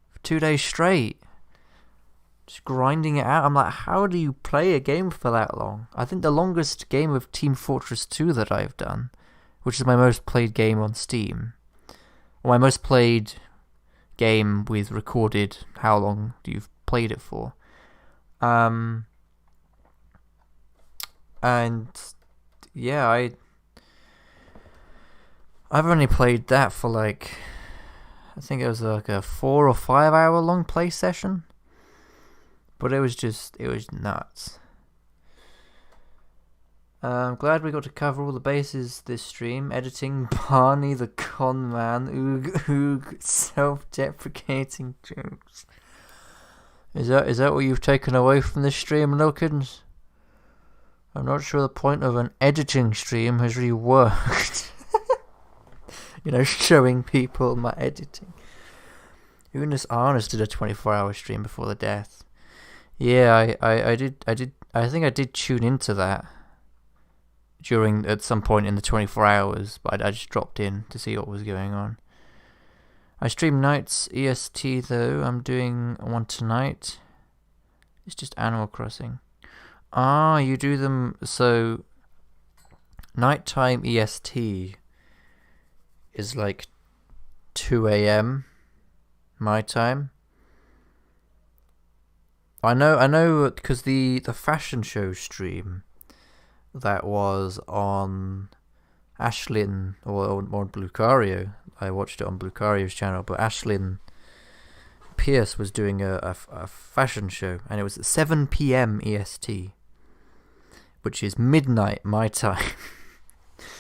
for 2 days straight, just grinding it out. I'm like, how do you play a game for that long? I think the longest game of Team Fortress 2 that I've done, which is my most played game on Steam, or my most played game with recorded how long you've played it for. And yeah, I've only played that for like, I think it was like a 4 or 5 hour long play session. But it was nuts. I'm glad we got to cover all the bases this stream. Editing, Barney the con man, oog, self-deprecating jokes. Is that what you've taken away from this stream, Lilkins? I'm not sure the point of an editing stream has really worked. Showing people my editing. Unis Arnis did a 24-hour stream before the death. Yeah, I did. I think I did tune into that at some point in the 24 hours, but I just dropped in to see what was going on. I stream nights EST though. I'm doing one tonight. It's just Animal Crossing. Ah, you do them so. Nighttime EST is like 2 a.m. my time. I know because the fashion show stream that was on Ashlyn or on Blucario, I watched it on Blucario's channel, but Ashlyn Pierce was doing a fashion show, and it was at 7 p.m. EST, which is midnight my time.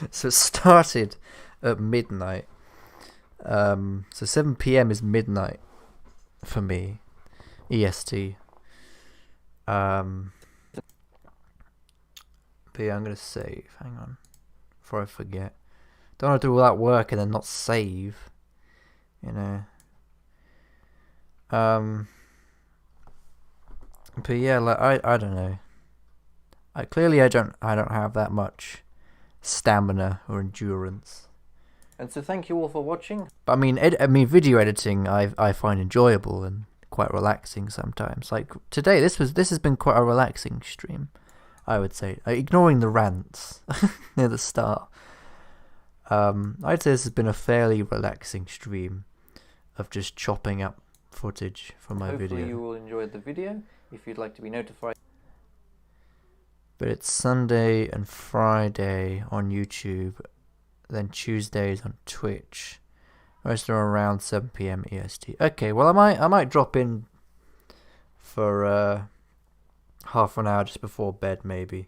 So it started at midnight. So 7 p.m. is midnight for me, EST. But yeah, I'm gonna save. Hang on, before I forget. Don't want to do all that work and then not save. But yeah, like I don't know. I don't have that much stamina or endurance. And so thank you all for watching. But I mean, video editing I find enjoyable and quite relaxing sometimes. Like today, this has been quite a relaxing stream. I would say, ignoring the rants near the start. I'd say this has been a fairly relaxing stream of just chopping up footage from my video. Hopefully you all enjoyed the video. If you'd like to be notified. But it's Sunday and Friday on YouTube, then Tuesdays on Twitch. Most are around 7 PM EST. Okay, well I might drop in for half an hour just before bed maybe,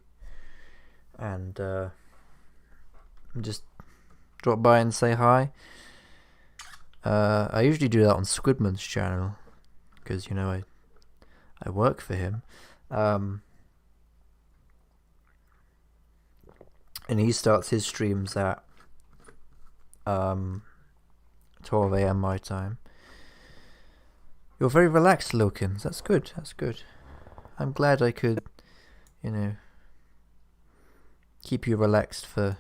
and just drop by and say hi. I usually do that on Squidman's channel because you know I work for him, and he starts his streams at 12 AM my time. You're very relaxed, Lilkins. That's good. That's good. I'm glad I could, keep you relaxed for,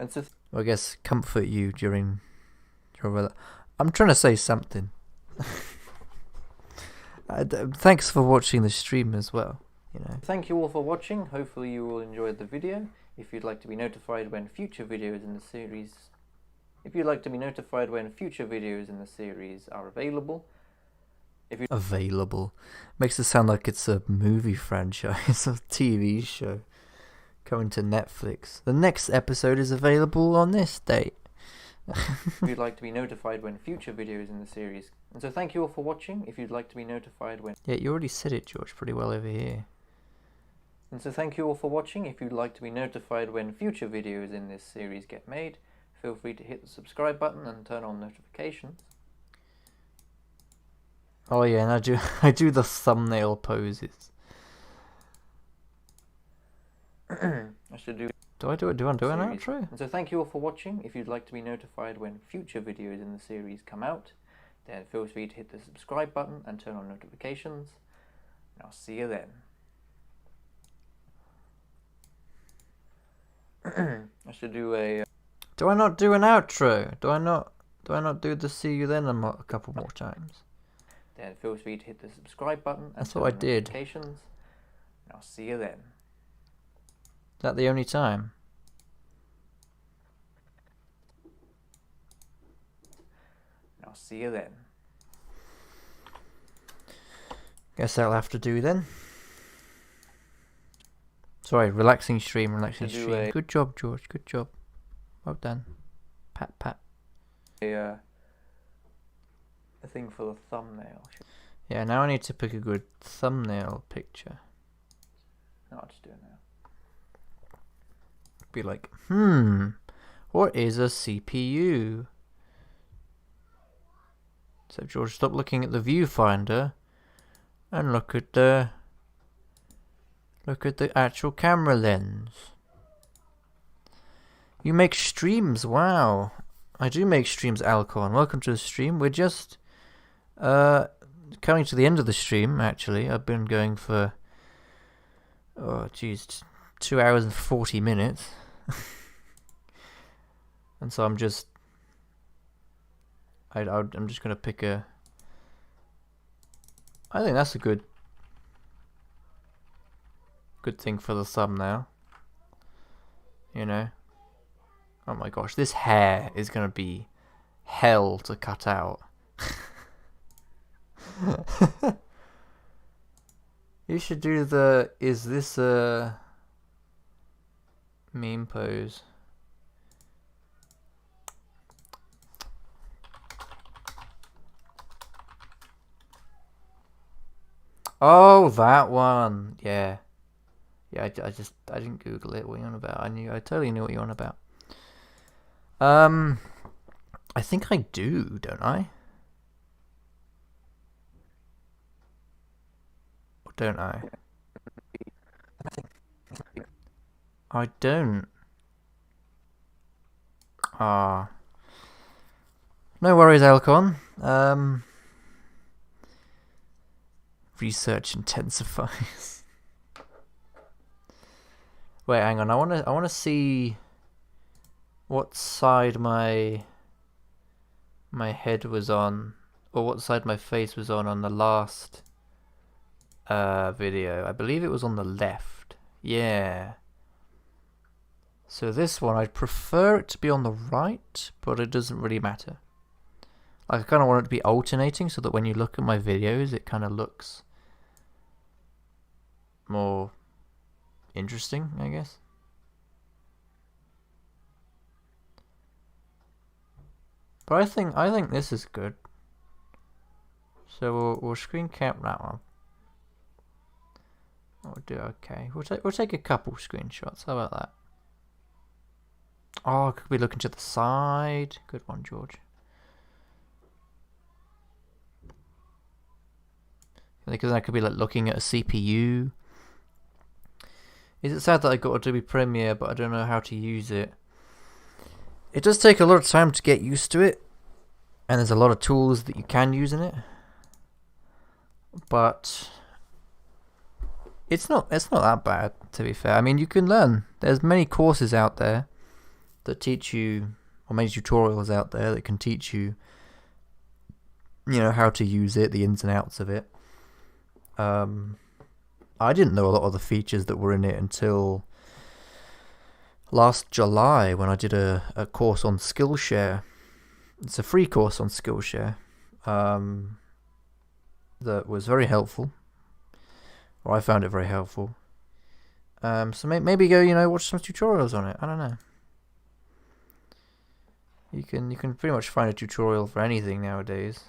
I guess, comfort you during your. I'm trying to say something. Thanks for watching the stream as well. Thank you all for watching. Hopefully you all enjoyed the video. If you'd like to be notified when future videos in the series, are available. Available makes it sound like it's a movie franchise, a TV show coming to Netflix. The next episode is available on this date. If you'd like to be notified when future videos in the series. And so thank you all for watching. If you'd like to be notified when... Yeah, you already said it, George, pretty well over here. And so thank you all for watching. If you'd like to be notified when future videos in this series get made, feel free to hit the subscribe button and turn on notifications. Oh yeah, and I do the thumbnail poses. I should do... Do I do an outro? And so thank you all for watching. If you'd like to be notified when future videos in the series come out, then feel free to hit the subscribe button and turn on notifications. And I'll see you then. I should do a... Do I not do an outro? Do I not do the see you then a couple more times? Then feel free to hit the subscribe button and That's turn what I on did. notifications. And I'll see you then. Is that the only time? And I'll see you then. Guess that'll have to do then. Sorry, relaxing stream. Good job, George. Good job. Well done. Pat, pat. A thing for the thumbnail. Yeah, now I need to pick a good thumbnail picture. No, I'll just do it now. Be like, what is a CPU? So George, stop looking at the viewfinder and look at the actual camera lens. You make streams, wow. I do make streams, Alcon. Welcome to the stream. We're just coming to the end of the stream, actually. I've been going for 2 hours and 40 minutes. And so I'm just gonna pick a... I think that's a good thing for the thumbnail. Oh my gosh, this hair is gonna be hell to cut out. You should do the is this a meme pose? Oh, that one. Yeah. Yeah, I didn't Google it. What are you on about? I totally knew what you're on about. I think I do, don't I? Or don't I? I don't. Ah. No worries, Alcon. Research intensifies. Wait, hang on. I wanna see what side my head was on, or what side my face was on the last video. I believe it was on the left. Yeah. So this one, I'd prefer it to be on the right, but it doesn't really matter. Like, I kind of want it to be alternating so that when you look at my videos, it kind of looks more interesting, I guess. But I think this is good. So we'll screen cap that one. We'll do okay. We'll take a couple screenshots. How about that? Oh, could be looking to the side. Good one, George. Because I could be like looking at a CPU. Is it sad that I got Adobe Premiere, but I don't know how to use it? It does take a lot of time to get used to it, and there's a lot of tools that you can use in it. But it's not that bad, to be fair. I mean, you can learn. There's many courses out there that teach you, or many tutorials out there that can teach you, you know, how to use it, the ins and outs of it. I didn't know a lot of the features that were in it until last July when I did a course on Skillshare. It's a free course on Skillshare that was very helpful. Or I found it very helpful. So maybe go, you know, watch some tutorials on it. I don't know. You can pretty much find a tutorial for anything nowadays.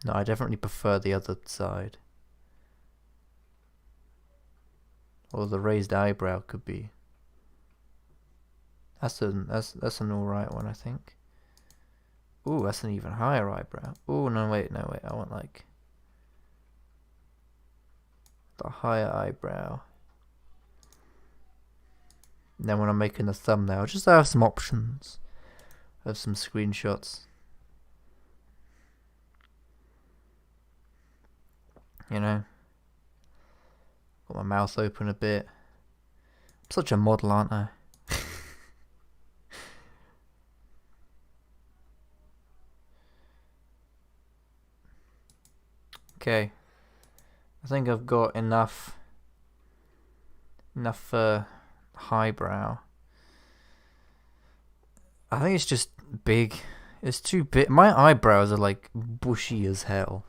No, I definitely prefer the other side. Or the raised eyebrow could be. That's an alright one, I think. Ooh, that's an even higher eyebrow. Ooh, no wait, I want like the higher eyebrow. And then when I'm making the thumbnail, just have some options of some screenshots. You know, got my mouth open a bit. I'm such a model, aren't I? Okay, I think I've got enough highbrow. I think it's just big. It's too big. My eyebrows are like bushy as hell.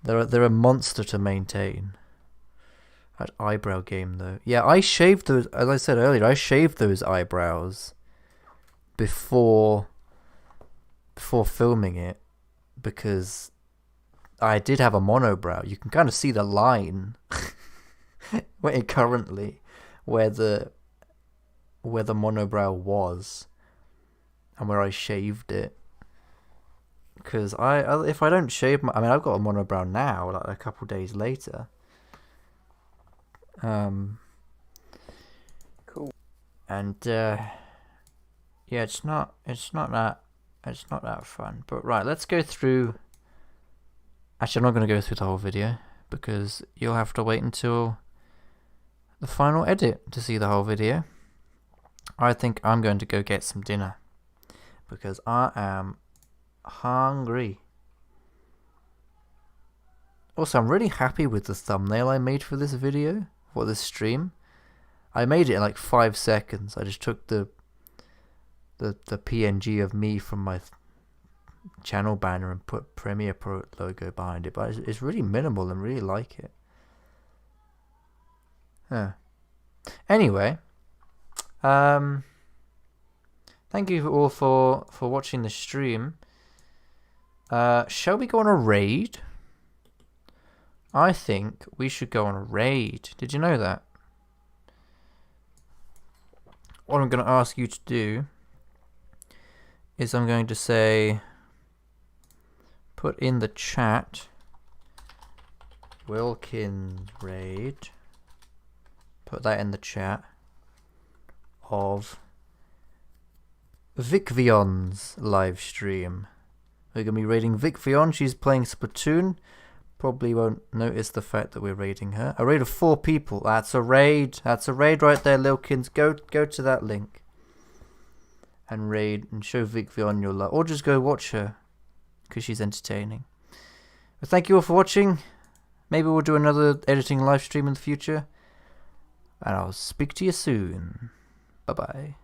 They're a monster to maintain. That eyebrow game though. Yeah, I shaved those, as I said earlier, I shaved those eyebrows before filming it because I did have a monobrow. You can kind of see the line currently where the monobrow was and where I shaved it. Because if I don't shave my, I mean, I've got a monobrow now, like a couple days later. Cool. And yeah, it's not that fun. But right, let's go through. Actually, I'm not going to go through the whole video because you'll have to wait until the final edit to see the whole video. I think I'm going to go get some dinner because I am hungry. Also, I'm really happy with the thumbnail I made for this video, for this stream. I made it in like 5 seconds. I just took the PNG of me from my channel banner and put Premiere Pro logo behind it, but it's really minimal and really like it. Anyway, thank you all for watching the stream. Shall we go on a raid? I think we should go on a raid. Did you know that? What I'm going to ask you to do is I'm going to say, put in the chat, Wilkins raid. Put that in the chat of Vicvion's live stream. We're going to be raiding Vicvion. She's playing Splatoon. Probably won't notice the fact that we're raiding her. A raid of 4 people. That's a raid. That's a raid right there, Lilkins. Go to that link and raid and show Vicvion your love. Or just go watch her because she's entertaining. But thank you all for watching. Maybe we'll do another editing live stream in the future. And I'll speak to you soon. Bye-bye.